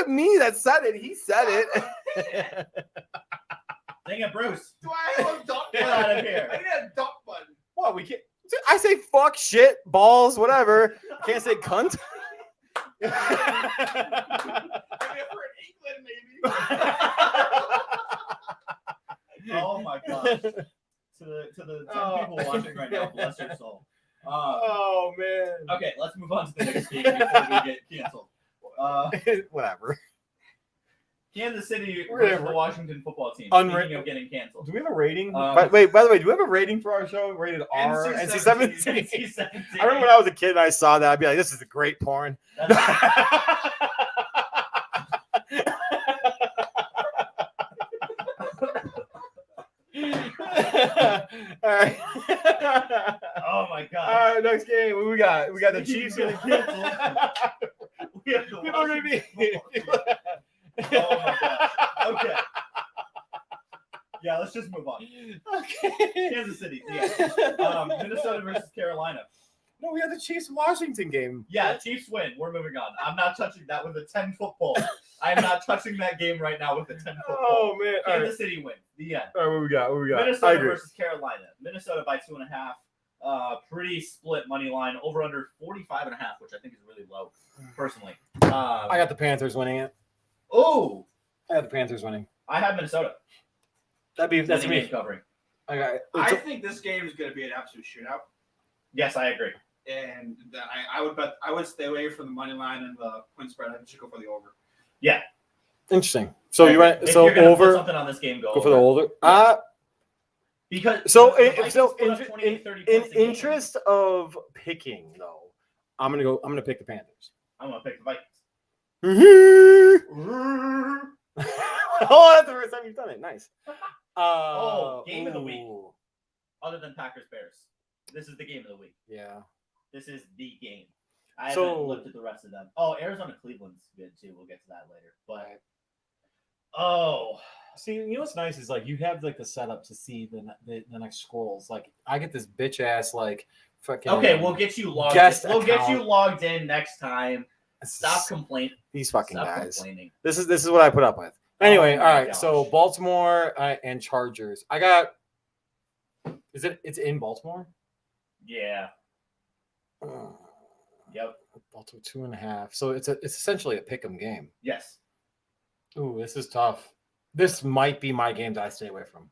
[SPEAKER 2] wasn't me that said it. He said it.
[SPEAKER 3] Dang it, Bruce.
[SPEAKER 1] Do I have a duck
[SPEAKER 3] Get
[SPEAKER 1] button?
[SPEAKER 3] out of here.
[SPEAKER 1] I need a duck button.
[SPEAKER 2] What we can't. I say fuck, shit, balls, whatever. Can't say cunt.
[SPEAKER 1] I mean, if we're in England, maybe.
[SPEAKER 3] Oh my gosh. To the 10 people watching right now, bless your soul.
[SPEAKER 2] Oh man.
[SPEAKER 3] Okay, let's move on to the next game before we get canceled.
[SPEAKER 2] Whatever.
[SPEAKER 3] Kansas City
[SPEAKER 2] We're
[SPEAKER 3] versus
[SPEAKER 2] gonna-
[SPEAKER 3] the Washington football team.
[SPEAKER 2] Unra-
[SPEAKER 3] Speaking of getting canceled.
[SPEAKER 2] Do we have a rating?
[SPEAKER 3] Um,
[SPEAKER 2] Wait, by the way, do we have a rating for our show? Rated R?
[SPEAKER 1] NC-17.
[SPEAKER 2] NC-17. I remember when I was a kid and I saw that, I'd be like, this is a great porn. All right.
[SPEAKER 3] Oh my god.
[SPEAKER 2] All right, next game. What we got? We got the
[SPEAKER 3] Speaking
[SPEAKER 2] Chiefs
[SPEAKER 3] of
[SPEAKER 2] getting
[SPEAKER 3] getting
[SPEAKER 2] canceled.
[SPEAKER 3] We have the
[SPEAKER 2] People are gonna be.
[SPEAKER 3] Oh my gosh. Okay. Yeah, let's just move on.
[SPEAKER 2] Okay.
[SPEAKER 3] Kansas City. Yeah. Minnesota versus Carolina.
[SPEAKER 2] No, we had the Chiefs Washington game.
[SPEAKER 3] Yeah, Chiefs win. We're moving on. I'm not touching that with a 10-foot pole. I am not touching that game right now with a 10-foot pole.
[SPEAKER 2] Oh man. All right.
[SPEAKER 3] Kansas City win. The end.
[SPEAKER 2] All right, what we got? What we got? I
[SPEAKER 3] Minnesota
[SPEAKER 2] agree.
[SPEAKER 3] versus Carolina. Minnesota by 2.5. Pretty split money line. Over under 45.5, which I think is really low, personally.
[SPEAKER 2] I got the Panthers winning it.
[SPEAKER 3] Oh,
[SPEAKER 2] I got the Panthers winning.
[SPEAKER 3] I have Minnesota.
[SPEAKER 2] That's
[SPEAKER 3] Winning
[SPEAKER 2] me.
[SPEAKER 3] game covering.
[SPEAKER 2] I got it.
[SPEAKER 1] I think this game is going to be an absolute shootout,
[SPEAKER 3] Yes, I agree.
[SPEAKER 1] and that I would stay away from the money line and the point spread. I should go for the over.
[SPEAKER 2] Interesting. So you went
[SPEAKER 3] If
[SPEAKER 2] so
[SPEAKER 3] you're gonna put
[SPEAKER 2] over.
[SPEAKER 3] something on this game, go
[SPEAKER 2] Go for the older.
[SPEAKER 3] Because
[SPEAKER 2] So
[SPEAKER 3] the
[SPEAKER 2] in,
[SPEAKER 3] Vikings
[SPEAKER 2] so
[SPEAKER 3] put
[SPEAKER 2] in,
[SPEAKER 3] up 28,
[SPEAKER 2] in,
[SPEAKER 3] 30
[SPEAKER 2] in
[SPEAKER 3] points a game.
[SPEAKER 2] interest of picking though, I'm gonna pick the Panthers.
[SPEAKER 3] I'm gonna pick the Vikings.
[SPEAKER 2] Oh, that's the first time you've done it. Nice.
[SPEAKER 3] Game of the week.
[SPEAKER 2] Ooh.
[SPEAKER 3] Other than Packers Bears, this is the game of the week.
[SPEAKER 2] Yeah.
[SPEAKER 3] This is the game. I
[SPEAKER 2] So-
[SPEAKER 3] haven't looked at the rest of them. Oh, Arizona Cleveland's good too. We'll get to that later. But
[SPEAKER 2] Right.
[SPEAKER 7] See, you know what's nice is like you have like the setup to see the next scrolls. Like I get this bitch ass like fucking.
[SPEAKER 3] okay, we'll get you logged.
[SPEAKER 2] Guest
[SPEAKER 3] We'll get you
[SPEAKER 2] account.
[SPEAKER 3] logged in next time. Stop complaining.
[SPEAKER 2] these fucking
[SPEAKER 3] Stop
[SPEAKER 2] guys.
[SPEAKER 3] complaining.
[SPEAKER 2] This is what I put up with. Anyway,
[SPEAKER 3] Oh
[SPEAKER 2] all
[SPEAKER 3] my
[SPEAKER 2] right. So
[SPEAKER 3] gosh.
[SPEAKER 2] Baltimore and Chargers. I got. It's in Baltimore.
[SPEAKER 3] Yeah. Yep.
[SPEAKER 2] Baltimore 2.5. So it's essentially a pick'em game.
[SPEAKER 3] Yes.
[SPEAKER 2] Ooh, this is tough. This might be my game that I stay away from.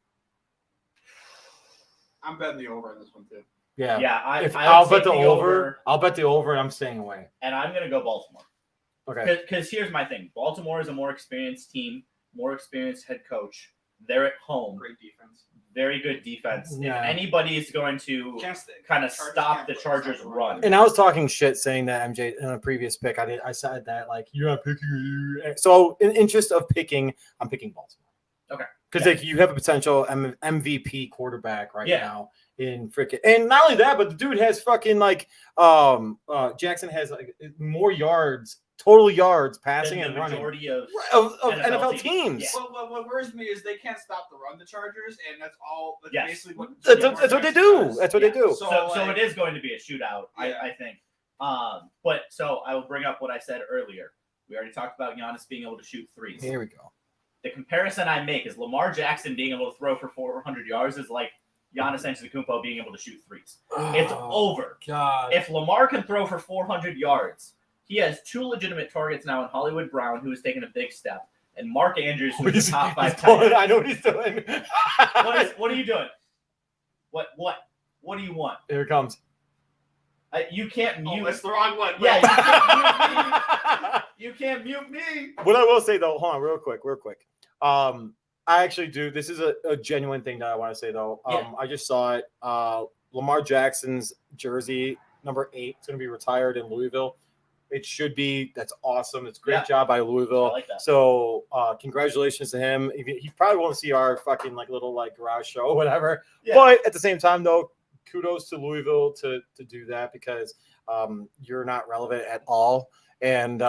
[SPEAKER 1] I'm betting the over in this one too.
[SPEAKER 2] Yeah.
[SPEAKER 3] Yeah.
[SPEAKER 2] I'll
[SPEAKER 3] would
[SPEAKER 2] bet the
[SPEAKER 3] take
[SPEAKER 2] over. I'll bet the over, and I'm staying away.
[SPEAKER 3] and I'm gonna go Baltimore.
[SPEAKER 2] Okay.
[SPEAKER 3] Because here's my thing: Baltimore is a more experienced team, more experienced head coach. They're at home.
[SPEAKER 1] Great defense.
[SPEAKER 3] Very good defense.
[SPEAKER 2] Yeah.
[SPEAKER 3] If anybody is going to
[SPEAKER 1] Can't stay.
[SPEAKER 3] kind of
[SPEAKER 1] Chargers
[SPEAKER 3] stop
[SPEAKER 1] can't
[SPEAKER 3] the
[SPEAKER 1] stop
[SPEAKER 3] Chargers'
[SPEAKER 1] the
[SPEAKER 3] run.
[SPEAKER 2] And I was talking shit saying that MJ in a previous pick. I said that like you're not picking. So in interest of picking, I'm picking Baltimore.
[SPEAKER 3] Okay.
[SPEAKER 2] Because like you have a potential MVP quarterback right
[SPEAKER 3] Yeah.
[SPEAKER 2] now in freaking, and not only that, but the dude has fucking like Jackson has like more yards, total yards passing
[SPEAKER 3] Than
[SPEAKER 2] and
[SPEAKER 3] the
[SPEAKER 2] running
[SPEAKER 3] majority of
[SPEAKER 2] of NFL
[SPEAKER 3] teams.
[SPEAKER 2] teams.
[SPEAKER 3] Yeah.
[SPEAKER 1] Well, what worries me is they can't stop the run, the Chargers, and that's all. That's
[SPEAKER 3] Yes.
[SPEAKER 1] basically what.
[SPEAKER 2] That's what they do. That's what they do.
[SPEAKER 3] So
[SPEAKER 1] like,
[SPEAKER 3] it is going to be a shootout,
[SPEAKER 1] Yeah.
[SPEAKER 3] I think. But so I will bring up what I said earlier. We already talked about Giannis being able to shoot threes.
[SPEAKER 2] Here we go.
[SPEAKER 3] The comparison I make is Lamar Jackson being able to throw for 400 yards is like Giannis Antetokounmpo being able to shoot threes. It's over.
[SPEAKER 7] God.
[SPEAKER 3] If Lamar can throw for 400 yards, he has two legitimate targets now in Hollywood Brown, who has taken a big step, and Mark Andrews, who's
[SPEAKER 2] He's
[SPEAKER 3] the top 5 tight
[SPEAKER 2] pulling-
[SPEAKER 3] end.
[SPEAKER 2] I know what he's doing.
[SPEAKER 3] What are you doing? What do you want?
[SPEAKER 2] Here it comes.
[SPEAKER 3] You can't
[SPEAKER 1] Oh,
[SPEAKER 3] mute.
[SPEAKER 1] that's the wrong one.
[SPEAKER 3] Yeah, you can't mute me.
[SPEAKER 2] What
[SPEAKER 3] You can't mute me.
[SPEAKER 2] I will say though, hold on, real quick. I actually do. This is a genuine thing that I want to say though.
[SPEAKER 3] Yeah.
[SPEAKER 2] I just saw it. Lamar Jackson's jersey, number 8, is going to be retired in Louisville. It should be. That's awesome. It's a great
[SPEAKER 3] Yeah.
[SPEAKER 2] job by Louisville.
[SPEAKER 3] I like that.
[SPEAKER 2] So congratulations to him. He probably won't see our fucking like little like garage show or whatever.
[SPEAKER 3] Yeah.
[SPEAKER 2] But at the same time though, kudos to Louisville to do that because you're not relevant at all. And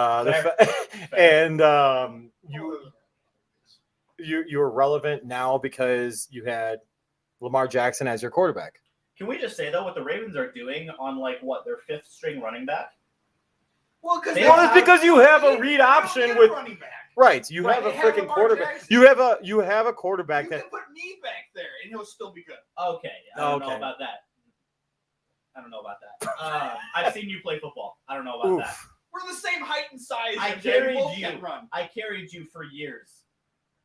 [SPEAKER 2] you were relevant now because you had Lamar Jackson as your quarterback.
[SPEAKER 3] Can we just say though what the Ravens are doing on like what their 5th string running back?
[SPEAKER 1] Well, because
[SPEAKER 2] Well, it's because you have a read option with
[SPEAKER 1] running back.
[SPEAKER 2] right. You
[SPEAKER 3] Right,
[SPEAKER 2] have a
[SPEAKER 1] they have
[SPEAKER 2] freaking
[SPEAKER 1] Lamar
[SPEAKER 2] quarterback.
[SPEAKER 1] Jackson.
[SPEAKER 2] You have a quarterback
[SPEAKER 1] You
[SPEAKER 2] that
[SPEAKER 1] can put me back there, and he'll still be good.
[SPEAKER 3] Okay, I don't know
[SPEAKER 2] Okay.
[SPEAKER 3] about that. I don't know about that. I've seen you play football. I don't know about that.
[SPEAKER 2] oof.
[SPEAKER 1] We're the same height and size.
[SPEAKER 3] I
[SPEAKER 1] MJ.
[SPEAKER 3] carried
[SPEAKER 1] We both
[SPEAKER 3] you.
[SPEAKER 1] can run.
[SPEAKER 3] I carried you for years.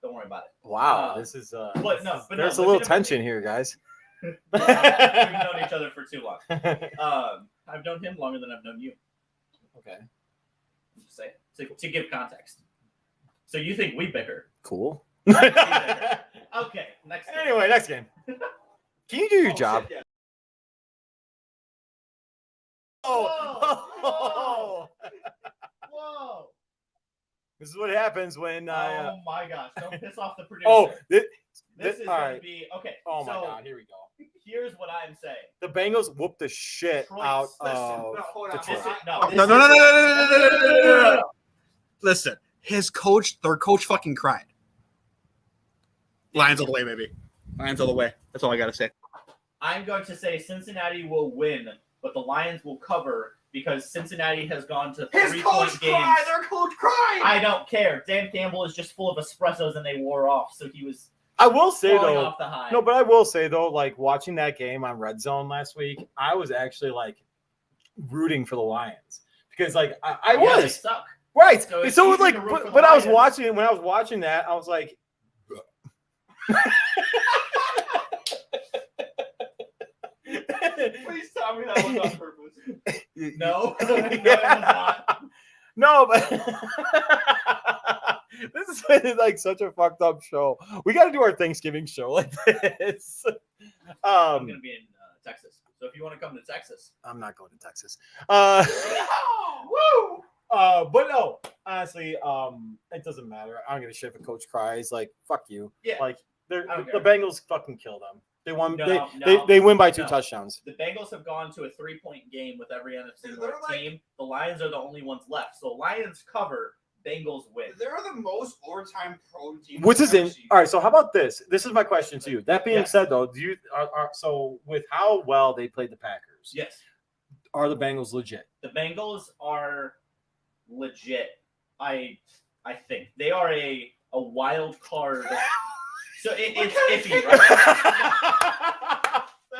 [SPEAKER 3] Don't worry about it.
[SPEAKER 2] Wow, this is
[SPEAKER 3] but no, but no,
[SPEAKER 2] there's a little
[SPEAKER 3] legitimately-
[SPEAKER 2] tension here, guys.
[SPEAKER 3] We've known each other for too long. I've known him longer than I've known you.
[SPEAKER 2] Okay,
[SPEAKER 3] I'm just saying to give context. So you think we bicker?
[SPEAKER 2] cool.
[SPEAKER 3] Okay, next. game.
[SPEAKER 2] Anyway, next game. Can you do your
[SPEAKER 1] Oh,
[SPEAKER 2] job?
[SPEAKER 1] shit, yeah.
[SPEAKER 2] Oh.
[SPEAKER 3] Whoa!
[SPEAKER 2] This is what happens when I.
[SPEAKER 3] Oh my gosh! Don't piss off the producer.
[SPEAKER 2] Oh,
[SPEAKER 3] this is
[SPEAKER 2] all
[SPEAKER 3] going
[SPEAKER 2] right.
[SPEAKER 3] to be okay.
[SPEAKER 2] Oh my
[SPEAKER 3] so
[SPEAKER 2] God! Here we go.
[SPEAKER 3] here's what I'm saying.
[SPEAKER 2] The Bengals whooped the shit
[SPEAKER 3] Detroit,
[SPEAKER 2] out
[SPEAKER 3] listen,
[SPEAKER 2] of
[SPEAKER 1] no, hold on.
[SPEAKER 2] Detroit.
[SPEAKER 3] This is,
[SPEAKER 1] Oh,
[SPEAKER 3] no,
[SPEAKER 4] No, no, no, no, no, no, no, no, no. Listen, their coach fucking cried. Lions all the way, baby. Lions all the way. That's all I gotta say.
[SPEAKER 3] I'm going to say Cincinnati will win, but the Lions will cover because Cincinnati has gone to
[SPEAKER 1] His
[SPEAKER 3] 3-point
[SPEAKER 1] coach
[SPEAKER 3] games.
[SPEAKER 1] cried. Their coach cried.
[SPEAKER 3] I don't care. Dan Campbell is just full of espressos and they wore off, so he was
[SPEAKER 2] I will say
[SPEAKER 3] falling
[SPEAKER 2] though.
[SPEAKER 3] off the high.
[SPEAKER 2] No, but I will say though, like watching that game on Red Zone last week, I was actually like rooting for the Lions because like I
[SPEAKER 3] Yeah, they
[SPEAKER 2] was
[SPEAKER 3] suck.
[SPEAKER 2] right.
[SPEAKER 3] So it's
[SPEAKER 2] So it was
[SPEAKER 3] easy
[SPEAKER 2] like,
[SPEAKER 3] to root for the
[SPEAKER 2] but I was
[SPEAKER 3] Lions.
[SPEAKER 2] when I was watching that, I was like.
[SPEAKER 1] Please tell me that was on purpose.
[SPEAKER 3] No, no, it was
[SPEAKER 2] Yeah.
[SPEAKER 3] not.
[SPEAKER 2] No, but this is like such a fucked up show. We got to do our Thanksgiving show like this.
[SPEAKER 3] I'm going to be in Texas, so if you want to come to Texas,
[SPEAKER 2] I'm not going to Texas.
[SPEAKER 1] Woo!
[SPEAKER 2] But no, honestly, it doesn't matter. I don't give a shit if a coach cries. Like, fuck you.
[SPEAKER 3] Yeah.
[SPEAKER 2] Like,
[SPEAKER 3] I don't
[SPEAKER 2] the
[SPEAKER 3] care.
[SPEAKER 2] Bengals fucking kill them. They won.
[SPEAKER 3] No,
[SPEAKER 2] They win by 2
[SPEAKER 3] no.
[SPEAKER 2] touchdowns.
[SPEAKER 3] the Bengals have gone to a 3-point game with every NFC
[SPEAKER 1] They're
[SPEAKER 3] North
[SPEAKER 1] like-
[SPEAKER 3] team. The Lions are the only ones left, so Lions cover, Bengals win.
[SPEAKER 1] They're the most overtime prone team.
[SPEAKER 2] Which is
[SPEAKER 1] I've ever
[SPEAKER 2] in.
[SPEAKER 1] seen.
[SPEAKER 2] All right. So how about this? This is my question to you. That being
[SPEAKER 3] Yeah.
[SPEAKER 2] said, though, do you so with how well they played the Packers?
[SPEAKER 3] Yes,
[SPEAKER 2] Are the Bengals legit?
[SPEAKER 3] the Bengals are legit. I think they are a wild card. So it's iffy, right?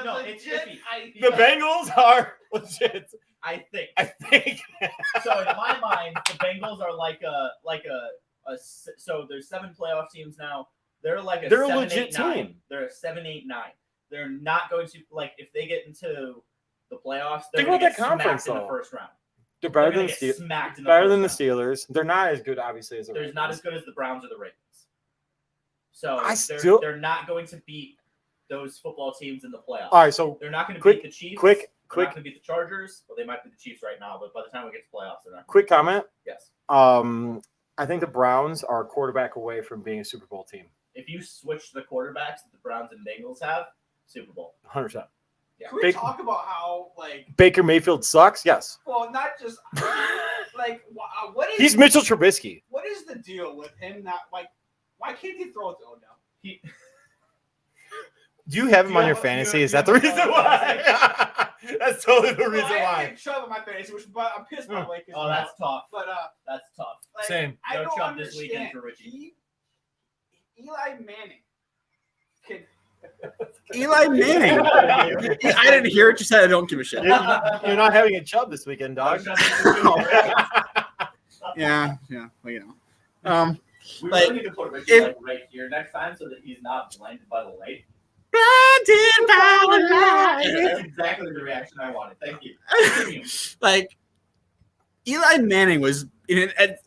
[SPEAKER 3] No, it's iffy.
[SPEAKER 2] The Bengals are legit.
[SPEAKER 3] I think.
[SPEAKER 2] I think.
[SPEAKER 3] So in my mind, the Bengals are like a so there's 7 playoff teams now. They're like a
[SPEAKER 2] They're a
[SPEAKER 3] 7,
[SPEAKER 2] legit
[SPEAKER 3] 8, 9.
[SPEAKER 2] team.
[SPEAKER 3] They're a 7, 8, 9. They're not going to like if they get into the playoffs. They're
[SPEAKER 2] Think
[SPEAKER 3] going to
[SPEAKER 2] about
[SPEAKER 3] get
[SPEAKER 2] that conference,
[SPEAKER 3] smacked in the
[SPEAKER 2] though.
[SPEAKER 3] first round.
[SPEAKER 2] They're
[SPEAKER 3] They're
[SPEAKER 2] better
[SPEAKER 3] going
[SPEAKER 2] than
[SPEAKER 3] to
[SPEAKER 2] the
[SPEAKER 3] get
[SPEAKER 2] Steelers.
[SPEAKER 3] smacked in the
[SPEAKER 2] Better
[SPEAKER 3] first
[SPEAKER 2] than the
[SPEAKER 3] round.
[SPEAKER 2] Steelers. They're not as good, obviously, as the
[SPEAKER 3] They're not as
[SPEAKER 2] Ravens.
[SPEAKER 3] good as the Browns or the Ravens. So they're not going to beat those football teams in the playoffs.
[SPEAKER 2] All right. So
[SPEAKER 3] They're not going to
[SPEAKER 2] Quick-
[SPEAKER 3] beat the Chiefs.
[SPEAKER 2] quick
[SPEAKER 3] They're not going to beat the Chargers. Well, they might be the Chiefs right now, but by the time we get to playoffs, they're not.
[SPEAKER 2] quick comment.
[SPEAKER 3] Yes.
[SPEAKER 2] I think the Browns are a quarterback away from being a Super Bowl team.
[SPEAKER 3] If you switch the quarterbacks that the Browns and Bengals have, Super Bowl.
[SPEAKER 2] 100%.
[SPEAKER 3] Yeah.
[SPEAKER 1] Can we
[SPEAKER 2] Big-
[SPEAKER 1] talk about how like
[SPEAKER 2] Baker Mayfield sucks. Yes.
[SPEAKER 1] well not just like what is
[SPEAKER 2] He's Mitchell Trubisky.
[SPEAKER 1] what is the deal with him not like why can't he throw it to Odell?
[SPEAKER 3] He,
[SPEAKER 2] Do you have him
[SPEAKER 3] You
[SPEAKER 2] on your
[SPEAKER 3] have-
[SPEAKER 2] fantasy?
[SPEAKER 3] you
[SPEAKER 2] Is that
[SPEAKER 3] have
[SPEAKER 2] the
[SPEAKER 3] him
[SPEAKER 2] reason
[SPEAKER 3] on
[SPEAKER 2] why? That's totally the reason
[SPEAKER 1] I
[SPEAKER 2] why.
[SPEAKER 1] have Chubb on my fantasy, but I'm pissed by the way.
[SPEAKER 3] oh, that's tough.
[SPEAKER 1] but
[SPEAKER 3] That's tough.
[SPEAKER 1] like,
[SPEAKER 2] Same.
[SPEAKER 1] I
[SPEAKER 3] No
[SPEAKER 1] don't
[SPEAKER 3] Chubb this
[SPEAKER 1] understand.
[SPEAKER 3] weekend for Richie.
[SPEAKER 1] Eli Manning can
[SPEAKER 4] Eli Manning. I didn't hear what you said. I don't give a shit.
[SPEAKER 2] You're not having a Chubb this weekend, dog.
[SPEAKER 4] Yeah, well, you know.
[SPEAKER 3] We
[SPEAKER 4] Like,
[SPEAKER 3] really need to put Richie
[SPEAKER 4] if-
[SPEAKER 3] like right here next time so that he's not blinded by the light.
[SPEAKER 4] Blinded by the light.
[SPEAKER 3] That's exactly the reaction I wanted. Thank you. Continue.
[SPEAKER 4] Like Eli Manning was at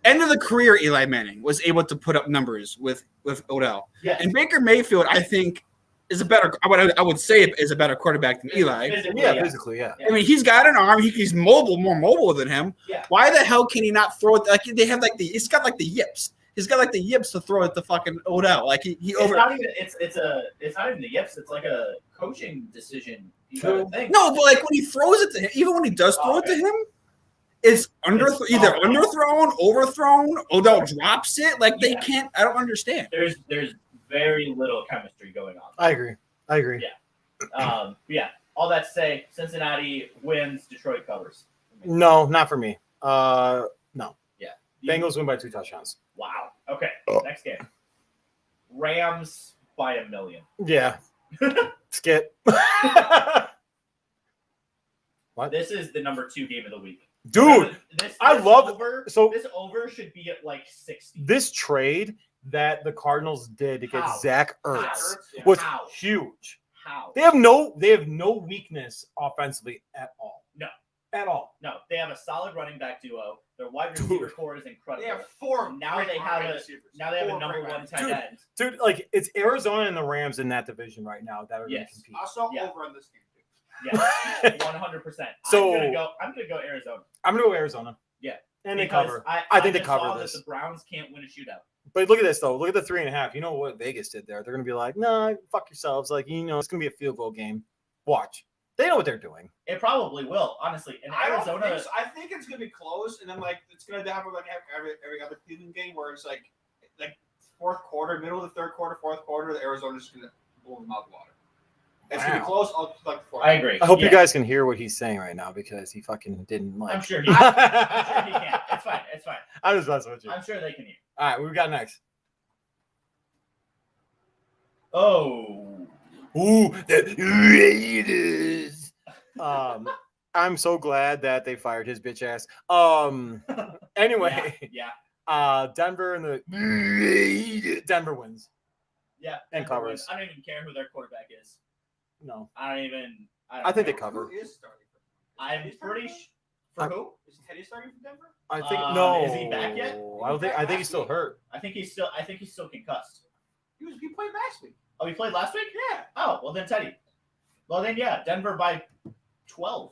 [SPEAKER 4] end of the career. Eli Manning was able to put up numbers with Odell,
[SPEAKER 3] Yes.
[SPEAKER 4] and Baker Mayfield, I think, is a better. I would say is a better quarterback than Eli.
[SPEAKER 3] Physically,
[SPEAKER 2] Yeah,
[SPEAKER 3] yeah.
[SPEAKER 2] physically, yeah.
[SPEAKER 4] I mean, he's got an arm. He's mobile, more mobile than him.
[SPEAKER 3] Yeah.
[SPEAKER 4] Why the hell can he not throw it? Like they have like he's got like the yips. He's got like the yips to throw at the fucking Odell. Like he
[SPEAKER 3] It's
[SPEAKER 4] over.
[SPEAKER 3] not even it's not even the yips. It's like a coaching decision. You gotta
[SPEAKER 2] True.
[SPEAKER 3] think.
[SPEAKER 4] No, but like when he throws it to him, even when he does throw it to him, it's either underthrown, overthrown. Odell drops it. Like they
[SPEAKER 3] Yeah.
[SPEAKER 4] can't. I don't understand.
[SPEAKER 3] There's very little chemistry going on.
[SPEAKER 2] I agree.
[SPEAKER 3] Yeah. All that to say, Cincinnati wins, Detroit covers.
[SPEAKER 2] No, not for me. No.
[SPEAKER 3] Yeah.
[SPEAKER 2] Bengals win by 2 touchdowns.
[SPEAKER 3] Wow. Okay. Next game. Rams by 1 million.
[SPEAKER 2] Yeah. Skip. What?
[SPEAKER 3] This is the number 2 game of the week.
[SPEAKER 2] Dude,
[SPEAKER 3] this
[SPEAKER 2] I love
[SPEAKER 3] over.
[SPEAKER 2] so-
[SPEAKER 3] this over should be at like 60.
[SPEAKER 2] this trade that the Cardinals did to get
[SPEAKER 3] How?
[SPEAKER 2] Zach
[SPEAKER 3] How?
[SPEAKER 2] Ertz
[SPEAKER 1] Yeah.
[SPEAKER 2] was
[SPEAKER 3] How?
[SPEAKER 2] huge.
[SPEAKER 3] How?
[SPEAKER 2] They have no weakness offensively at all.
[SPEAKER 3] No.
[SPEAKER 2] At all.
[SPEAKER 3] No, they have a solid running back duo. Their wide
[SPEAKER 2] Dude.
[SPEAKER 3] receiver core is incredible.
[SPEAKER 1] They have 4.
[SPEAKER 3] Now
[SPEAKER 1] great
[SPEAKER 3] they have
[SPEAKER 1] wide
[SPEAKER 3] a-
[SPEAKER 1] receivers.
[SPEAKER 3] Now they have a
[SPEAKER 1] 4
[SPEAKER 3] number
[SPEAKER 1] great wide
[SPEAKER 3] 1
[SPEAKER 1] receivers.
[SPEAKER 3] tight end.
[SPEAKER 2] Dude, like it's Arizona and the Rams in that division right now that are
[SPEAKER 3] Yes.
[SPEAKER 2] going to compete.
[SPEAKER 1] Also
[SPEAKER 3] Yeah.
[SPEAKER 1] over on this game too.
[SPEAKER 3] Yeah, 100%.
[SPEAKER 2] So-
[SPEAKER 3] I'm gonna go Arizona.
[SPEAKER 2] I'm gonna go Arizona.
[SPEAKER 3] Yeah.
[SPEAKER 2] And they
[SPEAKER 3] Because
[SPEAKER 2] cover.
[SPEAKER 3] I
[SPEAKER 2] think they
[SPEAKER 3] just
[SPEAKER 2] cover
[SPEAKER 3] saw
[SPEAKER 2] this.
[SPEAKER 3] That the Browns can't win a shootout.
[SPEAKER 2] But look at this though. Look at the 3.5. You know what Vegas did there? They're gonna be like, nah, fuck yourselves. Like, it's gonna be a field goal game. Watch. They know what they're doing.
[SPEAKER 3] It probably will, honestly. In
[SPEAKER 1] I don't
[SPEAKER 3] Arizona,
[SPEAKER 1] think so. I think it's gonna be close, and then like it's gonna happen like every other Cleveland game where it's like fourth quarter, middle of the third quarter, fourth quarter, the Arizona's just gonna blow them out the water. It's gonna be
[SPEAKER 2] Wow.
[SPEAKER 1] close. I'll like the fourth.
[SPEAKER 3] I agree.
[SPEAKER 2] I hope
[SPEAKER 3] Yeah.
[SPEAKER 2] you guys can hear what he's saying right now because he fucking didn't like.
[SPEAKER 3] I'm sure he can. It's fine. It's fine.
[SPEAKER 2] I'm just messing with you.
[SPEAKER 3] I'm sure they can hear.
[SPEAKER 2] All right, what we got next?
[SPEAKER 3] Oh.
[SPEAKER 2] Ooh, the Raiders. I'm so glad that they fired his bitch ass. Anyway,
[SPEAKER 3] Yeah.
[SPEAKER 2] Denver and the Raiders. Denver wins.
[SPEAKER 3] Yeah.
[SPEAKER 2] And
[SPEAKER 3] Denver
[SPEAKER 2] covers.
[SPEAKER 3] wins. I don't even care who their quarterback is.
[SPEAKER 2] No,
[SPEAKER 3] I don't even.
[SPEAKER 2] I think they
[SPEAKER 3] care.
[SPEAKER 2] cover.
[SPEAKER 1] Who is starting?
[SPEAKER 3] I'm pretty. For who?
[SPEAKER 1] Is Teddy starting for Denver?
[SPEAKER 2] I think
[SPEAKER 3] Is he back yet?
[SPEAKER 2] I don't think. I think he's still hurt.
[SPEAKER 3] I think he's still concussed.
[SPEAKER 1] He played last week.
[SPEAKER 3] Oh, he played last week?
[SPEAKER 1] Yeah.
[SPEAKER 3] Oh, well then Teddy. Well then, yeah, Denver by 12.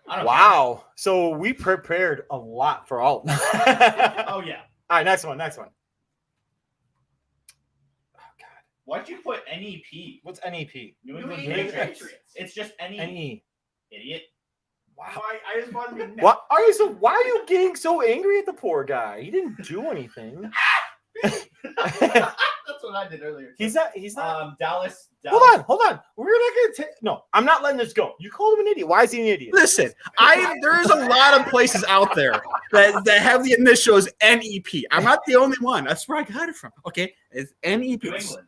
[SPEAKER 3] I don't
[SPEAKER 2] Wow. So we prepared a lot for all.
[SPEAKER 3] care. Oh yeah.
[SPEAKER 2] All right, next one. Oh God,
[SPEAKER 3] Why'd you put NEP?
[SPEAKER 2] what's NEP?
[SPEAKER 3] New
[SPEAKER 1] England
[SPEAKER 3] England
[SPEAKER 1] Patriots.
[SPEAKER 3] Patriots. It's just NE.
[SPEAKER 2] NE.
[SPEAKER 3] Idiot.
[SPEAKER 2] Wow.
[SPEAKER 1] I just wanted to be
[SPEAKER 2] What are you so? Why are you getting so angry at the poor guy? He didn't do anything.
[SPEAKER 3] That's what I did earlier.
[SPEAKER 2] He's not. He's not.
[SPEAKER 3] Dallas.
[SPEAKER 2] Hold on. We're not gonna take. No, I'm not letting this go. You called him an idiot. Why is he an idiot?
[SPEAKER 4] Listen, there's a lot of places out there that have the initials NEP. I'm not the only one. That's where I got it from. Okay, it's NEP.
[SPEAKER 3] New England.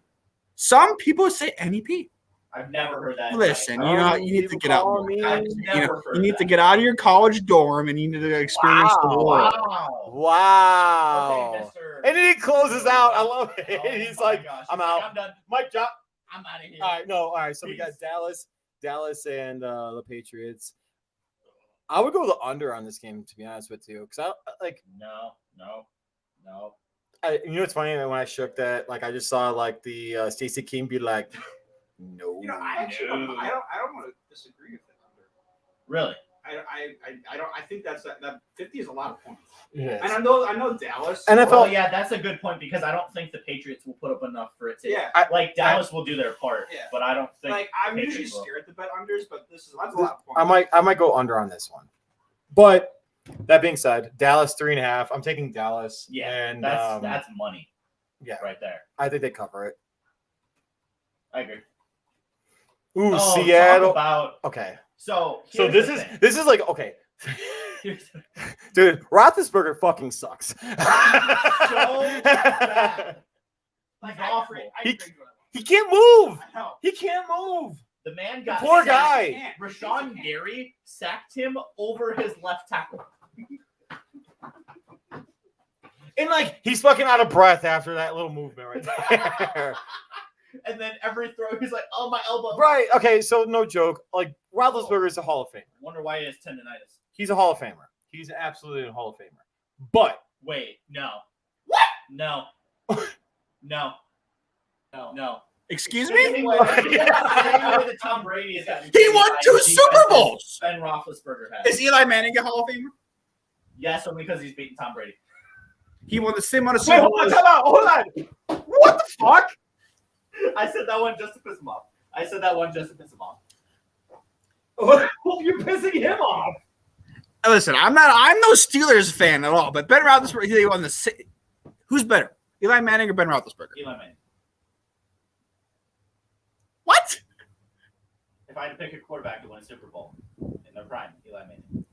[SPEAKER 4] Some people say NEP.
[SPEAKER 3] I've never heard that.
[SPEAKER 4] Listen,
[SPEAKER 2] Oh,
[SPEAKER 4] you need to get out.
[SPEAKER 2] call me-
[SPEAKER 3] I've
[SPEAKER 4] You
[SPEAKER 3] never heard
[SPEAKER 4] you need
[SPEAKER 3] that.
[SPEAKER 4] to get out of your college dorm and you need to experience the
[SPEAKER 2] Wow.
[SPEAKER 4] world.
[SPEAKER 3] Wow.
[SPEAKER 2] Wow.
[SPEAKER 3] Okay, Mr.
[SPEAKER 2] And then he closes out. I love it.
[SPEAKER 3] Oh
[SPEAKER 2] He's
[SPEAKER 3] my
[SPEAKER 2] like,
[SPEAKER 3] gosh.
[SPEAKER 2] I'm
[SPEAKER 3] He's like,
[SPEAKER 2] out.
[SPEAKER 3] I'm done.
[SPEAKER 2] Mike Job.
[SPEAKER 3] I'm out of here.
[SPEAKER 2] All right, no, all right. So we got
[SPEAKER 3] Peace.
[SPEAKER 2] Dallas, and the Patriots. I would go the under on this game, to be honest with you, because I like.
[SPEAKER 3] No.
[SPEAKER 2] You know what's funny? When I shook that, like I just saw like the Stacey King be like, "No."
[SPEAKER 1] I actually don't. I don't want to disagree with that under.
[SPEAKER 3] Really?
[SPEAKER 1] I don't. I think that 50 is a lot of points.
[SPEAKER 2] Yes.
[SPEAKER 1] And I know Dallas.
[SPEAKER 2] NFL
[SPEAKER 3] Well, yeah, that's a good point because I don't think the Patriots will put up enough for it to.
[SPEAKER 1] Yeah.
[SPEAKER 3] Like Dallas will do their part,
[SPEAKER 1] Yeah.
[SPEAKER 3] but I don't think.
[SPEAKER 1] Like I'm usually
[SPEAKER 3] Patriots will.
[SPEAKER 1] scared to bet unders, but that's a lot of points.
[SPEAKER 2] I might go under on this one. But that being said, Dallas 3.5. I'm taking Dallas.
[SPEAKER 3] Yeah,
[SPEAKER 2] and
[SPEAKER 3] that's money.
[SPEAKER 2] yeah,
[SPEAKER 3] right there.
[SPEAKER 2] I think they cover it.
[SPEAKER 3] I agree.
[SPEAKER 2] Ooh,
[SPEAKER 3] Oh,
[SPEAKER 2] Seattle.
[SPEAKER 3] talk about
[SPEAKER 2] Okay,
[SPEAKER 3] so.
[SPEAKER 2] so
[SPEAKER 3] here's
[SPEAKER 2] this
[SPEAKER 3] the thing.
[SPEAKER 2] is like okay,
[SPEAKER 3] Here's-
[SPEAKER 2] dude. Roethlisberger fucking sucks.
[SPEAKER 3] bad.
[SPEAKER 1] Like
[SPEAKER 3] He's awful.
[SPEAKER 2] He can't move.
[SPEAKER 1] I know.
[SPEAKER 2] He can't move.
[SPEAKER 3] The man got
[SPEAKER 2] Poor
[SPEAKER 3] sacked.
[SPEAKER 2] guy.
[SPEAKER 3] Rashawn Gary sacked him over his left tackle.
[SPEAKER 2] And like he's fucking out of breath after that little movement right there.
[SPEAKER 3] And then every throw, he's like, "Oh, my elbow!"
[SPEAKER 2] Right. Okay. So no joke. Like Roethlisberger is a Hall of Famer.
[SPEAKER 3] Wonder why he has tendonitis.
[SPEAKER 2] He's a Hall of Famer. He's absolutely a Hall of Famer. But
[SPEAKER 3] Wait, no. What? No. No. No.
[SPEAKER 4] Excuse
[SPEAKER 3] The
[SPEAKER 4] me?
[SPEAKER 3] same way that Tom Brady has gotten
[SPEAKER 4] He won 2 Super Bowls.
[SPEAKER 3] Ben Roethlisberger has.
[SPEAKER 4] Is Eli Manning a Hall of Famer?
[SPEAKER 3] Yes, only because he's beaten Tom Brady.
[SPEAKER 4] He won the same amount of
[SPEAKER 2] wait,
[SPEAKER 4] Super
[SPEAKER 2] hold on,
[SPEAKER 4] Bowls.
[SPEAKER 2] time out, hold on. What the fuck?
[SPEAKER 3] I said that one just to piss him off.
[SPEAKER 2] You're pissing him off.
[SPEAKER 4] Listen, I'm no Steelers fan at all, but Ben Roethlisberger, he won the same. Who's better, Eli Manning or Ben Roethlisberger?
[SPEAKER 3] Eli Manning.
[SPEAKER 4] What?
[SPEAKER 3] If I had to pick a quarterback to win a Super Bowl in their prime, Eli Manning.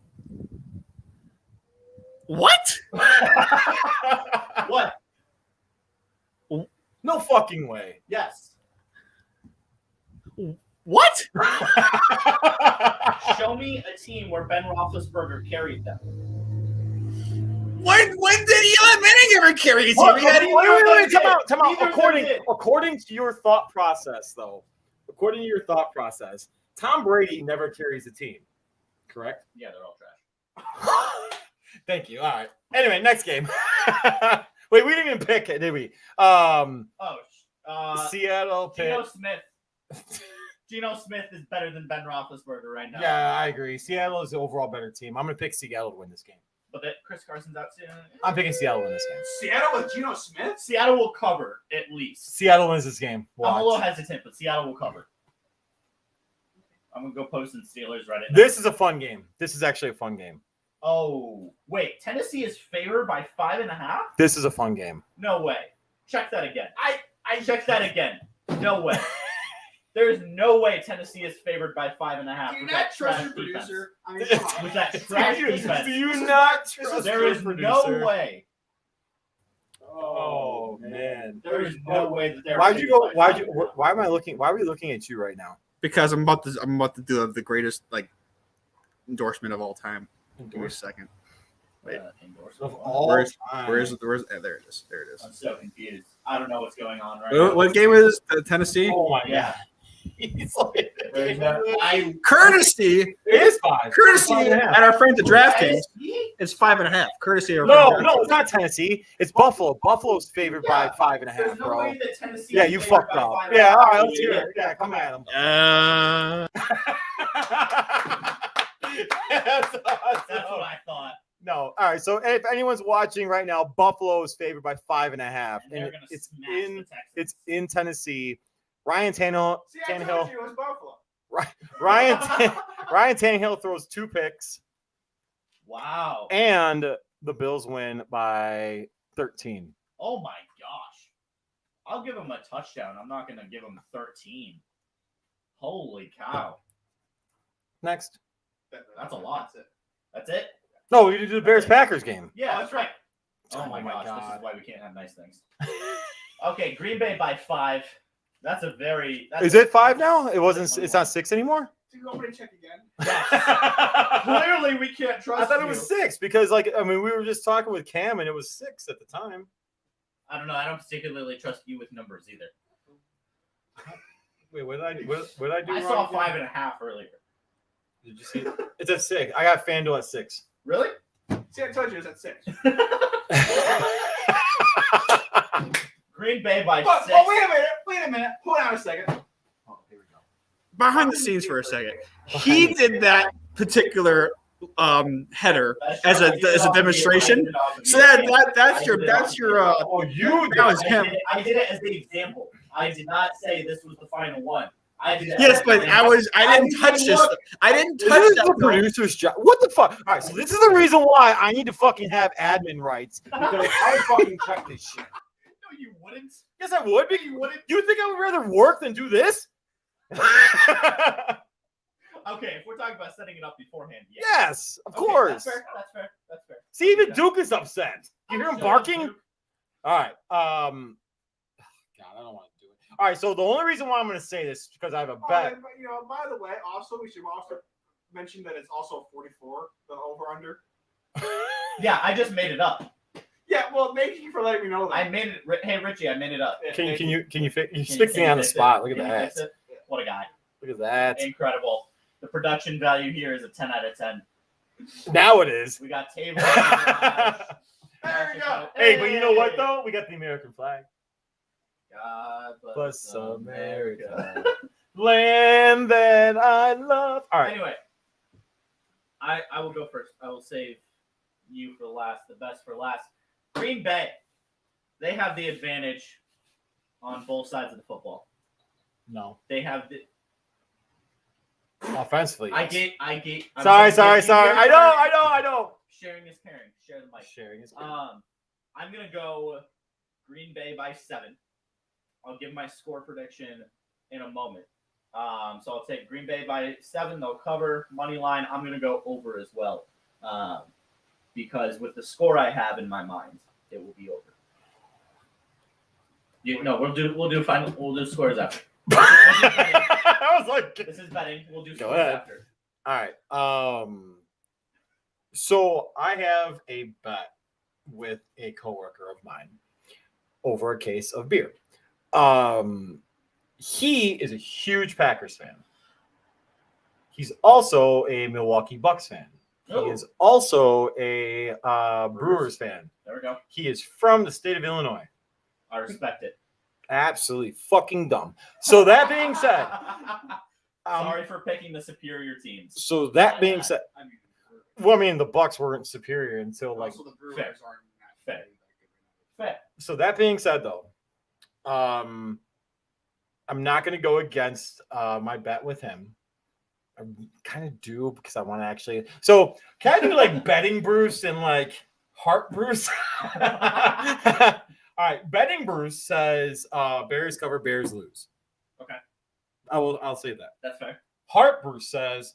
[SPEAKER 4] What?
[SPEAKER 3] What?
[SPEAKER 2] No fucking way.
[SPEAKER 3] Yes.
[SPEAKER 4] What?
[SPEAKER 3] Show me a team where Ben Roethlisberger carried them.
[SPEAKER 4] When did Eli Manning ever carry a team?
[SPEAKER 2] What?
[SPEAKER 4] He had-
[SPEAKER 2] Wait, time out.
[SPEAKER 3] Neither of them did.
[SPEAKER 2] According to your thought process, though, Tom Brady never carries a team, correct?
[SPEAKER 3] Yeah, they're all trash.
[SPEAKER 2] Thank you. All right. Anyway, next game. Wait, we didn't even pick it, did we? Seattle pick.
[SPEAKER 3] Geno Smith. Geno Smith is better than Ben Roethlisberger right now.
[SPEAKER 2] Yeah, I agree. Seattle is the overall better team. I'm going to pick Seattle to win this game.
[SPEAKER 3] But that Chris Carson's out soon.
[SPEAKER 2] I'm picking Seattle to win this game.
[SPEAKER 1] Seattle with Geno Smith?
[SPEAKER 3] Seattle will cover at least.
[SPEAKER 2] Seattle wins this game.
[SPEAKER 3] I'm a little
[SPEAKER 2] Watch.
[SPEAKER 3] hesitant, but Seattle will cover. I'm gonna go post in Steelers Reddit.
[SPEAKER 2] This is a fun game. This is actually a fun game.
[SPEAKER 3] Oh wait, Tennessee is favored by 5.5.
[SPEAKER 2] This is a fun game.
[SPEAKER 3] No way. Check that again. I check that again. No way. There's no way Tennessee is favored by 5.5.
[SPEAKER 1] Do you
[SPEAKER 3] with
[SPEAKER 1] not
[SPEAKER 3] that
[SPEAKER 1] trust
[SPEAKER 3] trash
[SPEAKER 1] your
[SPEAKER 3] defense.
[SPEAKER 1] producer? I mean, come on.
[SPEAKER 3] With that trash defense.
[SPEAKER 2] Do you not trust
[SPEAKER 3] There
[SPEAKER 2] your
[SPEAKER 3] is
[SPEAKER 2] producer?
[SPEAKER 3] no way.
[SPEAKER 2] Oh man.
[SPEAKER 3] There is no way that they're.
[SPEAKER 2] Why'd you go?
[SPEAKER 3] favored by 5.5.
[SPEAKER 2] Why am I looking? Why are we looking at you right now?
[SPEAKER 4] Because I'm about to do the greatest endorsement of all time. Give me a second. Wait.
[SPEAKER 3] Endorsement.
[SPEAKER 4] Where's
[SPEAKER 2] time.
[SPEAKER 4] there it is. There it
[SPEAKER 3] I'm
[SPEAKER 4] is.
[SPEAKER 3] so confused. I don't know what's going on right now.
[SPEAKER 4] What game is Tennessee?
[SPEAKER 2] Oh my
[SPEAKER 3] Yeah. There's no,
[SPEAKER 4] Courtesy.
[SPEAKER 2] It is 5.
[SPEAKER 4] Courtesy
[SPEAKER 2] 5.5.
[SPEAKER 4] at our friends at DraftKings. It's 5.5. Courtesy of our
[SPEAKER 2] No,
[SPEAKER 4] friends at
[SPEAKER 2] no, it's not Tennessee. It's Buffalo. Buffalo's favored by 5.5,
[SPEAKER 3] There's no
[SPEAKER 2] bro.
[SPEAKER 3] way that Tennessee.
[SPEAKER 2] Yeah,
[SPEAKER 3] is
[SPEAKER 2] you
[SPEAKER 3] favored
[SPEAKER 2] fucked
[SPEAKER 3] by
[SPEAKER 2] up.
[SPEAKER 3] 5.5.
[SPEAKER 2] Yeah, all right, let's hear it. Yeah, come at him. That's awesome.
[SPEAKER 3] That's what I thought.
[SPEAKER 2] No, all right. So if anyone's watching right now, Buffalo is favored by 5.5,
[SPEAKER 3] And they're
[SPEAKER 2] and
[SPEAKER 3] gonna
[SPEAKER 2] it's
[SPEAKER 3] smash
[SPEAKER 2] in
[SPEAKER 3] the Texans.
[SPEAKER 2] it's in Tennessee. Ryan Tannehill,
[SPEAKER 1] See, I told you it was Buffalo.
[SPEAKER 2] Ryan Tannehill throws 2 picks,
[SPEAKER 3] Wow.
[SPEAKER 2] and the Bills win by 13.
[SPEAKER 3] Oh my gosh. I'll give him a touchdown. I'm not gonna give him 13. Holy cow.
[SPEAKER 2] Next.
[SPEAKER 3] That's a lot. That's it?
[SPEAKER 2] No, we did the Bears Packers game.
[SPEAKER 3] Yeah, that's right. Oh
[SPEAKER 2] Oh
[SPEAKER 3] my
[SPEAKER 2] my
[SPEAKER 3] gosh, this
[SPEAKER 2] God.
[SPEAKER 3] is why we can't have nice things. Okay, Green Bay by 5. That's a very.
[SPEAKER 2] Is it 5 now? It wasn't. It's not 6 anymore.
[SPEAKER 1] Do you want me to check again?
[SPEAKER 2] I
[SPEAKER 3] Clearly, we can't trust.
[SPEAKER 2] thought it was 6 because, we were just talking with Cam and it was 6 at the time.
[SPEAKER 3] I don't know. I don't particularly trust you with numbers either.
[SPEAKER 2] Wait, what did I do?
[SPEAKER 3] I saw 5.5 earlier.
[SPEAKER 2] Did you see? It's at 6. I got FanDuel at 6.
[SPEAKER 3] Really?
[SPEAKER 1] See, I told you it was at 6.
[SPEAKER 3] Green Bay by
[SPEAKER 1] But,
[SPEAKER 3] 6.
[SPEAKER 1] wait a minute. Hold on a second.
[SPEAKER 2] Oh, here we go.
[SPEAKER 4] Behind the scenes for a second. He did that particular header as a demonstration. So that's your
[SPEAKER 2] Oh, you
[SPEAKER 4] that was him.
[SPEAKER 3] I did it as the example. I did not say this was the final one. I did it
[SPEAKER 4] Yes,
[SPEAKER 3] as
[SPEAKER 4] but
[SPEAKER 3] an
[SPEAKER 4] I
[SPEAKER 3] example.
[SPEAKER 4] didn't touch this. I didn't touch
[SPEAKER 2] This is
[SPEAKER 4] that.
[SPEAKER 2] the producer's job. What the fuck? All right, so this is the reason why I need to fucking have admin rights because I fucking check this shit.
[SPEAKER 3] No, you wouldn't.
[SPEAKER 2] Yes, I would. But
[SPEAKER 3] You wouldn't.
[SPEAKER 2] you think I would rather work than do this?
[SPEAKER 3] Okay, if we're talking about setting it up beforehand, yeah.
[SPEAKER 2] Yes, of
[SPEAKER 3] Okay,
[SPEAKER 2] course.
[SPEAKER 3] That's fair. That's fair. That's fair.
[SPEAKER 2] See, even Duke is upset. You hear him
[SPEAKER 3] Shut up,
[SPEAKER 2] barking?
[SPEAKER 3] Duke.
[SPEAKER 2] All right. God, I don't want to do it. All right. So the only reason why I'm going to say this is because I have a bet.
[SPEAKER 1] But, by the way, we should also mention that it's also 44, the over-under.
[SPEAKER 3] Yeah, I just made it up.
[SPEAKER 1] Yeah, well, thank you for letting me know that.
[SPEAKER 3] I made it. Hey, Richie, I made it up.
[SPEAKER 2] Can you fix
[SPEAKER 3] Can
[SPEAKER 2] me
[SPEAKER 3] you
[SPEAKER 2] on the
[SPEAKER 3] fix it?
[SPEAKER 2] spot? Look at
[SPEAKER 3] Can you
[SPEAKER 2] that.
[SPEAKER 3] fix it? What a guy.
[SPEAKER 2] Look at that.
[SPEAKER 3] Incredible. The production value here is a 10 out of 10.
[SPEAKER 2] Now it is.
[SPEAKER 3] We got tables.
[SPEAKER 1] There we go.
[SPEAKER 2] Hey, but you know what though? We got the American flag.
[SPEAKER 3] God
[SPEAKER 2] Bless America. Land that I love. All right.
[SPEAKER 3] Anyway, I will go first. I will save you for last, the best for last. Green Bay, they have the advantage on both sides of the football.
[SPEAKER 2] No.
[SPEAKER 3] They have the.
[SPEAKER 2] Offensively.
[SPEAKER 3] I
[SPEAKER 2] yes.
[SPEAKER 3] get. I'm
[SPEAKER 2] Sorry.
[SPEAKER 3] gonna give you your
[SPEAKER 2] I know.
[SPEAKER 3] Sharing is caring. Share the mic.
[SPEAKER 2] Sharing is good.
[SPEAKER 3] I'm gonna go Green Bay by 7. I'll give my score prediction in a moment. So I'll take Green Bay by 7. They'll cover money line. I'm gonna go over as well. because with the score I have in my mind, it will be over. We'll do final. We'll do scores after.
[SPEAKER 2] I was like,
[SPEAKER 3] This is betting. We'll do
[SPEAKER 2] Go
[SPEAKER 3] scores
[SPEAKER 2] ahead.
[SPEAKER 3] after.
[SPEAKER 2] all right. So I have a bet with a coworker of mine over a case of beer. He is a huge Packers fan. He's also a Milwaukee Bucks fan. He
[SPEAKER 3] Oh.
[SPEAKER 2] is also a Brewers fan.
[SPEAKER 3] There we go.
[SPEAKER 2] He is from the state of Illinois.
[SPEAKER 3] I respect it.
[SPEAKER 2] Absolutely fucking dumb. So that being said,
[SPEAKER 3] Sorry for picking the superior teams.
[SPEAKER 2] so that being said,
[SPEAKER 1] I mean,
[SPEAKER 2] well, I mean the Bucks weren't superior until like.
[SPEAKER 1] also the Brewers
[SPEAKER 3] fair.
[SPEAKER 1] aren't
[SPEAKER 3] Fair.
[SPEAKER 1] fair.
[SPEAKER 3] Fair.
[SPEAKER 2] So that being said, though, I'm not going to go against my bet with him. I kind of do because I want to actually. So can I do like betting Bruce and like heart Bruce? All right, betting Bruce says Bears cover, Bears lose.
[SPEAKER 3] Okay.
[SPEAKER 2] I'll say that.
[SPEAKER 3] That's fair.
[SPEAKER 2] Heart Bruce says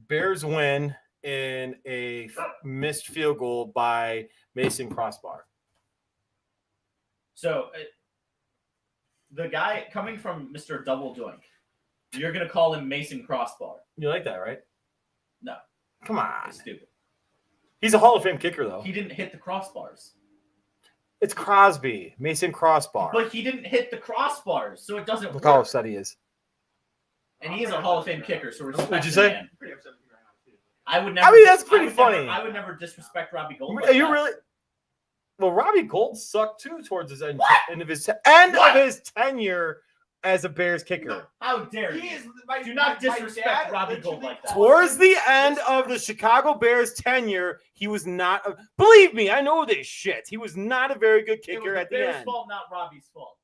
[SPEAKER 2] Bears win in a missed field goal by Mason Crossbar.
[SPEAKER 3] So the guy coming from Mr. Double Doink, you're gonna call him Mason Crossbar.
[SPEAKER 2] You like that, right?
[SPEAKER 3] No.
[SPEAKER 2] Come on.
[SPEAKER 3] That's stupid.
[SPEAKER 2] He's a Hall of Fame kicker, though.
[SPEAKER 3] He didn't hit the crossbars.
[SPEAKER 2] It's Crosby, Mason Crossbar.
[SPEAKER 3] But he didn't hit the crossbars, so it doesn't
[SPEAKER 2] Look how
[SPEAKER 3] work.
[SPEAKER 2] upset he is.
[SPEAKER 3] And he is a Hall of Fame kicker, so respect
[SPEAKER 2] What'd you
[SPEAKER 3] the
[SPEAKER 2] say?
[SPEAKER 3] man.
[SPEAKER 1] I'm pretty upset with you right now, too.
[SPEAKER 3] I would never.
[SPEAKER 2] I mean, that's pretty
[SPEAKER 3] would
[SPEAKER 2] funny.
[SPEAKER 3] I would never disrespect Robbie Gold.
[SPEAKER 2] Are
[SPEAKER 3] like
[SPEAKER 2] you
[SPEAKER 3] that.
[SPEAKER 2] really? Well, Robbie Gold sucked too towards his end,
[SPEAKER 3] What?
[SPEAKER 2] end of his
[SPEAKER 3] What?
[SPEAKER 2] of his tenure as a Bears kicker.
[SPEAKER 3] How dare
[SPEAKER 1] He
[SPEAKER 3] you?
[SPEAKER 1] is. My,
[SPEAKER 3] Do not
[SPEAKER 1] my
[SPEAKER 3] disrespect
[SPEAKER 1] dad
[SPEAKER 3] Robbie Gold
[SPEAKER 1] literally
[SPEAKER 3] like that.
[SPEAKER 2] Towards the end of the Chicago Bears tenure, he was not. Believe me, I know this shit. He was not a very good
[SPEAKER 3] It
[SPEAKER 2] kicker
[SPEAKER 3] was
[SPEAKER 2] at
[SPEAKER 3] the
[SPEAKER 2] the
[SPEAKER 3] Bears'
[SPEAKER 2] end.
[SPEAKER 3] fault, not Robbie's fault.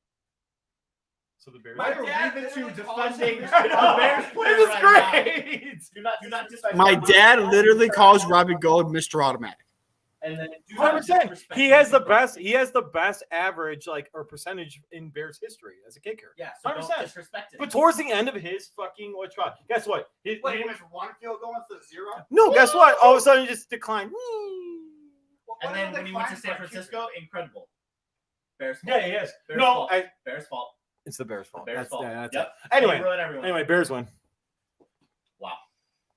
[SPEAKER 2] So the Bears.
[SPEAKER 1] My
[SPEAKER 3] You're
[SPEAKER 1] dad
[SPEAKER 3] leaving to
[SPEAKER 1] literally calls
[SPEAKER 3] defending
[SPEAKER 1] him-
[SPEAKER 3] the Bears player
[SPEAKER 2] This is
[SPEAKER 3] right now.
[SPEAKER 2] great.
[SPEAKER 3] Do not disrespect.
[SPEAKER 4] My
[SPEAKER 3] Robbie
[SPEAKER 4] dad
[SPEAKER 3] Gold.
[SPEAKER 4] literally calls Robbie Gold Mr. Automatic.
[SPEAKER 3] And then do not
[SPEAKER 2] 100%.
[SPEAKER 3] disrespect
[SPEAKER 2] He has the
[SPEAKER 3] Robbie
[SPEAKER 2] best.
[SPEAKER 3] Gold.
[SPEAKER 2] He has the best average, like or percentage in Bears history as a kicker.
[SPEAKER 3] Yeah, so don't
[SPEAKER 2] 100%.
[SPEAKER 3] disrespect it.
[SPEAKER 2] But towards the end of his fucking guess what?
[SPEAKER 1] Wait, he was one field goal instead of zero.
[SPEAKER 2] No, guess what? All of a sudden, he just declined.
[SPEAKER 1] Well,
[SPEAKER 3] And
[SPEAKER 1] what
[SPEAKER 3] then
[SPEAKER 1] are the
[SPEAKER 3] when he went to
[SPEAKER 1] declines
[SPEAKER 3] San
[SPEAKER 1] by kicker?
[SPEAKER 3] Francisco, incredible. Bears fault.
[SPEAKER 2] Yeah, he is.
[SPEAKER 3] Bears
[SPEAKER 2] No,
[SPEAKER 3] fault.
[SPEAKER 2] I,
[SPEAKER 3] Bears fault.
[SPEAKER 2] it's the Bears' fault.
[SPEAKER 3] Bears
[SPEAKER 2] That's,
[SPEAKER 3] fault.
[SPEAKER 2] yeah, that's
[SPEAKER 3] Yep.
[SPEAKER 2] it. Anyway,
[SPEAKER 3] They ruin everyone.
[SPEAKER 2] anyway, Bears win.
[SPEAKER 3] Wow.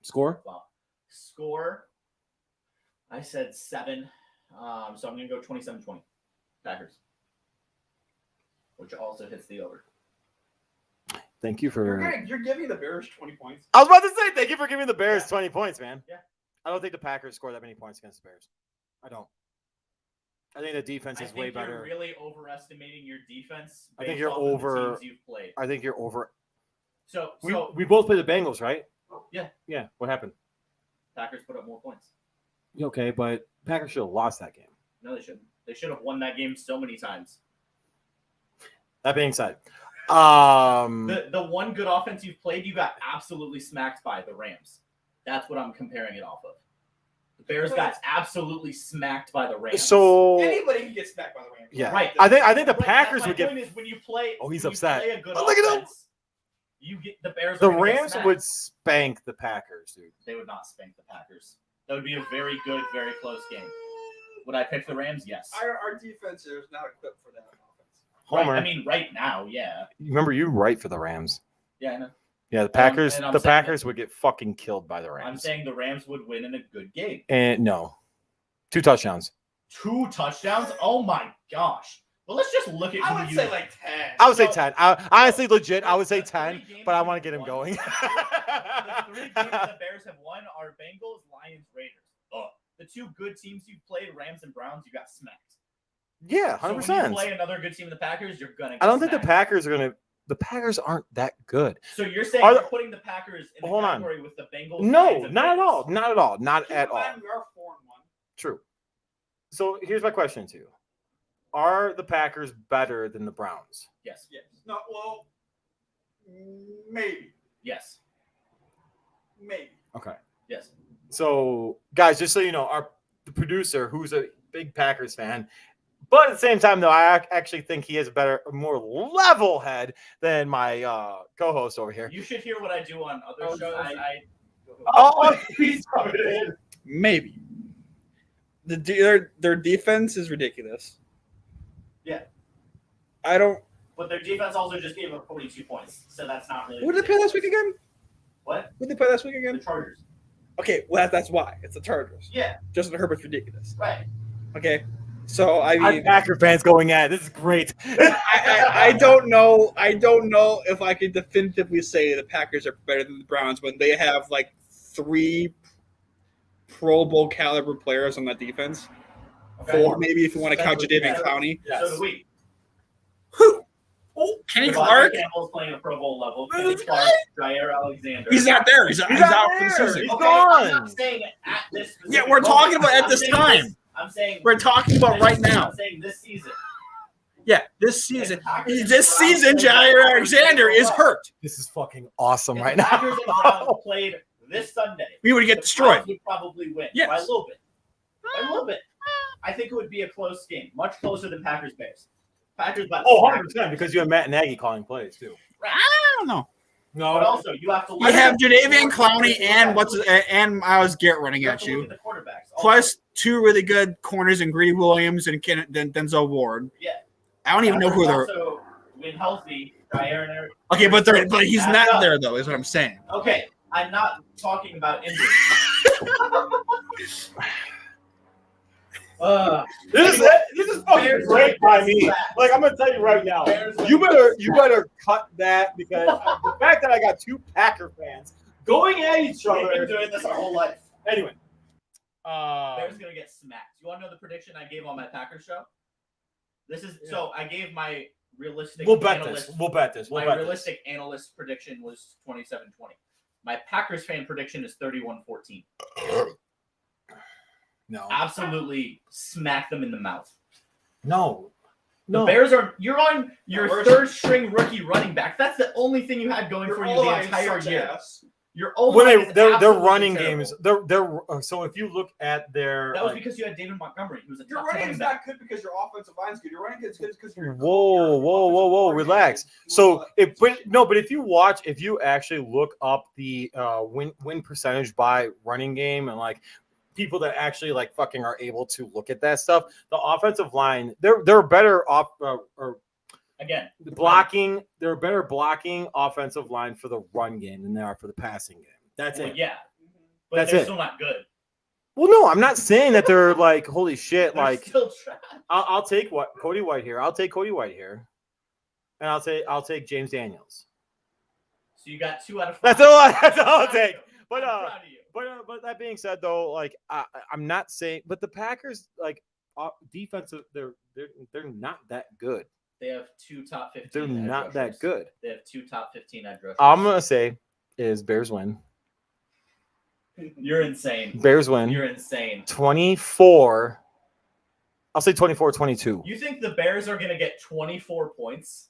[SPEAKER 2] Score?
[SPEAKER 3] Wow. Score. I said 7. So I'm gonna go 27-20. Packers. Which also hits the over.
[SPEAKER 2] Thank you for.
[SPEAKER 1] You're giving the Bears 20 points.
[SPEAKER 2] I was about to say thank you for giving the Bears 20 points, man.
[SPEAKER 3] Yeah.
[SPEAKER 2] I don't think the Packers score that many points against the Bears. I don't. I think the defense
[SPEAKER 3] I
[SPEAKER 2] is
[SPEAKER 3] think
[SPEAKER 2] way
[SPEAKER 3] you're
[SPEAKER 2] better.
[SPEAKER 3] really overestimating your defense.
[SPEAKER 2] I think
[SPEAKER 3] based
[SPEAKER 2] you're
[SPEAKER 3] off of the
[SPEAKER 2] over-
[SPEAKER 3] teams you've played.
[SPEAKER 2] I think you're over.
[SPEAKER 3] So
[SPEAKER 2] We both play the Bengals, right?
[SPEAKER 3] Yeah.
[SPEAKER 2] Yeah. What happened?
[SPEAKER 3] Packers put up more points.
[SPEAKER 2] Okay, but Packers should have lost that game.
[SPEAKER 3] No, they shouldn't. They should have won that game so many times.
[SPEAKER 2] That being said,
[SPEAKER 3] The one good offense you've played, you got absolutely smacked by the Rams. That's what I'm comparing it off of. The Bears got absolutely smacked by the Rams.
[SPEAKER 2] so
[SPEAKER 1] Anybody can get smacked by the Rams.
[SPEAKER 2] yeah,
[SPEAKER 3] Right.
[SPEAKER 2] I think the
[SPEAKER 3] Right,
[SPEAKER 2] Packers
[SPEAKER 3] that's my
[SPEAKER 2] would get
[SPEAKER 3] point is when you play.
[SPEAKER 2] Oh, he's
[SPEAKER 3] when you
[SPEAKER 2] upset.
[SPEAKER 3] play a good
[SPEAKER 2] Oh, look at him.
[SPEAKER 3] offense, you get the Bears.
[SPEAKER 2] the
[SPEAKER 3] are gonna get
[SPEAKER 2] Rams
[SPEAKER 3] smacked.
[SPEAKER 2] would spank the Packers, dude.
[SPEAKER 3] They would not spank the Packers. That would be a very good, very close game. Would I pick the Rams? Yes.
[SPEAKER 1] Our defense is not equipped for that offense.
[SPEAKER 2] Homer,
[SPEAKER 3] Right, I mean, right now, yeah.
[SPEAKER 2] remember you right for the Rams.
[SPEAKER 3] Yeah, I know.
[SPEAKER 2] Yeah, the Packers.
[SPEAKER 3] and I'm
[SPEAKER 2] The
[SPEAKER 3] saying
[SPEAKER 2] Packers would get fucking killed by the
[SPEAKER 3] I'm
[SPEAKER 2] Rams.
[SPEAKER 3] saying the Rams would win in a good game.
[SPEAKER 2] And no, 2 touchdowns.
[SPEAKER 3] 2 touchdowns? Oh my gosh. Well, let's just look at
[SPEAKER 1] I
[SPEAKER 3] who
[SPEAKER 1] would
[SPEAKER 3] you
[SPEAKER 1] say like 10.
[SPEAKER 2] I would say
[SPEAKER 3] So-
[SPEAKER 2] 10. Honestly, legit, I would say
[SPEAKER 3] The
[SPEAKER 2] 10,
[SPEAKER 3] 3 games
[SPEAKER 2] but I
[SPEAKER 3] you've
[SPEAKER 2] want to get him
[SPEAKER 3] won-
[SPEAKER 2] going.
[SPEAKER 3] The 3 games the Bears have won are Bengals, Lions, Raiders. Ugh. The 2 good teams you've played, Rams and Browns, you got smacked.
[SPEAKER 2] Yeah,
[SPEAKER 3] So when
[SPEAKER 2] 100%.
[SPEAKER 3] you play another good team in the Packers, you're gonna get
[SPEAKER 2] I don't think the
[SPEAKER 3] smacked.
[SPEAKER 2] Packers are going to. The Packers aren't that good.
[SPEAKER 3] So you're saying
[SPEAKER 2] Are
[SPEAKER 3] you're
[SPEAKER 2] the-
[SPEAKER 3] putting the Packers in the
[SPEAKER 2] Hold on.
[SPEAKER 3] category with the Bengals?
[SPEAKER 2] No,
[SPEAKER 3] Lions, and
[SPEAKER 2] not at
[SPEAKER 3] Raiders?
[SPEAKER 2] all. Not at all. Not
[SPEAKER 1] Keep
[SPEAKER 2] at
[SPEAKER 1] in
[SPEAKER 2] all.
[SPEAKER 1] mind, we are 4-1.
[SPEAKER 2] True. So here's my question to you: are the Packers better than the Browns?
[SPEAKER 3] Yes.
[SPEAKER 1] Yes. No. Well, maybe.
[SPEAKER 3] Yes.
[SPEAKER 1] Maybe.
[SPEAKER 2] Okay.
[SPEAKER 3] Yes.
[SPEAKER 2] So, guys, just so you know, the producer, who's a big Packers fan, but at the same time, though, I actually think he has a more level head than my co-host over here.
[SPEAKER 3] You should hear what I do on other
[SPEAKER 2] Oh,
[SPEAKER 3] shows.
[SPEAKER 2] Oh, he's
[SPEAKER 4] Maybe. their defense is ridiculous.
[SPEAKER 3] Yeah.
[SPEAKER 4] I don't.
[SPEAKER 3] But their defense also just gave up 42 points, so that's not really.
[SPEAKER 4] Who did they play last week again?
[SPEAKER 3] What?
[SPEAKER 4] Who did they play last week
[SPEAKER 3] The
[SPEAKER 4] again?
[SPEAKER 3] Chargers.
[SPEAKER 4] Okay, well that's why it's the Chargers.
[SPEAKER 3] Yeah.
[SPEAKER 4] Justin Herbert's ridiculous.
[SPEAKER 3] Right.
[SPEAKER 4] Okay, so I
[SPEAKER 2] I'm
[SPEAKER 4] mean,
[SPEAKER 2] Packer fans going at it. This is great.
[SPEAKER 4] I don't know. I don't know if I could definitively say the Packers are better than the Browns when they have like 3 Pro Bowl caliber players on that defense.
[SPEAKER 3] Okay.
[SPEAKER 4] 4 maybe if you want to count
[SPEAKER 3] That's what-
[SPEAKER 4] Jadeveon Clowney.
[SPEAKER 2] Yes.
[SPEAKER 3] So do we.
[SPEAKER 4] Who? Oh, Kenny
[SPEAKER 3] Devontae
[SPEAKER 4] Clark.
[SPEAKER 3] Campbell's playing a Pro Bowl level. Kenny Clark, Jair Alexander.
[SPEAKER 4] He's not there. He's out for the season.
[SPEAKER 2] He's
[SPEAKER 3] Okay,
[SPEAKER 2] gone.
[SPEAKER 3] I'm not saying at this.
[SPEAKER 4] Yeah, we're talking about at this time.
[SPEAKER 3] I'm saying
[SPEAKER 4] We're talking about right now.
[SPEAKER 3] I'm saying this season.
[SPEAKER 4] Yeah, this season.
[SPEAKER 3] The Packers and
[SPEAKER 4] This
[SPEAKER 3] Browns
[SPEAKER 4] season,
[SPEAKER 3] played
[SPEAKER 4] Jair
[SPEAKER 3] the
[SPEAKER 4] Alexander
[SPEAKER 3] Browns
[SPEAKER 4] is hurt.
[SPEAKER 2] This is fucking awesome
[SPEAKER 3] If
[SPEAKER 2] right
[SPEAKER 3] the Packers and Browns
[SPEAKER 2] now.
[SPEAKER 3] played this Sunday,
[SPEAKER 4] We would get
[SPEAKER 3] the
[SPEAKER 4] destroyed.
[SPEAKER 3] Browns would probably win
[SPEAKER 4] Yes.
[SPEAKER 3] by a little bit. By a little bit. I think it would be a close game, much closer than Packers Bears. Packers by
[SPEAKER 2] Oh, 100% because you have Matt Nagy calling plays too.
[SPEAKER 4] I don't know.
[SPEAKER 2] No,
[SPEAKER 3] But also, you have to.
[SPEAKER 4] You have Jadeveon Clowney and Myles Garrett running at you,
[SPEAKER 3] Look at the quarterbacks. Also,
[SPEAKER 4] plus 2 really good corners in Greedy Williams and Denzel Ward.
[SPEAKER 3] Yeah.
[SPEAKER 4] I don't even know who they're.
[SPEAKER 3] Also, when healthy, Jair and Eric.
[SPEAKER 4] Okay, but he's not there though. Is what I'm saying.
[SPEAKER 3] Okay, I'm not talking about injuries.
[SPEAKER 2] this is fucking
[SPEAKER 3] Bears
[SPEAKER 2] great
[SPEAKER 3] like
[SPEAKER 2] by
[SPEAKER 3] this
[SPEAKER 2] me.
[SPEAKER 3] fast.
[SPEAKER 2] Like I'm gonna tell you right now,
[SPEAKER 3] Bears like
[SPEAKER 2] you
[SPEAKER 3] this
[SPEAKER 2] better cut that because the fact that I got 2 Packer fans going at each
[SPEAKER 3] We've been
[SPEAKER 2] other.
[SPEAKER 3] doing this our whole life.
[SPEAKER 2] Anyway,
[SPEAKER 3] Bears gonna get smacked. You want to know the prediction I gave on my Packers show? This is so I gave my realistic.
[SPEAKER 2] we'll bet
[SPEAKER 3] analyst,
[SPEAKER 2] this. We'll bet this. We'll
[SPEAKER 3] my
[SPEAKER 2] bet this.
[SPEAKER 3] realistic analyst prediction was 27-20. My Packers fan prediction is 31-14.
[SPEAKER 2] No,
[SPEAKER 3] Absolutely smack them in the mouth.
[SPEAKER 2] no,
[SPEAKER 3] The
[SPEAKER 2] no.
[SPEAKER 3] Bears are. You're on your
[SPEAKER 1] We're-
[SPEAKER 3] third string rookie running back. That's the only thing you had going
[SPEAKER 1] Your
[SPEAKER 3] for you
[SPEAKER 1] O-line
[SPEAKER 3] the entire
[SPEAKER 1] sucks
[SPEAKER 3] year.
[SPEAKER 1] ass.
[SPEAKER 3] Your O
[SPEAKER 2] When
[SPEAKER 3] line
[SPEAKER 2] their
[SPEAKER 3] absolutely
[SPEAKER 2] running
[SPEAKER 3] terrible.
[SPEAKER 2] games, they're so if you look at their
[SPEAKER 3] That was
[SPEAKER 2] like,
[SPEAKER 3] because you had David Montgomery, who was a
[SPEAKER 1] Your
[SPEAKER 3] top
[SPEAKER 1] running
[SPEAKER 3] running
[SPEAKER 1] is
[SPEAKER 3] back.
[SPEAKER 1] not good because your offensive line's good. Your running is good because you're.
[SPEAKER 2] whoa, relax. So but if you actually look up the win percentage by running game and like people that actually like fucking are able to look at that stuff, the offensive line they're better off or
[SPEAKER 3] Again,
[SPEAKER 2] blocking. They're a better blocking offensive line for the run game than they are for the passing game. That's
[SPEAKER 3] well,
[SPEAKER 2] it.
[SPEAKER 3] yeah, but
[SPEAKER 2] That's
[SPEAKER 3] they're
[SPEAKER 2] it.
[SPEAKER 3] still not good.
[SPEAKER 2] Well, no, I'm not saying that they're like holy shit.
[SPEAKER 3] They're
[SPEAKER 2] Like
[SPEAKER 3] still trash.
[SPEAKER 2] I'll take Cody White here. I'll take Cody White here, and I'll take James Daniels.
[SPEAKER 3] So you got 2 out of 5.
[SPEAKER 2] That's all. That's all I'll take. But
[SPEAKER 3] I'm proud of you.
[SPEAKER 2] but that being said, though, like I'm not saying, but the Packers like defensive, they're not that good.
[SPEAKER 3] They have 2 top 15.
[SPEAKER 2] They're
[SPEAKER 3] edge
[SPEAKER 2] not that
[SPEAKER 3] rushers.
[SPEAKER 2] good.
[SPEAKER 3] They have 2 top 15 edge rushers.
[SPEAKER 2] I'm gonna say is Bears win.
[SPEAKER 3] You're insane.
[SPEAKER 2] Bears win.
[SPEAKER 3] You're insane.
[SPEAKER 2] 24. I'll say 24-22.
[SPEAKER 3] You think the Bears are going to get 24 points?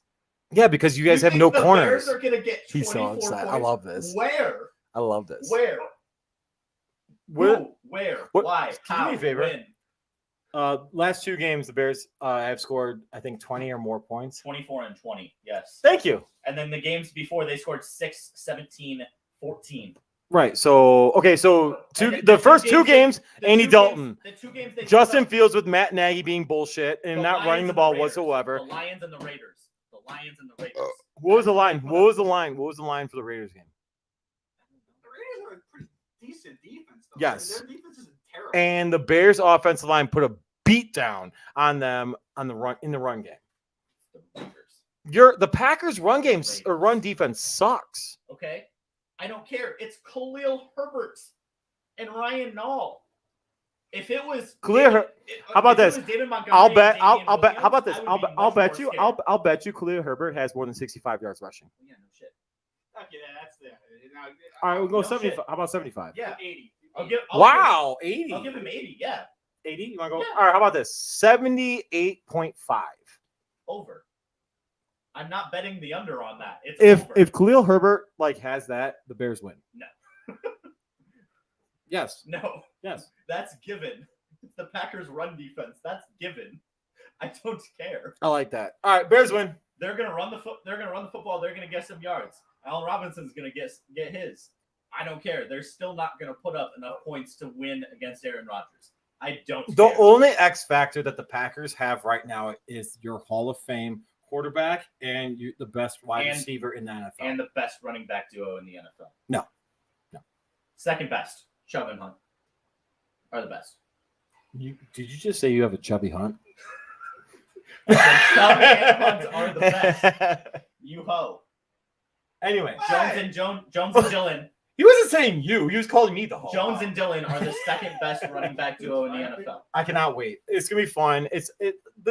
[SPEAKER 2] Yeah, because you guys have
[SPEAKER 3] think
[SPEAKER 2] no
[SPEAKER 3] the
[SPEAKER 2] corners.
[SPEAKER 3] Bears are going to get 24
[SPEAKER 2] He's so upset.
[SPEAKER 3] points?
[SPEAKER 2] I love this.
[SPEAKER 3] Where?
[SPEAKER 2] I love this.
[SPEAKER 3] Where?
[SPEAKER 2] Where-
[SPEAKER 3] Who? Where?
[SPEAKER 2] what-
[SPEAKER 3] Why?
[SPEAKER 2] Can you do me
[SPEAKER 3] How?
[SPEAKER 2] a favor?
[SPEAKER 3] When?
[SPEAKER 2] Last 2 games, the Bears have scored, I think, 20 or more points.
[SPEAKER 3] 24 and 20. Yes.
[SPEAKER 2] Thank you.
[SPEAKER 3] And then the games before they scored 6, 17, 14.
[SPEAKER 2] Right. So okay. So
[SPEAKER 3] And
[SPEAKER 2] the first 2 games,
[SPEAKER 3] The
[SPEAKER 2] Andy
[SPEAKER 3] 2
[SPEAKER 2] Dalton,
[SPEAKER 3] games- the 2 games they
[SPEAKER 2] Justin
[SPEAKER 3] put up,
[SPEAKER 2] Fields with Matt Nagy being bullshit and
[SPEAKER 3] the
[SPEAKER 2] not
[SPEAKER 3] Lions
[SPEAKER 2] running the
[SPEAKER 3] and
[SPEAKER 2] ball
[SPEAKER 3] Raiders.
[SPEAKER 2] whatsoever.
[SPEAKER 3] The Lions and the Raiders. The Lions and the Raiders.
[SPEAKER 2] What was the line? What was the line? What was the line for the Raiders game?
[SPEAKER 1] The Raiders are a pretty decent defense, though.
[SPEAKER 2] Yes.
[SPEAKER 1] Their defense isn't terrible.
[SPEAKER 2] And the Bears offensive line put a beat down on them on the run in the run game.
[SPEAKER 3] The Raiders.
[SPEAKER 2] The Packers run games or run defense sucks.
[SPEAKER 3] Okay? I don't care. It's Khalil Herbert and Ryan Nall. If it was
[SPEAKER 2] Khalil Her- How about
[SPEAKER 3] if it
[SPEAKER 2] this?
[SPEAKER 3] was David Montgomery
[SPEAKER 2] I'll
[SPEAKER 3] and
[SPEAKER 2] bet.
[SPEAKER 3] Damian
[SPEAKER 2] I'll bet. How about
[SPEAKER 3] Williams,
[SPEAKER 2] this?
[SPEAKER 3] I would be
[SPEAKER 2] I'll
[SPEAKER 3] much
[SPEAKER 2] bet
[SPEAKER 3] more
[SPEAKER 2] you.
[SPEAKER 3] scared.
[SPEAKER 2] I'll bet you. Khalil Herbert has more than 65 yards rushing.
[SPEAKER 3] Yeah, no shit.
[SPEAKER 1] Okay, that's the.
[SPEAKER 2] All right, we'll go
[SPEAKER 3] No
[SPEAKER 2] 75.
[SPEAKER 3] shit.
[SPEAKER 2] How about 75?
[SPEAKER 3] Yeah.
[SPEAKER 1] 80.
[SPEAKER 2] Wow, 80.
[SPEAKER 3] I'll give him 80. Yeah,
[SPEAKER 2] 80. You want to go?
[SPEAKER 3] Yeah.
[SPEAKER 2] All right. How about this? 78.5.
[SPEAKER 3] over. I'm not betting the under on that. It's
[SPEAKER 2] If
[SPEAKER 3] over.
[SPEAKER 2] if Khalil Herbert like has that, the Bears win.
[SPEAKER 3] No.
[SPEAKER 2] Yes.
[SPEAKER 3] No,
[SPEAKER 2] Yes.
[SPEAKER 3] that's given. It's the Packers' run defense. That's given. I don't care.
[SPEAKER 2] I like that. All right, Bears win.
[SPEAKER 3] They're gonna run the They're gonna run the football. They're gonna get some yards. Allen Robinson's gonna get his. I don't care. They're still not gonna put up enough points to win against Aaron Rodgers. I don't.
[SPEAKER 2] The
[SPEAKER 3] care.
[SPEAKER 2] only X factor that the Packers have right now is your Hall of Fame quarterback and the best wide receiver in the NFL.
[SPEAKER 3] And the best running back duo in the NFL.
[SPEAKER 2] No.
[SPEAKER 3] Second best, Chubb and Hunt are the best.
[SPEAKER 2] Did you just say you have a chubby Hunt?
[SPEAKER 3] Chubb and Hunt are the best. You ho.
[SPEAKER 2] Anyway,
[SPEAKER 3] Jones and Dillon.
[SPEAKER 2] he wasn't saying you. He was calling me the Hall.
[SPEAKER 3] Jones and Dillon are the second best running back duo in the NFL.
[SPEAKER 2] I cannot wait. It's gonna be fun. This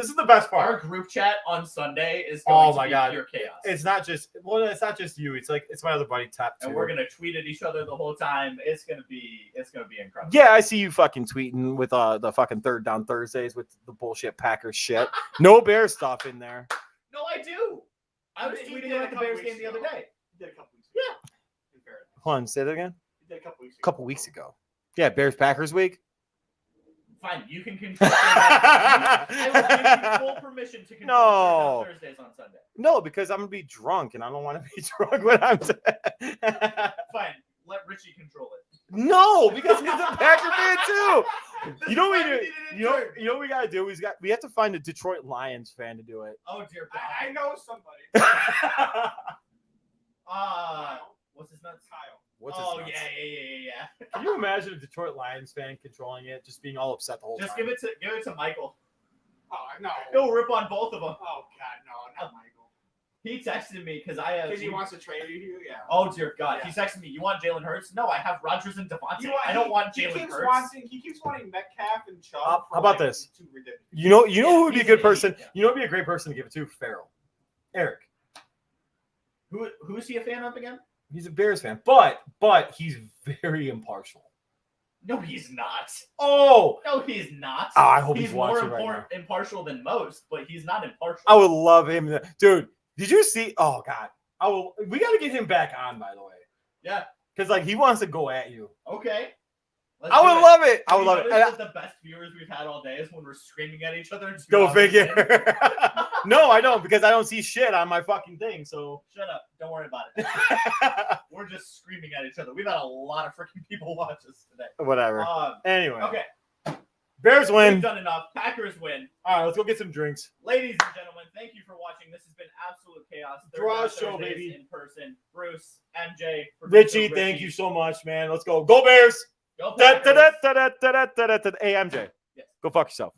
[SPEAKER 2] is the best
[SPEAKER 3] Our
[SPEAKER 2] part.
[SPEAKER 3] group chat on Sunday is going to be pure chaos.
[SPEAKER 2] It's not just you. It's my other buddy Tap.
[SPEAKER 3] And we're gonna tweet at each other the whole time. It's gonna be incredible.
[SPEAKER 2] Yeah, I see you fucking tweeting with the fucking Third Down Thursdays with the bullshit Packers shit. No Bears stuff in there.
[SPEAKER 3] No, I do. I was tweeting at the Bears game the other day.
[SPEAKER 1] He did a couple weeks ago.
[SPEAKER 3] Yeah.
[SPEAKER 1] In fairness.
[SPEAKER 2] Hold on, say that again.
[SPEAKER 1] He did a couple weeks ago.
[SPEAKER 2] A couple weeks ago. Yeah, Bears Packers week.
[SPEAKER 3] Fine, you can control. I will give you full permission to control
[SPEAKER 2] No.
[SPEAKER 3] Thursdays on Sunday.
[SPEAKER 2] No, because I'm gonna be drunk and I don't want to be drunk when I'm.
[SPEAKER 3] Fine, let Richie control it.
[SPEAKER 2] No, because he's a Packer fan too. You know what we do? You know what we gotta do? We have to find a Detroit Lions fan to do it.
[SPEAKER 3] Oh dear God.
[SPEAKER 1] I know somebody.
[SPEAKER 3] What's his nuts?
[SPEAKER 1] Kyle.
[SPEAKER 2] What's his
[SPEAKER 3] Oh
[SPEAKER 2] nuts?
[SPEAKER 3] yeah.
[SPEAKER 2] Can you imagine a Detroit Lions fan controlling it, just being all upset the whole
[SPEAKER 3] Just
[SPEAKER 2] time?
[SPEAKER 3] give it to Michael.
[SPEAKER 1] Oh no.
[SPEAKER 3] He'll rip on both of them.
[SPEAKER 1] Oh God, no, not Michael.
[SPEAKER 3] He texted me because I have.
[SPEAKER 1] Because he wants to trade you. Yeah.
[SPEAKER 3] Oh dear God!
[SPEAKER 1] Yeah.
[SPEAKER 3] He texted me. You want Jalen Hurts? No, I have Rodgers and Devontae.
[SPEAKER 1] You want-
[SPEAKER 3] I don't want
[SPEAKER 1] He
[SPEAKER 3] Jalen
[SPEAKER 1] keeps
[SPEAKER 3] Hurts.
[SPEAKER 1] He keeps wanting Metcalf and Chubb.
[SPEAKER 2] How
[SPEAKER 1] for,
[SPEAKER 2] about
[SPEAKER 1] like,
[SPEAKER 2] this?
[SPEAKER 1] Too ridiculous.
[SPEAKER 2] You know who would be a
[SPEAKER 3] he's
[SPEAKER 2] good
[SPEAKER 3] an
[SPEAKER 2] person?
[SPEAKER 3] idiot, yeah.
[SPEAKER 2] You know who would be a great person to give it to? Farrell. Eric.
[SPEAKER 3] Who is he a fan of again?
[SPEAKER 2] He's a Bears fan, but he's very impartial.
[SPEAKER 3] No, he's not.
[SPEAKER 2] Oh,
[SPEAKER 3] No, he's not.
[SPEAKER 2] I hope
[SPEAKER 3] he's
[SPEAKER 2] he's
[SPEAKER 3] more
[SPEAKER 2] watching right now.
[SPEAKER 3] impartial than most, but he's not impartial.
[SPEAKER 2] I would love him, dude. Did you see? Oh God, we got to get him back on, by the way,
[SPEAKER 3] Yeah.
[SPEAKER 2] because he wants to go at you.
[SPEAKER 3] Okay.
[SPEAKER 2] I would love it. I
[SPEAKER 3] Have
[SPEAKER 2] would
[SPEAKER 3] you
[SPEAKER 2] love it.
[SPEAKER 3] noticed that the best viewers we've had all day is when we're screaming at each other. And
[SPEAKER 2] Go
[SPEAKER 3] two hours in?
[SPEAKER 2] figure. No, I don't, because I don't see shit on my fucking thing. So
[SPEAKER 3] Shut up. Don't worry about it. We're just screaming at each other. We've had a lot of freaking people watch us today.
[SPEAKER 2] whatever. Anyway,
[SPEAKER 3] Okay.
[SPEAKER 2] Bears
[SPEAKER 3] We've
[SPEAKER 2] win.
[SPEAKER 3] done enough. Packers win.
[SPEAKER 2] All right, let's go get some drinks.
[SPEAKER 3] Ladies and gentlemen, thank you for watching. This has been absolute chaos.
[SPEAKER 2] Draw
[SPEAKER 3] Third
[SPEAKER 2] show,
[SPEAKER 3] Thursdays
[SPEAKER 2] baby.
[SPEAKER 3] In person. Bruce, MJ,
[SPEAKER 2] Richie, thank you so much, man. Let's go. Go Bears.
[SPEAKER 3] Go
[SPEAKER 2] Da,
[SPEAKER 3] Packers.
[SPEAKER 2] da, da, da, da, da, da, da, da. Hey, MJ.
[SPEAKER 3] Yes.
[SPEAKER 2] Go fuck yourself.